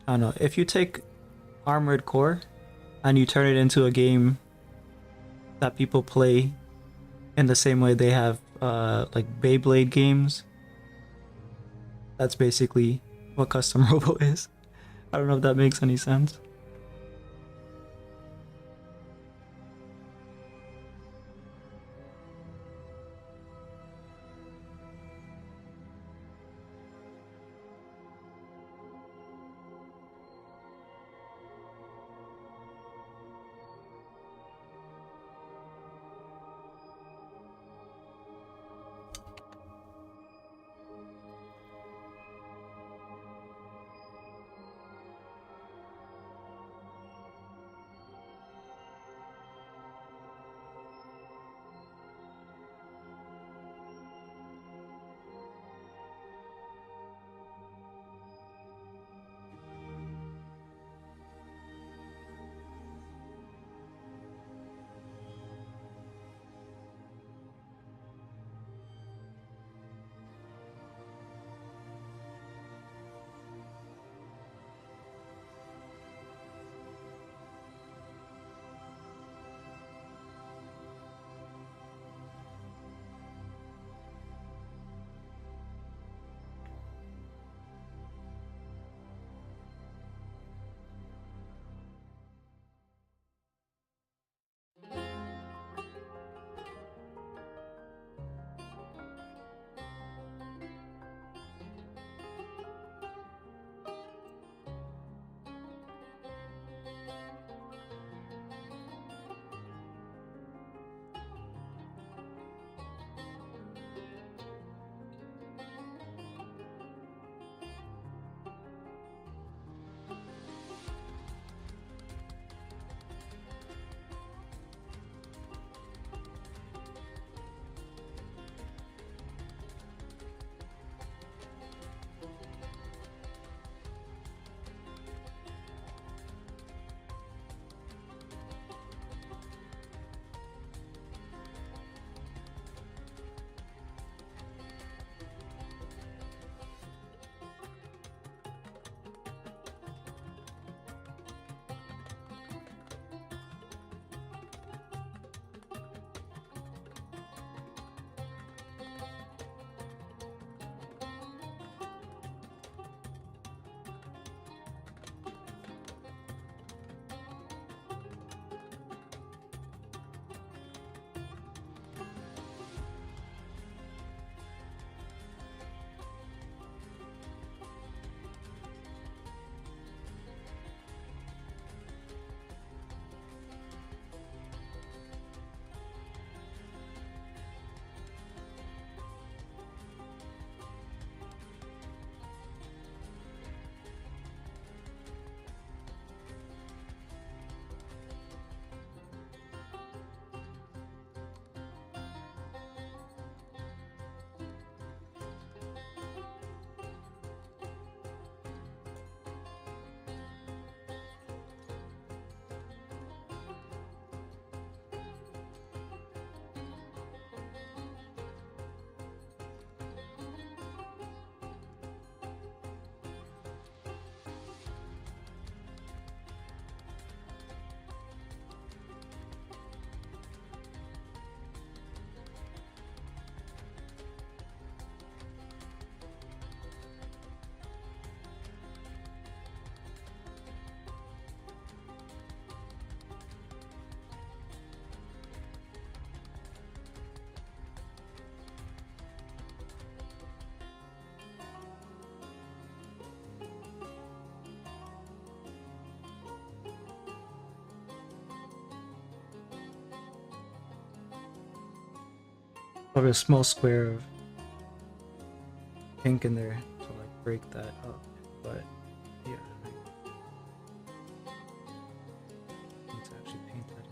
I don't know. If you take Armored Core and you turn it into a game that people play in the same way they have like Beyblade games, that's basically what Custom Robo is. I don't know if that makes any sense. Probably a small square of pink in there to like break that up, but yeah, I need to actually paint that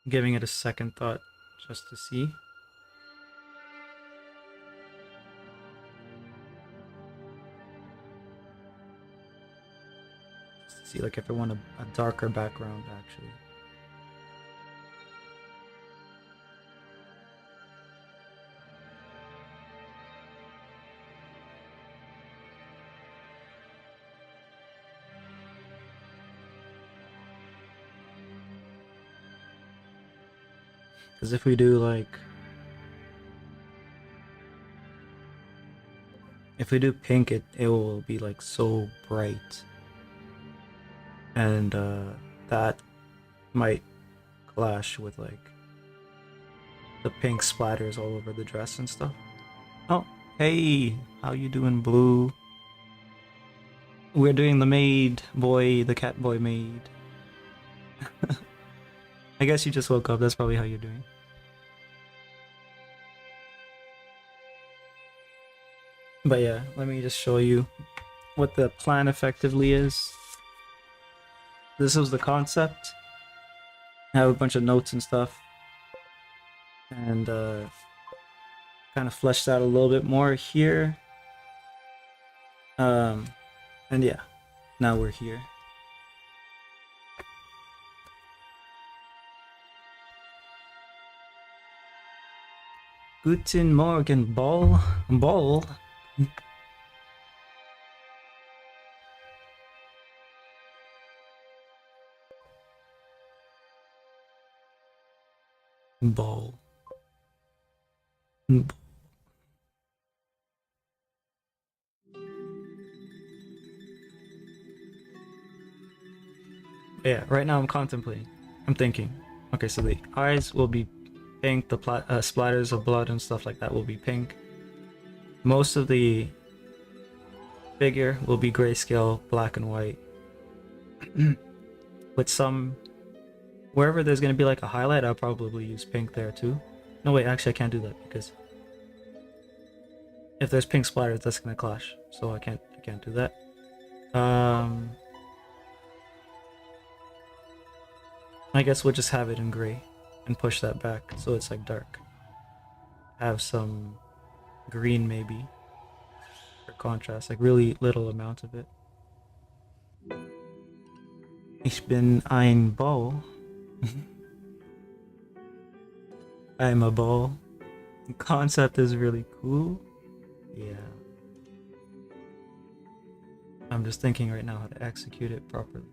in. giving it a second thought just to see. Just to see like if I want a darker background actually. Because if we do like, if we do pink, it will be like so bright, and that might clash with like the pink splatters all over the dress and stuff. Oh, hey, how you doing, Blue? We're doing the maid boy, the Catboi maid. I guess you just woke up. That's probably how you're doing. But yeah, let me just show you what the plan effectively is. This was the concept. I have a bunch of notes and stuff. And kind of fleshed out a little bit more here. And yeah, now we're here. Guten Morgen, Ball. Ball. Ball. Yeah, right now I'm contemplating. I'm thinking. Okay, so the eyes will be pink, the splatters of blood and stuff like that will be pink. Most of the figure will be grayscale, black and white. With some, wherever there's gonna be like a highlight, I'll probably use pink there too. No, wait, actually I can't do that because if there's pink splatters, that's gonna clash. So I can't do that. I guess we'll just have it in gray and push that back so it's like dark. Have some green maybe for contrast, like really little amount of it. Ich bin ein Ball. I'm a ball. The concept is really cool. Yeah. I'm just thinking right now how to execute it properly.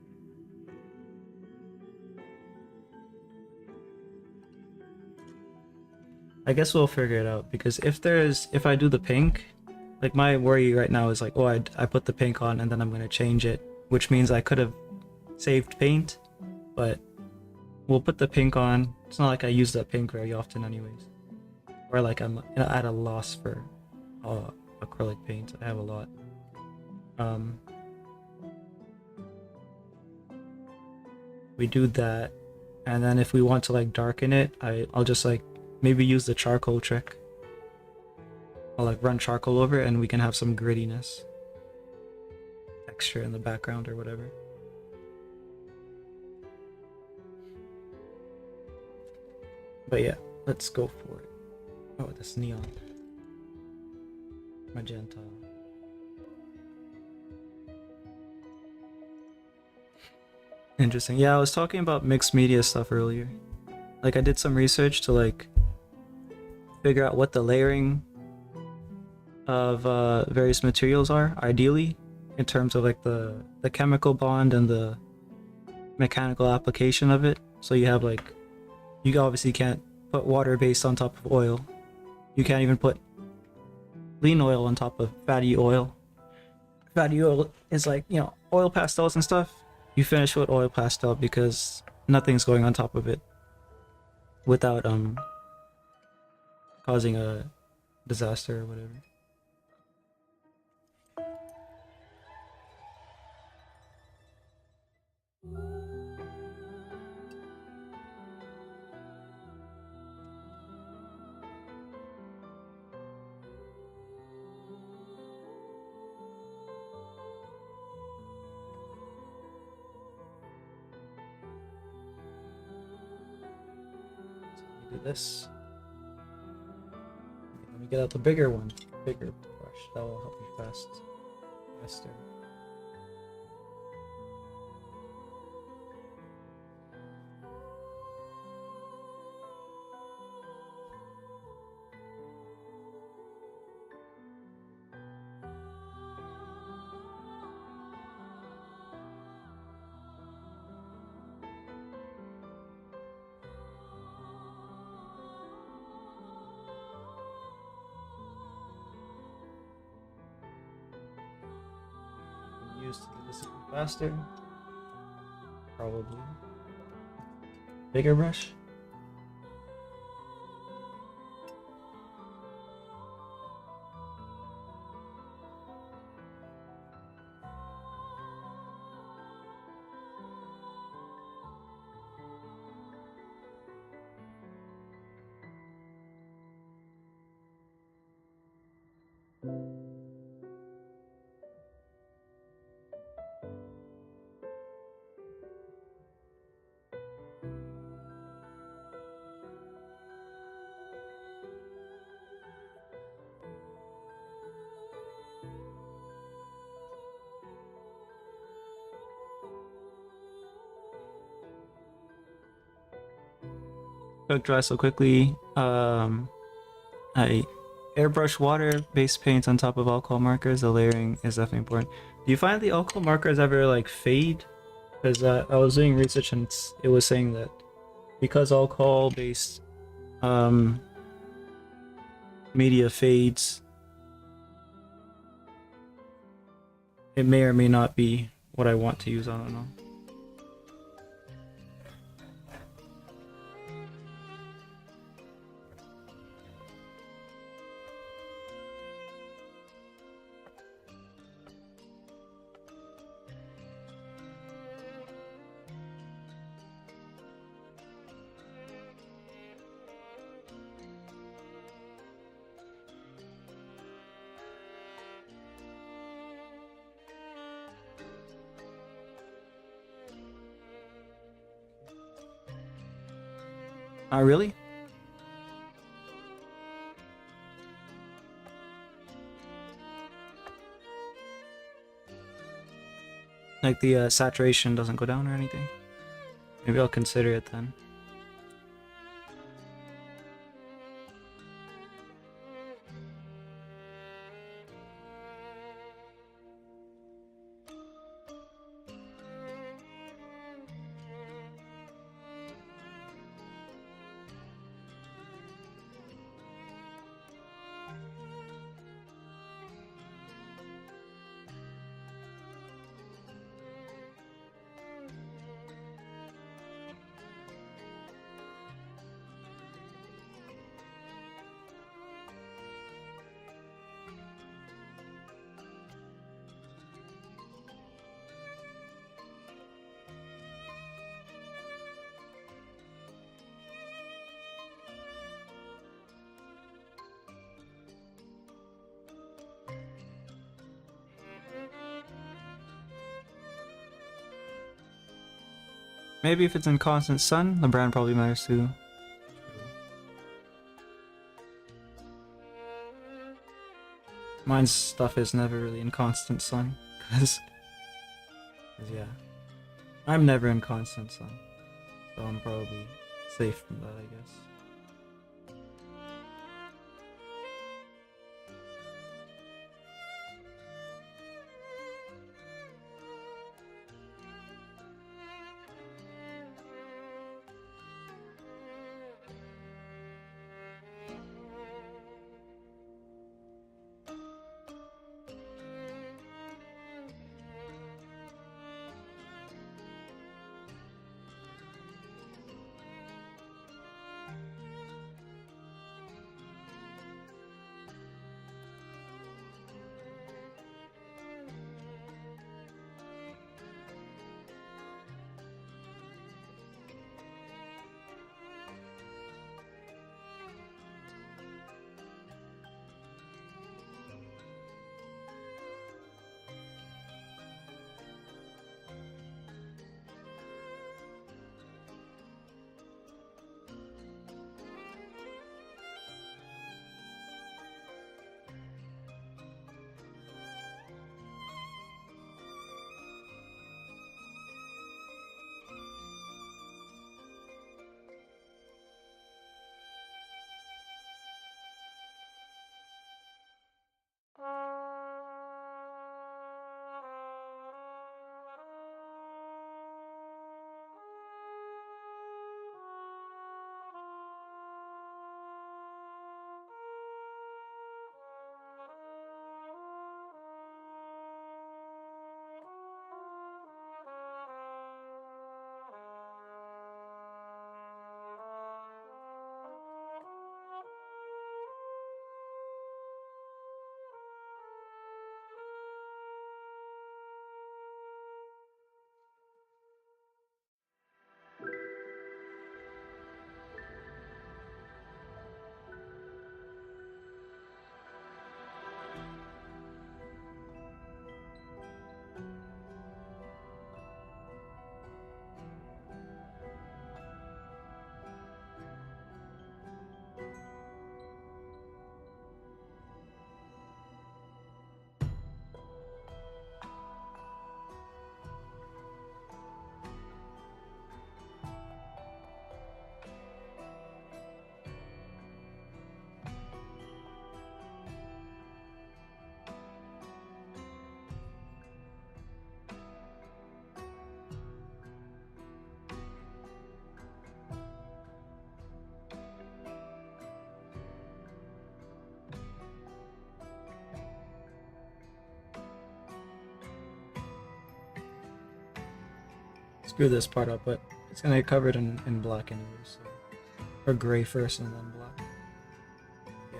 I guess we'll figure it out because if I do the pink, like my worry right now is like, oh, I put the pink on and then I'm gonna change it, which means I could have saved paint, but we'll put the pink on. It's not like I use that pink very often anyways, or like I'm at a loss for acrylic paint. I have a lot. We do that, and then if we want to like darken it, I'll just like maybe use the charcoal trick. I'll like run charcoal over it and we can have some grittiness texture in the background or whatever. But yeah, let's go for it. Oh, this neon. Magenta. Interesting. Yeah, I was talking about mixed media stuff earlier. Like I did some research to like figure out what the layering of various materials are ideally in terms of like the chemical bond and the mechanical application of it. So you have like, you obviously can't put water based on top of oil. You can't even put lean oil on top of fatty oil. Fatty oil is like, you know, oil pastels and stuff. You finish with oil pastel because nothing's going on top of it without causing a disaster or whatever. this. Let me get out the bigger one, bigger brush. That will help me faster. Use to do this even faster. Probably. Bigger brush. Quick dry so quickly. I airbrush water-based paints on top of alcohol markers. The layering is definitely important. Do you find the alcohol markers ever like fade? Because I was doing research and it was saying that because alcohol-based media fades, it may or may not be what I want to use. I don't know. Really? Like the saturation doesn't go down or anything? Maybe I'll consider it then. Maybe if it's in constant sun, the brand probably matters too. Mine's stuff is never really in constant sun, cause yeah, I'm never in constant sun, so I'm probably safe from that, I guess. screw this part up, but it's gonna get covered in black anyway, so. Or gray first and then black. Yeah.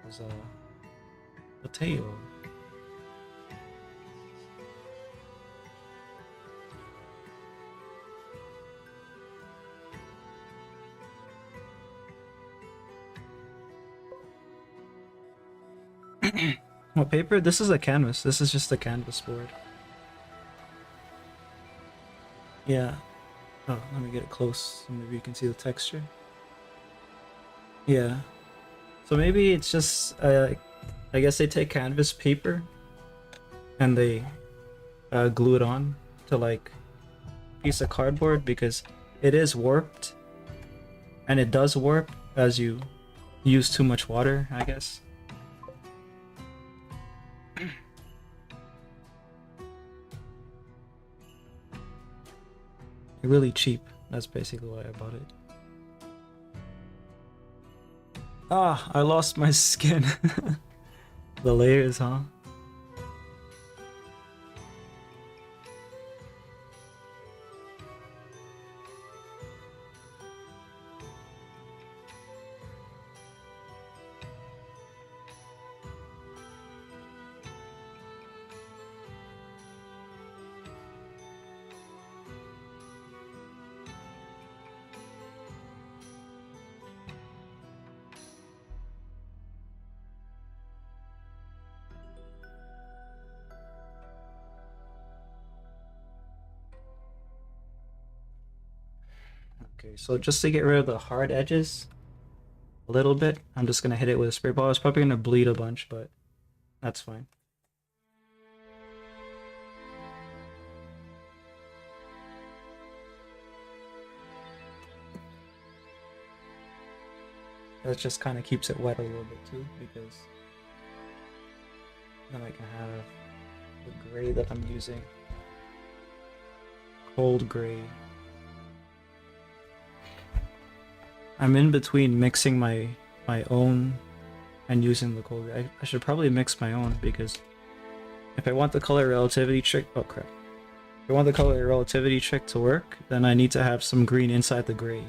There's a tail. What paper? This is a canvas. This is just a canvas board. Yeah. Oh, let me get it close so maybe you can see the texture. Yeah. So maybe it's just, I guess they take canvas paper and they glue it on to like a piece of cardboard because it is warped and it does warp as you use too much water, I guess. Really cheap. That's basically why I bought it. Ah, I lost my skin. The layers, huh? Okay, so just to get rid of the hard edges a little bit, I'm just gonna hit it with a spray ball. It's probably gonna bleed a bunch, but that's fine. That just kind of keeps it wet a little bit too, because then I can have the gray that I'm using. Cold gray. I'm in between mixing my own and using the cold gray. I should probably mix my own because if I want the color relativity trick, oh crap. If I want the color relativity trick to work, then I need to have some green inside the gray.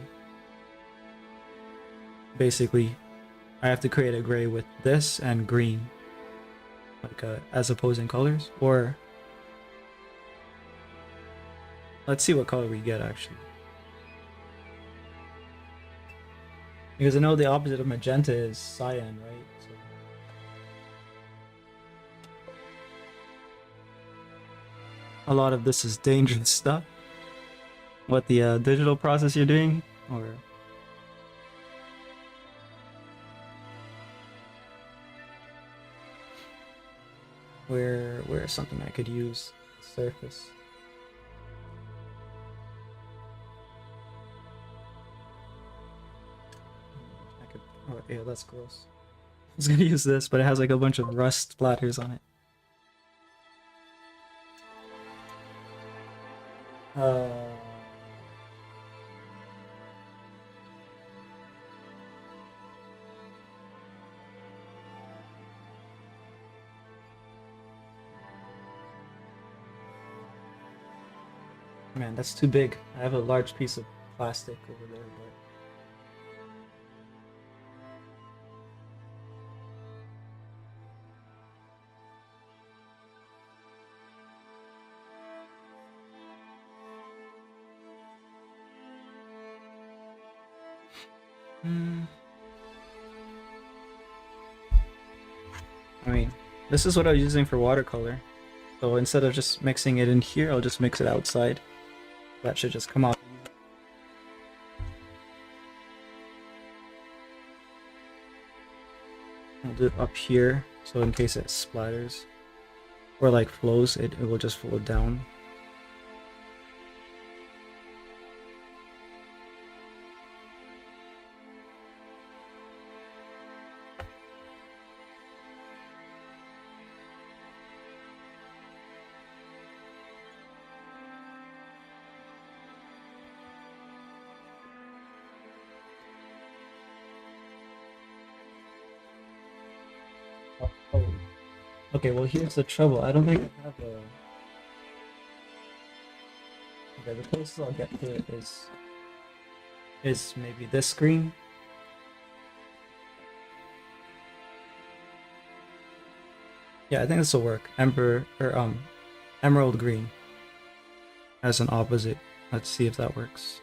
Basically, I have to create a gray with this and green, like as opposing colors. Or let's see what color we get actually. Because I know the opposite of magenta is cyan, right? So a lot of this is dangerous stuff. What the digital process you're doing, or where something I could use surface. I could. Oh yeah, that's gross. I was gonna use this, but it has like a bunch of rust splatters on it. Man, that's too big. I have a large piece of plastic over there, but I mean, this is what I was using for watercolor. So instead of just mixing it in here, I'll just mix it outside. That should just come out. I'll do it up here, so in case it splatters or like flows, it will just flow down. Oh. Okay, well here's the trouble. I don't think I have a... Okay, the closest I'll get to it is maybe this screen. Yeah, I think this will work. Emerald green as an opposite. Let's see if that works.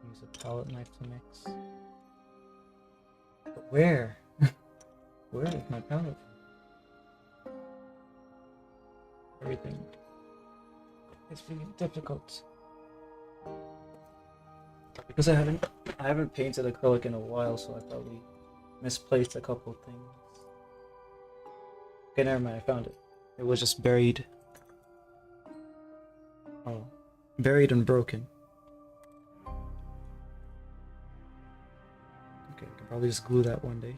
Use a palette knife to mix. But where? Where is my palette? Everything. It's being difficult. Because I haven't painted acrylic in a while, so I probably misplaced a couple things. Okay, never mind, I found it. It was just buried. Oh. Buried and broken. Okay, I can probably just glue that one day.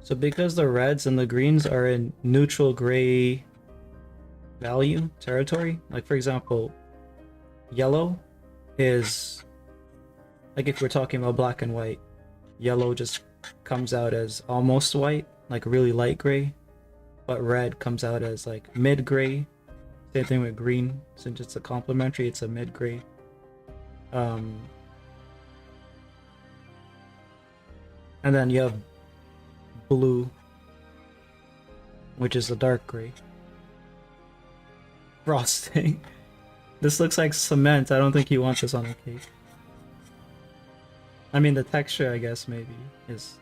So because the reds and the greens are in neutral gray value territory, like for example, yellow is, like if we're talking about black and white, yellow just comes out as almost white, like really light gray, but red comes out as like mid gray. Same thing with green, since it's a complementary, it's a mid gray. And then you have blue, which is a dark gray. Frosting. This looks like cement. I don't think you want this on a cake. I mean, the texture, I guess, maybe, is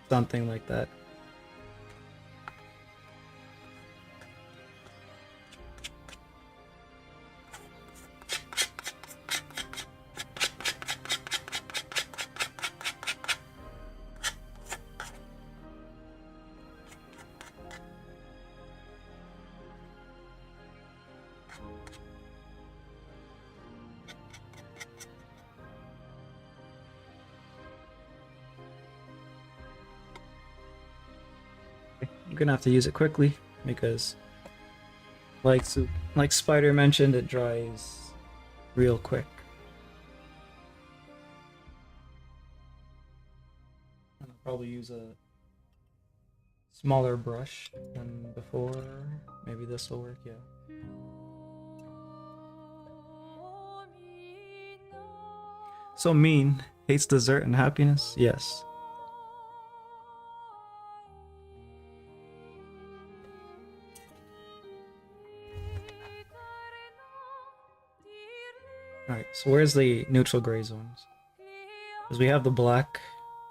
something like that. You're gonna have to use it quickly because, like Spider mentioned, it dries real quick. I'll probably use a smaller brush than before. Maybe this will work. Yeah. So mean. Hates dessert and happiness. Yes. Alright, so where's the neutral gray zones? Because we have the black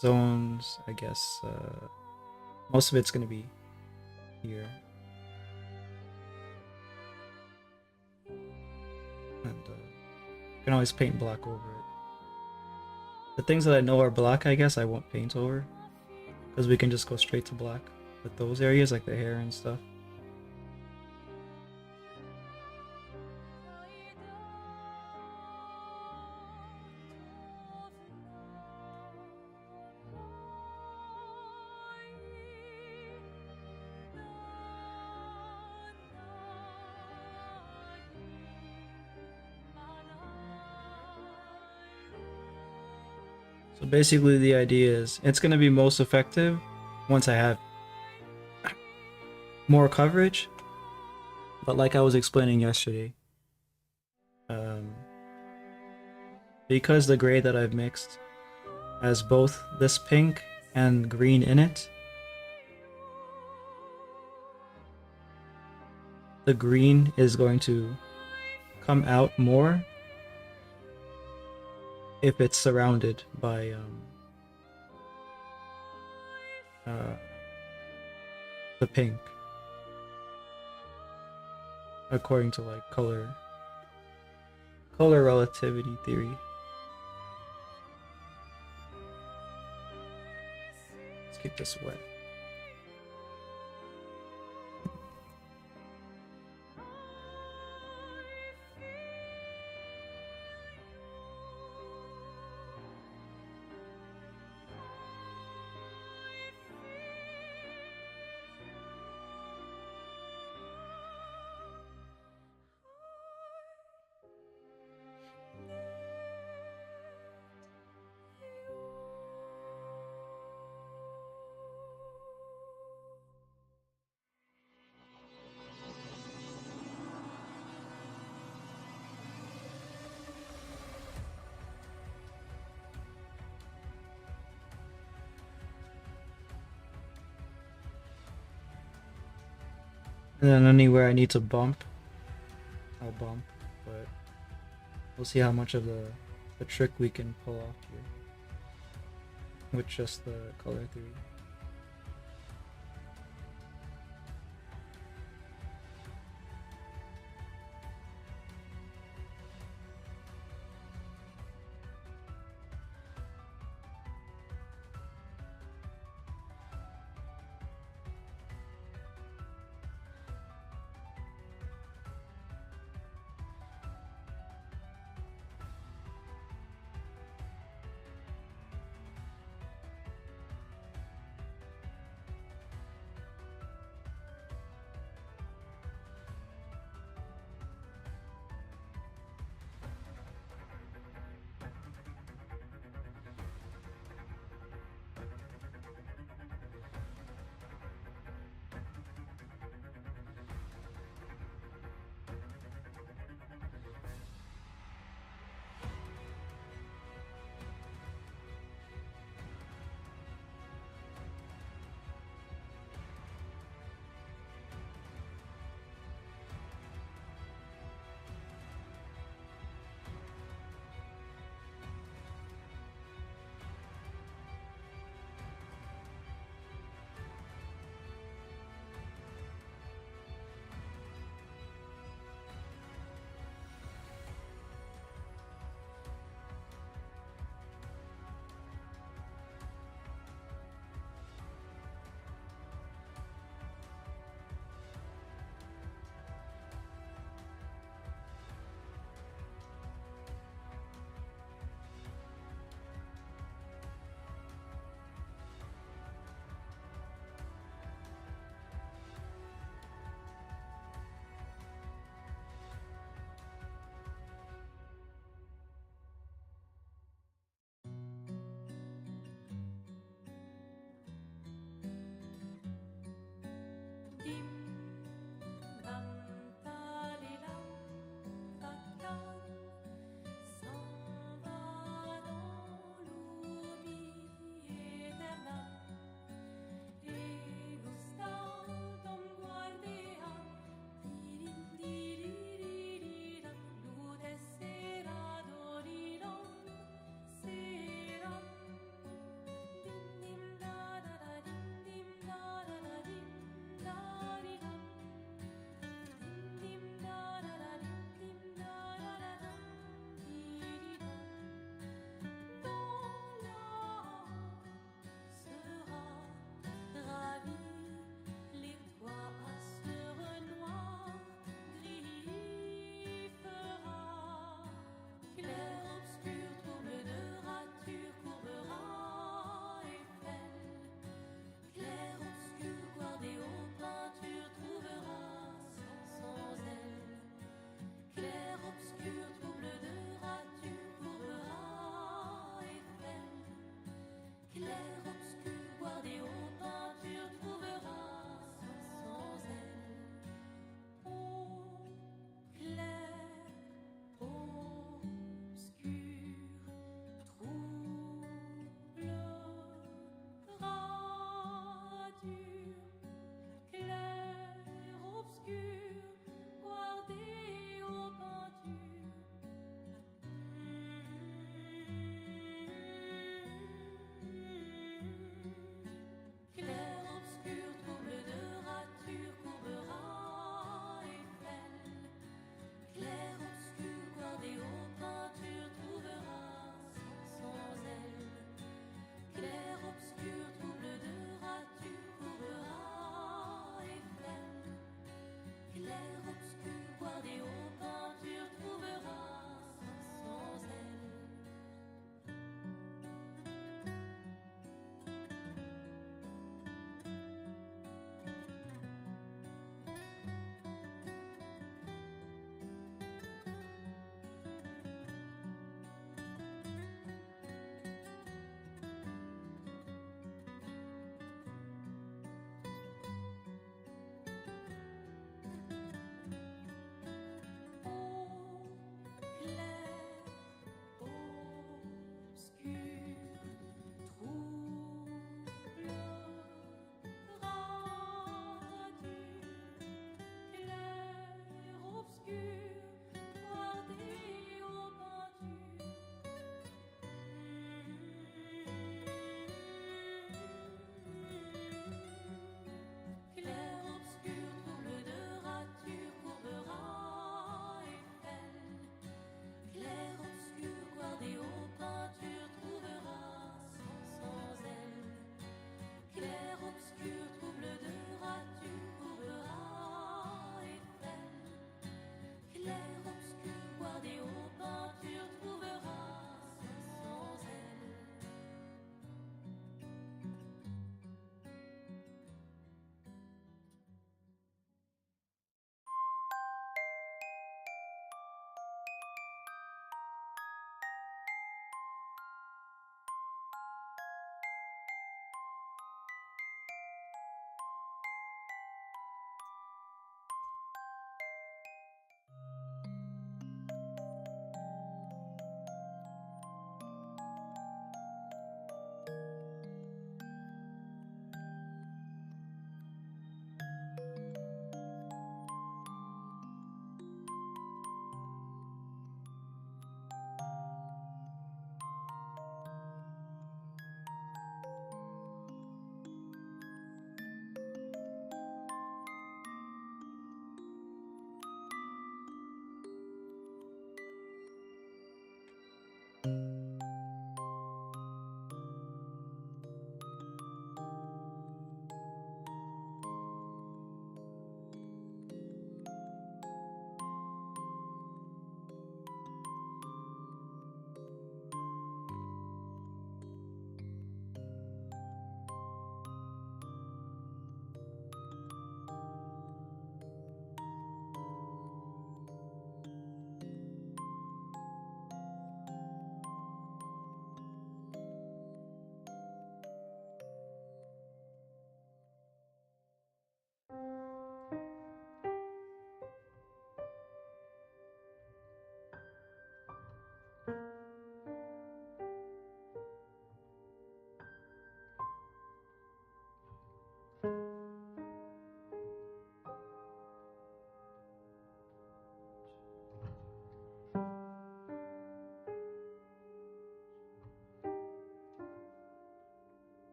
zones, I guess. Most of it's going to be here. And you can always paint black over it. The things that I know are black, I guess, I won't paint over. Because we can just go straight to black with those areas, like the hair and stuff. So basically the idea is it's going to be most effective once I have more coverage. But like I was explaining yesterday, because the gray that I've mixed has both this pink and green in it, the green is going to come out more if it's surrounded by the pink. according to like color relativity theory. Let's keep this wet. And then anywhere I need to bump, I'll bump, but we'll see how much of the trick we can pull off here with just the color theory.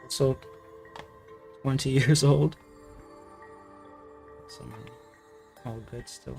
So 20 years old. So all good still.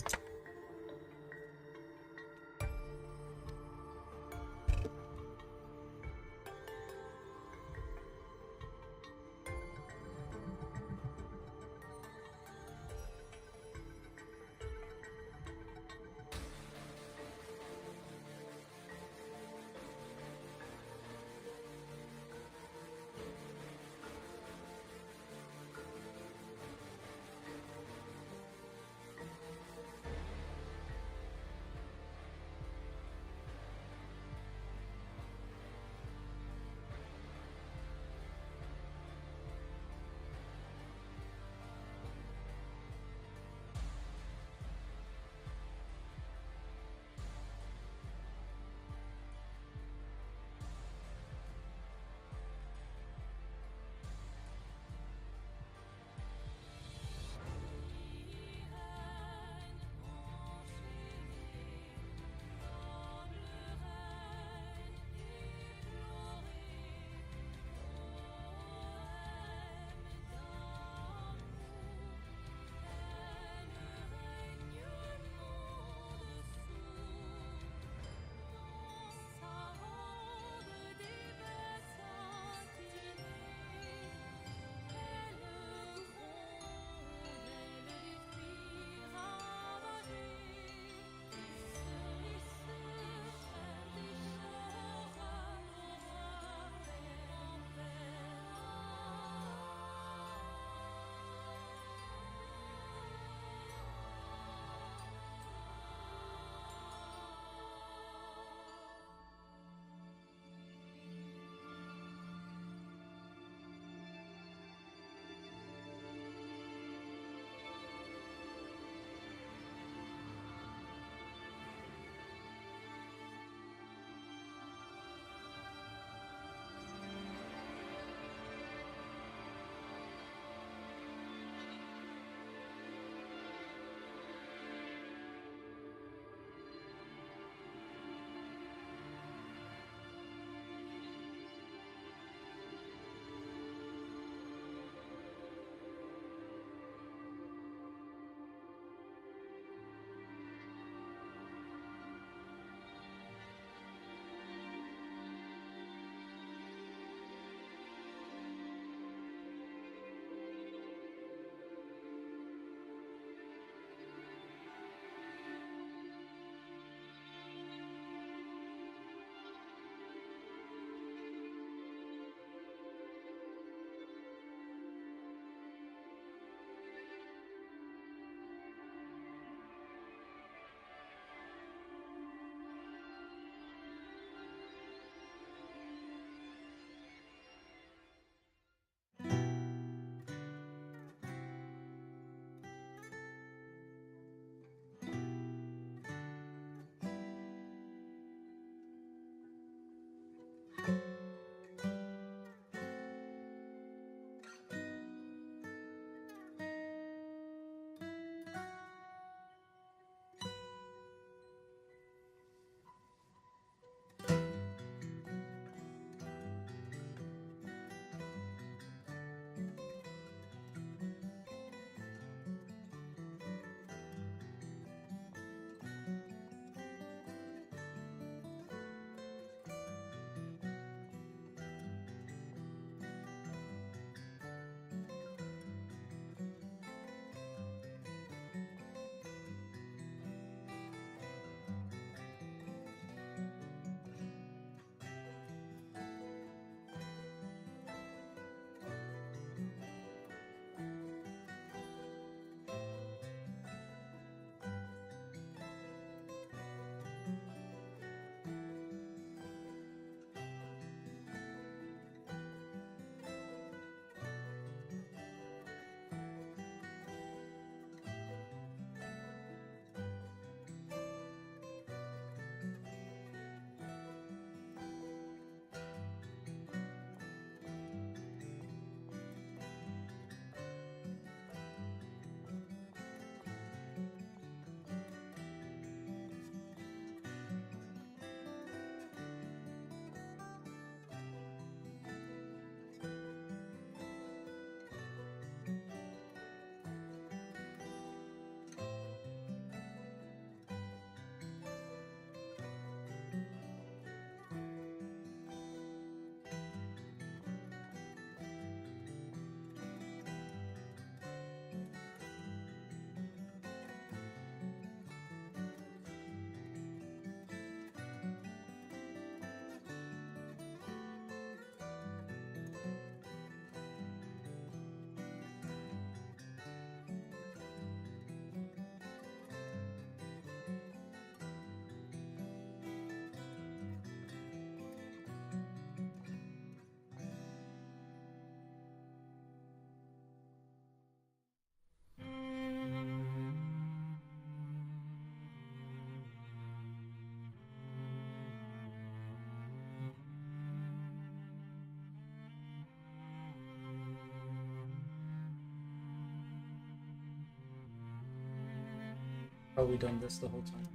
probably done this the whole time.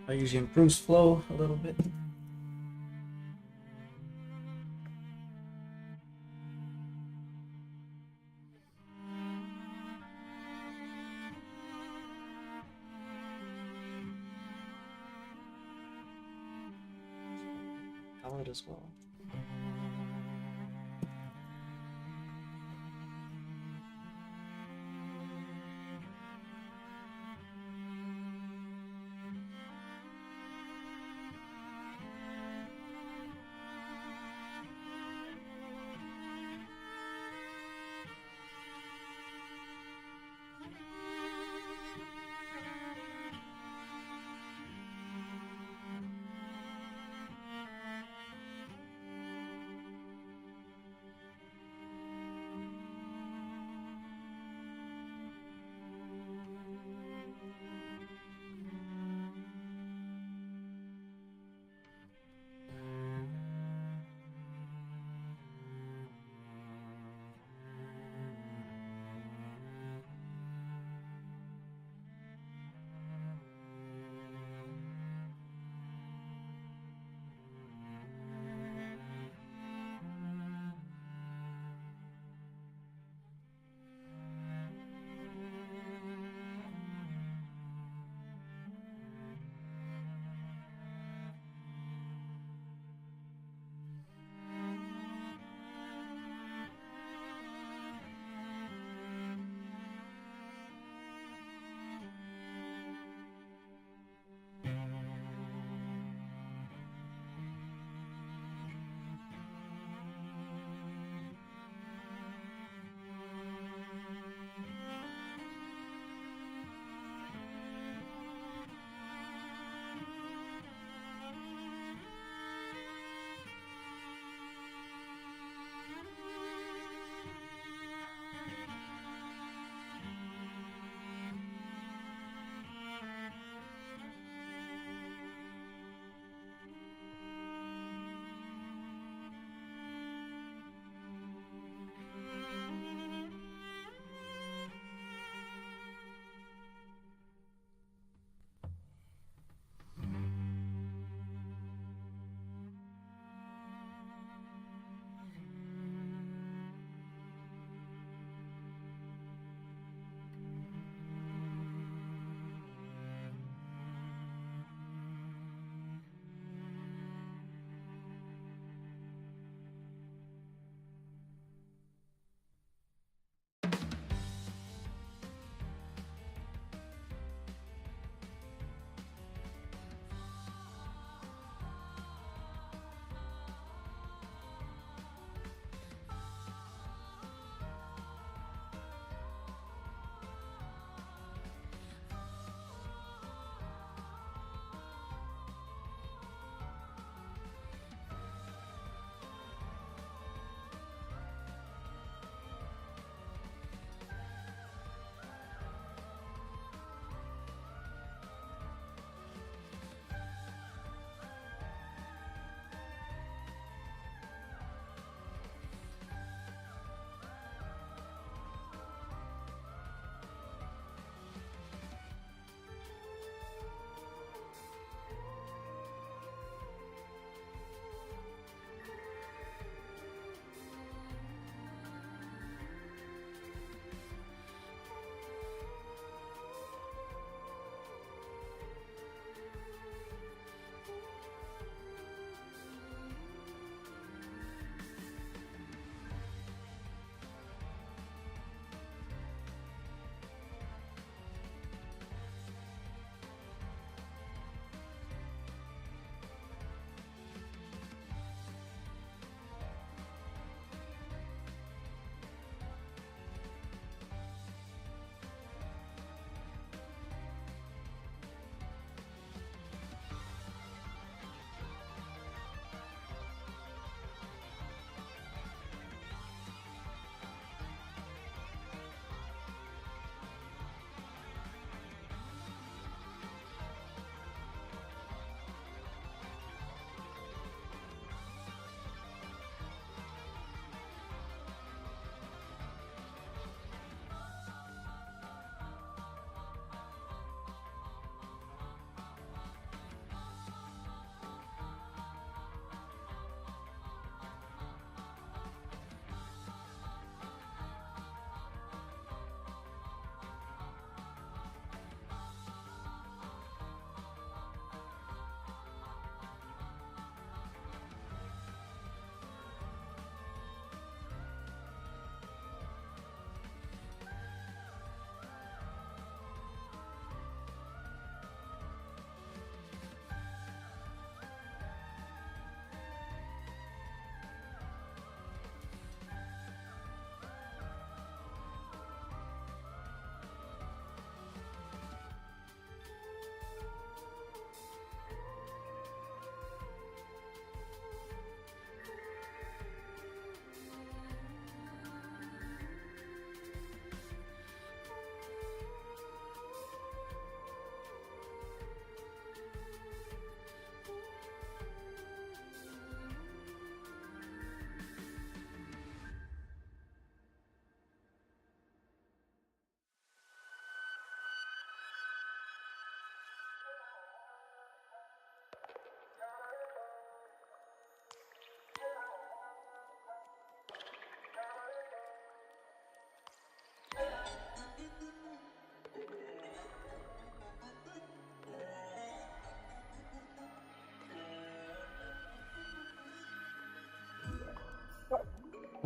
I usually improves flow a little bit. Palette as well.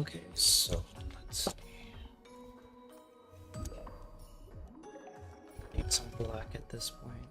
Okay, so let's see. Need some black at this point.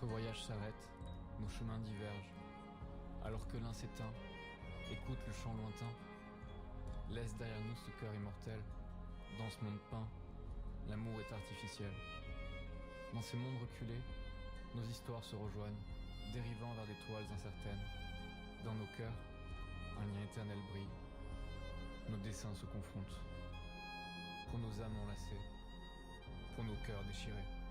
Notre voyage s'arrête, nos chemins divergent. Alors que l'un s'éteint, écoute le chant lointain. Laisse derrière nous ce cœur immortel. Dans ce monde peint, l'amour est artificiel. Dans ces mondes reculés, nos histoires se rejoignent, dérivant vers des toiles incertaines. Dans nos cœurs, un lien éternel brille. Nos dessins se confrontent. Pour nos âmes enlacées, pour nos cœurs déchirés.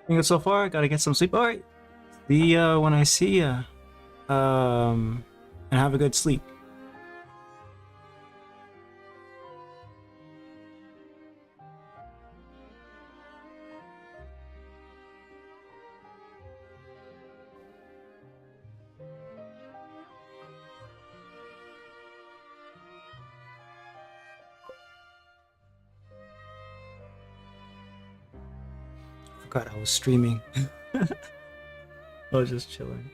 Good so far. Gotta get some sleep. All right. See ya when I see ya. And have a good sleep. Forgot I was streaming. I was just chilling.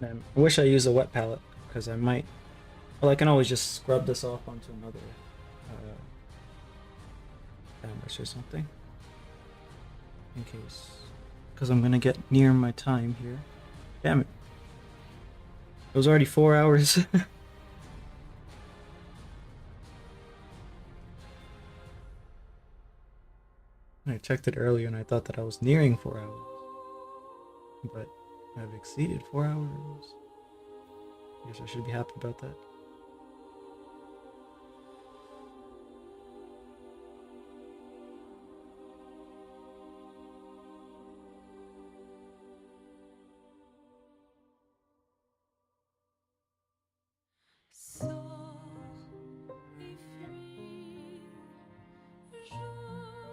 And I wish I used a wet palette because I might. Well, I can always just scrub this off onto another canvas or something, in case. Because I'm gonna get near my time here. Damn it! It was already 4 hours. I checked it earlier and I thought that I was nearing 4 hours, but I've exceeded 4 hours. I guess I should be happy about that. Sors et fuis, je t'en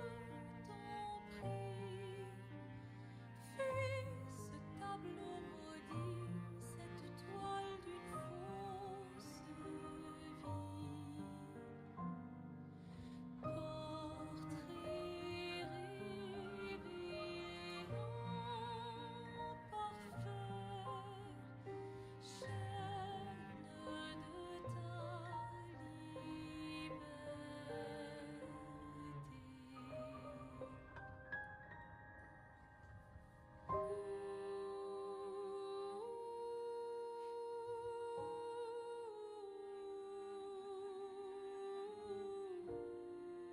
prie. Fuis ce tableau maudit, cette toile d'une fausse vie. Portrait rêvé en parfait, chaîne de ta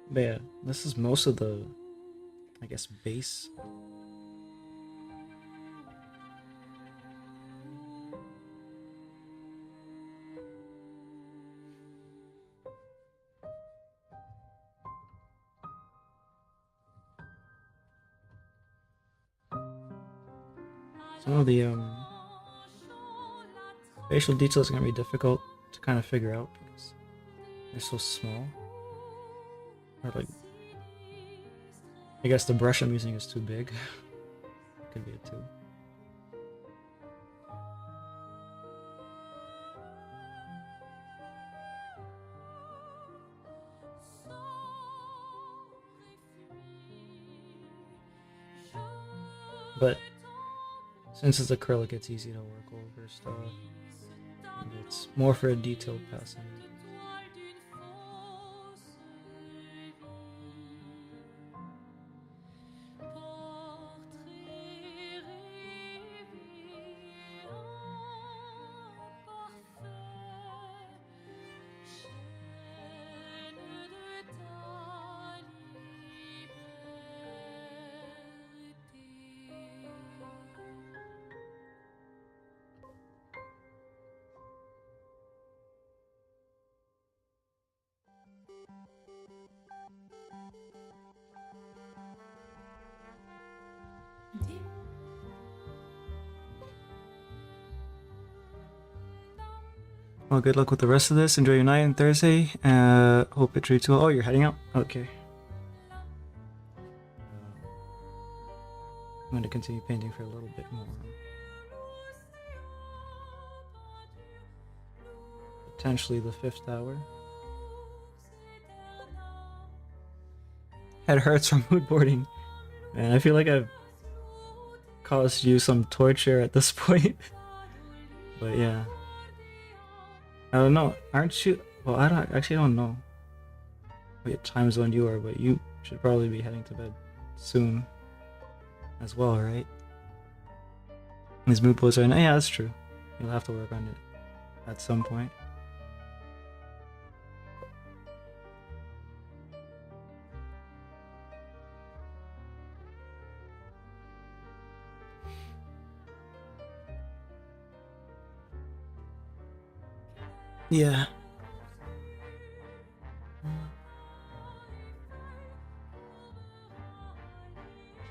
But yeah, this is most of the, I guess, base. Some of the facial details are gonna be difficult to kind of figure out because they're so small. Or like, I guess the brush I'm using is too big. Could be it too. But since it's acrylic, it's easy to work over stuff. And it's more for a detailed passing. Well, good luck with the rest of this. Enjoy your night and Thursday. Hope it treats you well. Oh, you're heading out? Okay. I'm going to continue painting for a little bit more. Potentially the 5th hour. Head hurts from mood boarding. Man, I feel like I've caused you some torture at this point. But yeah. I don't know. Aren't you? Well, I don't know what time zone you are, but you should probably be heading to bed soon as well, right? These mood boards are. Yeah, that's true. You'll have to work on it at some point. Yeah.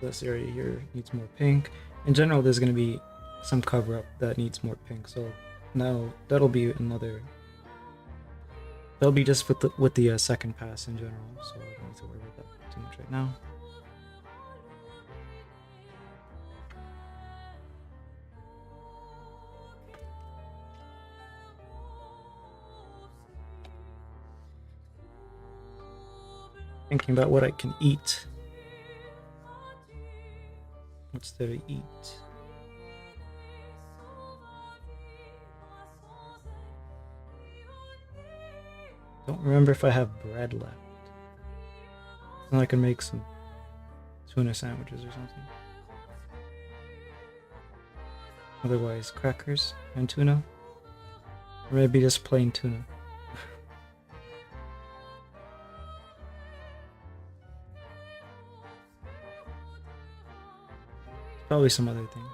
This area here needs more pink. In general, there's going to be some cover up that needs more pink, so now that'll be another. That'll be just with the second pass in general, so I don't need to worry about that too much right now. Thinking about what I can eat. What's there to eat? Don't remember if I have bread left. Then I can make some tuna sandwiches or something. Otherwise, crackers and tuna. Or maybe just plain tuna. Probably some other things.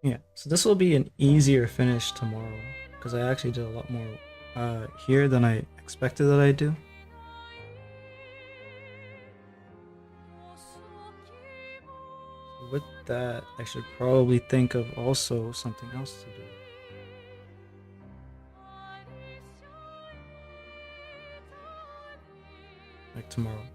Yeah, so this will be an easier finish tomorrow because I actually did a lot more here than I expected that I do. So with that, I should probably think of also something else to do. Like tomorrow.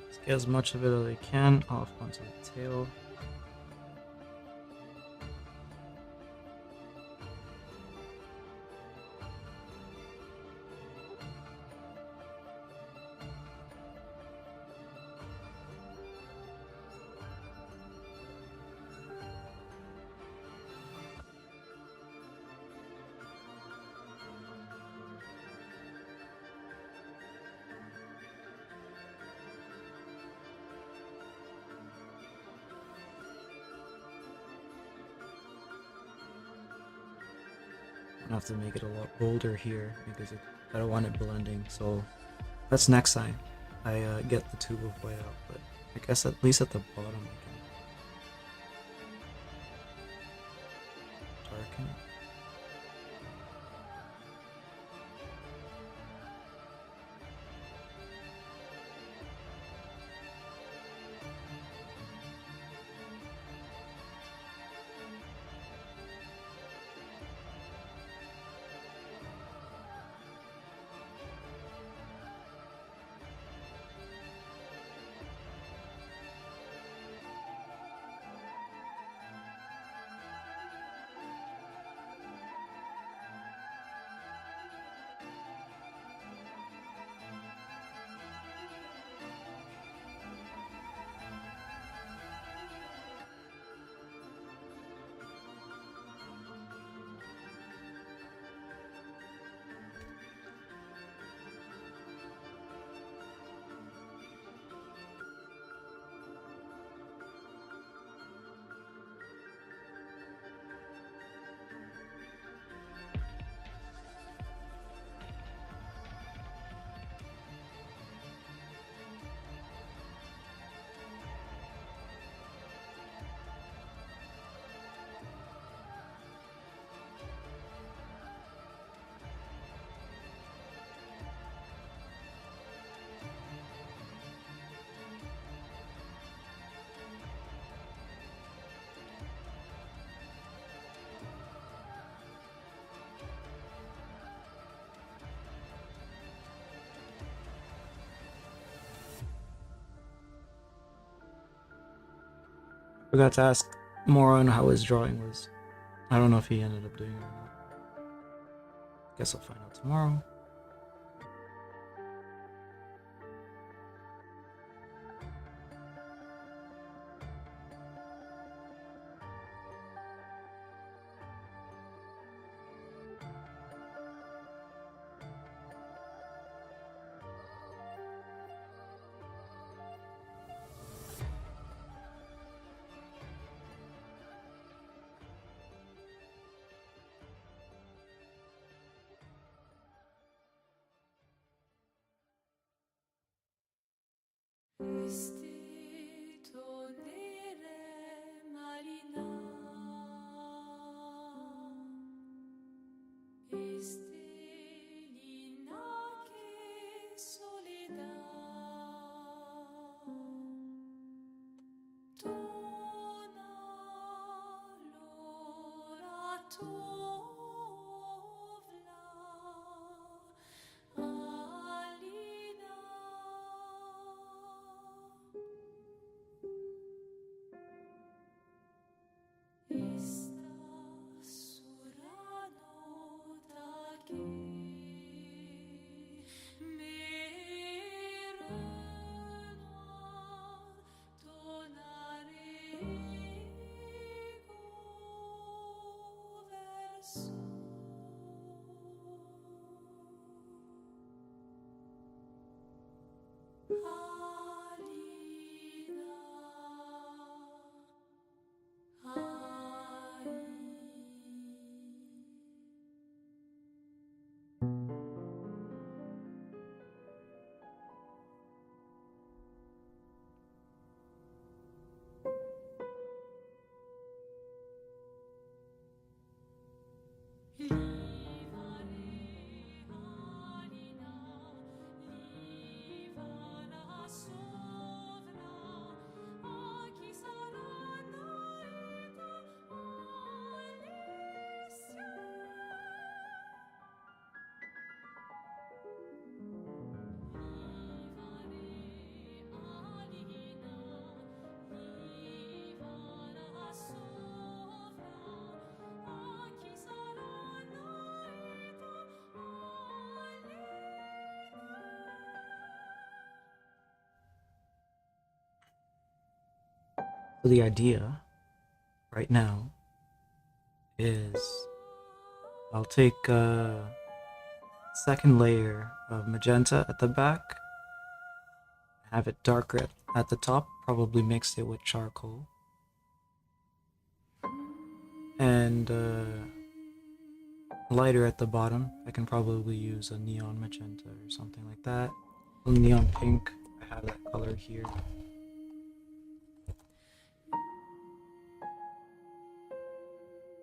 Let's get as much of it as I can off onto the tail. I have to make it a lot bolder here because I don't want it blending. So that's next time I get the tube of white out. But I guess at least at the bottom I can darken it. Forgot to ask more on how his drawing was. I don't know if he ended up doing it or not. Guess I'll find out tomorrow. Vestito nere marina, Estelina che soledad, Tona l'ora tovla, Alina. Esta surano taki merenoir tonarego verso Alina. Livare Alina, livara sovra, a chi saranno ita Alessia. So the idea right now is I'll take a second layer of magenta at the back, have it darker at the top, probably mix it with charcoal, and lighter at the bottom. I can probably use a neon magenta or something like that. A neon pink, I have that color here.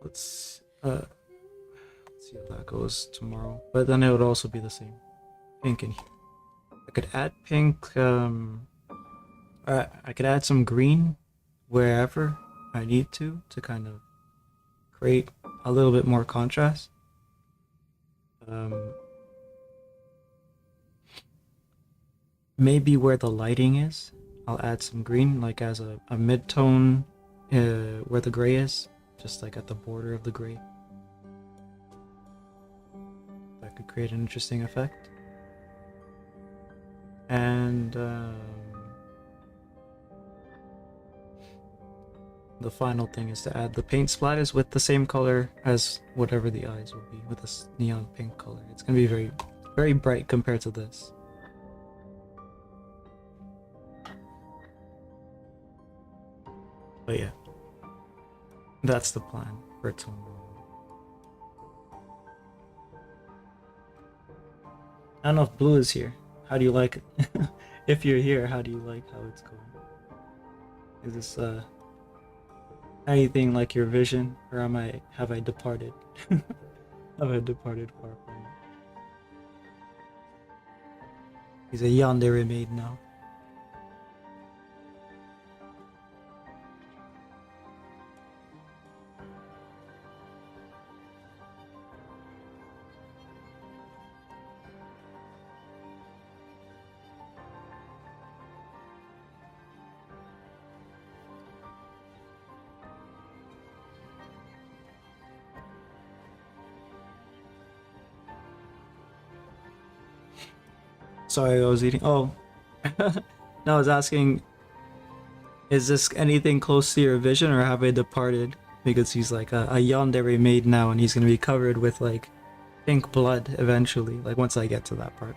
Let's see how that goes tomorrow. But then it would also be the same pink in here. I could add pink. I could add some green wherever I need to kind of create a little bit more contrast. Maybe where the lighting is, I'll add some green, like as a mid-tone where the gray is, just like at the border of the gray. That could create an interesting effect. And the final thing is to add the paint splatters with the same color as whatever the eyes will be, with this neon pink color. It's gonna be very, very bright compared to this. But yeah, that's the plan for tomorrow. I don't know if Blue is here. How do you like it? If you're here, how do you like how it's going? Is this anything like your vision, or have I departed? Have I departed far from it? He's a yandere maid now. Sorry, I was eating. Oh, no, I was asking, is this anything close to your vision, or have I departed? Because he's like a yandere maid now, and he's gonna be covered with like pink blood eventually. Like once I get to that part.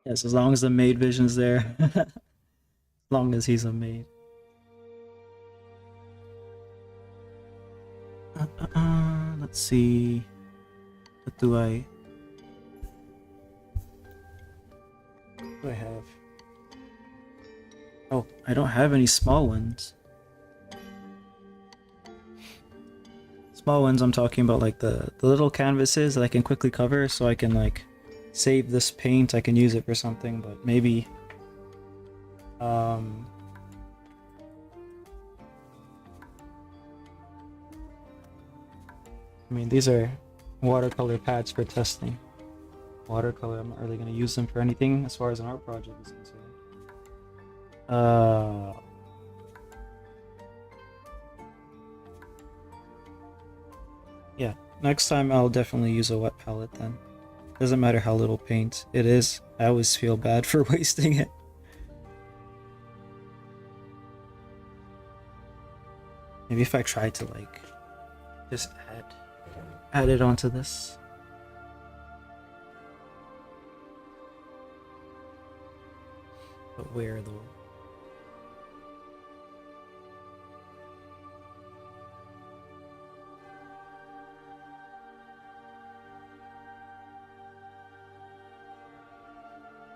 Yes, as long as the maid vision's there. As long as he's a maid. Let's see. What do I have? Oh, I don't have any small ones. Small ones, I'm talking about like the little canvases that I can quickly cover, so I can like save this paint. I can use it for something, but maybe I mean, these are watercolor pads for testing. Watercolor, I'm not really going to use them for anything as far as an art project is concerned. Yeah, next time I'll definitely use a wet palette then. Doesn't matter how little paint it is, I always feel bad for wasting it. Maybe if I try to like just add it onto this. But where though?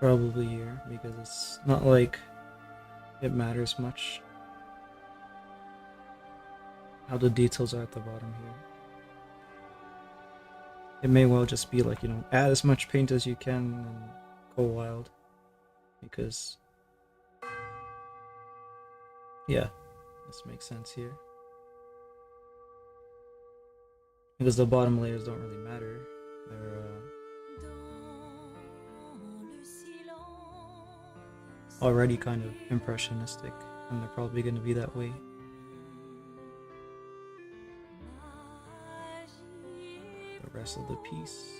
Probably here, because it's not like it matters much how the details are at the bottom here. It may well just be like, you know, add as much paint as you can and go wild. Because, yeah, this makes sense here. Because the bottom layers don't really matter. They're already kind of impressionistic, and they're probably going to be that way. The rest of the piece.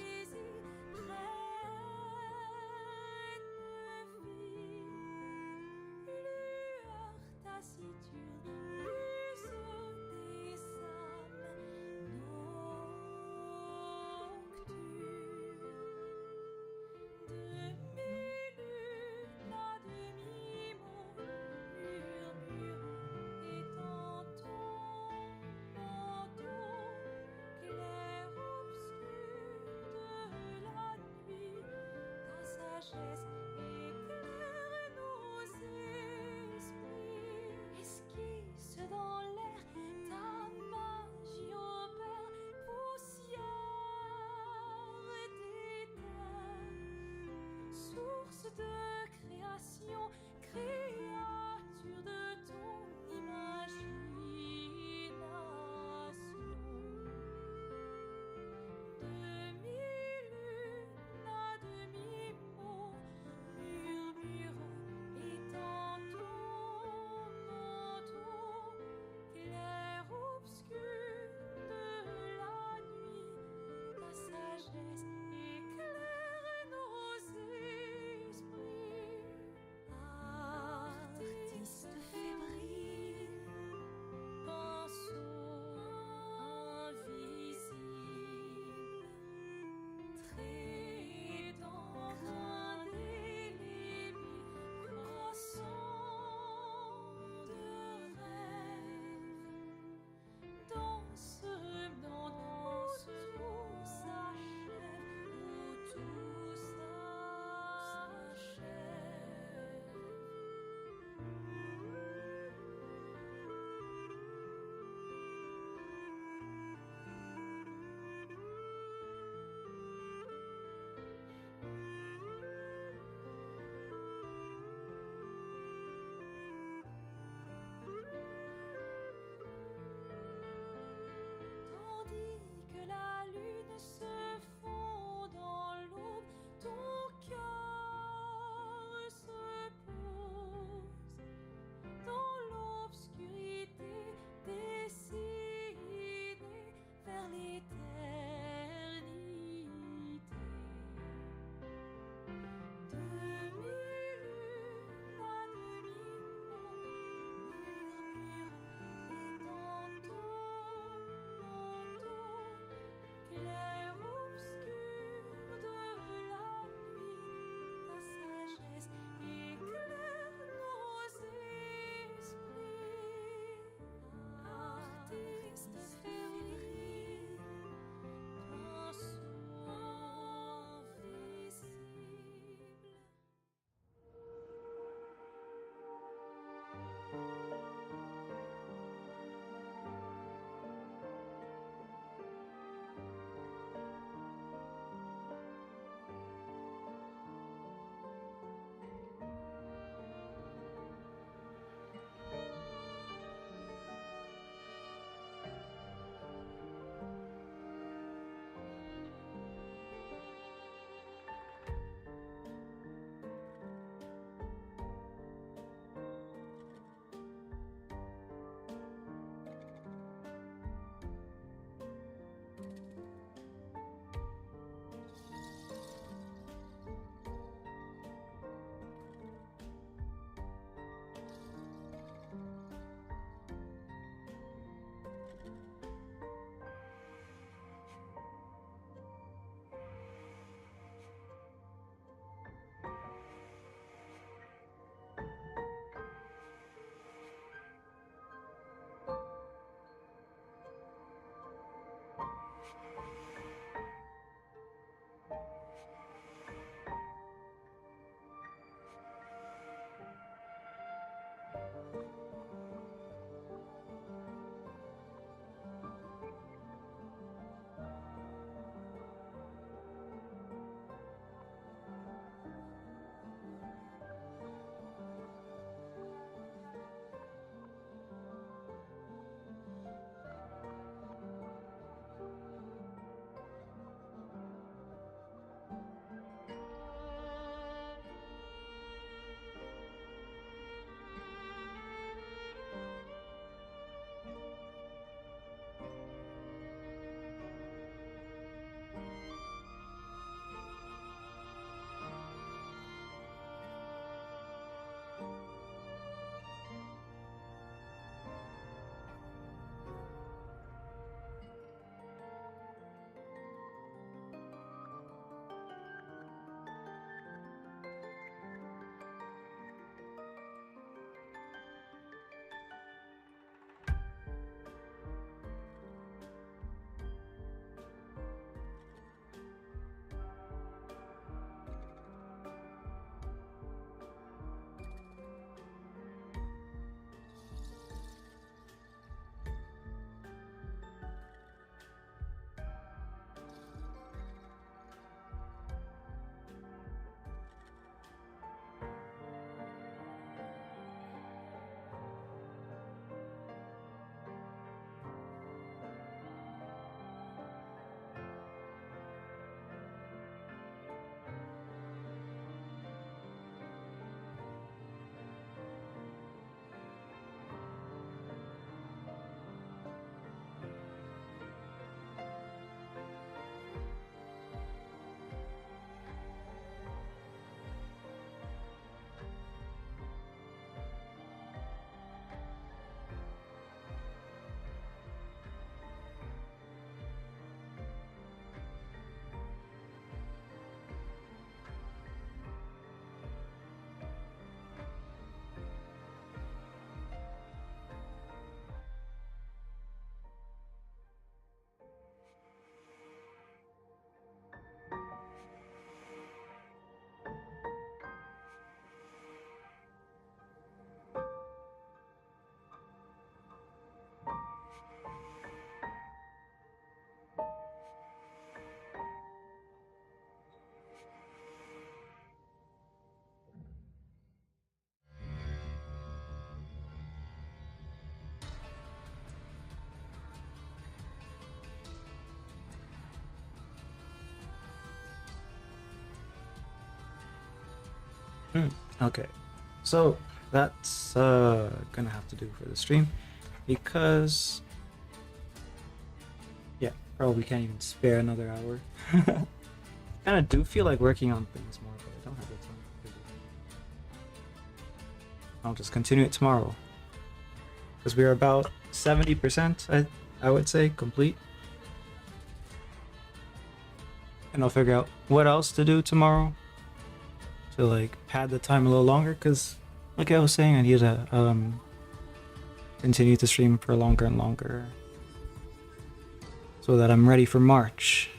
Okay, so that's gonna have to do for the stream because yeah, probably can't even spare another hour. Kind of do feel like working on things more, but I don't have the time to do it. I'll just continue it tomorrow because we're about 70%. I would say complete, and I'll figure out what else to do tomorrow to like pad the time a little longer. Because like I was saying, I need to continue to stream for longer and longer so that I'm ready for March.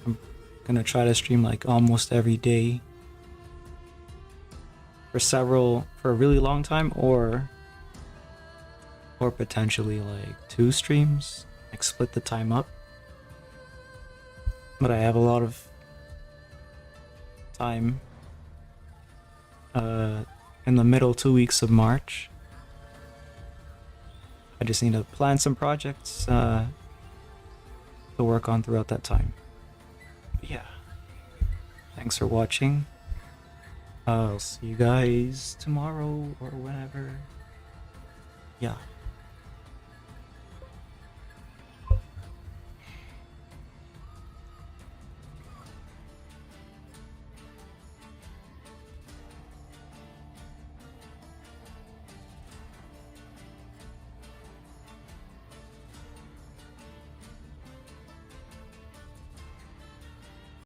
I'm gonna try to stream like almost every day for a really long time, or potentially like 2 streams, like split the time up. But I have a lot of time in the middle 2 weeks of March. I just need to plan some projects to work on throughout that time. But yeah, thanks for watching. I'll see you guys tomorrow or whenever. Yeah.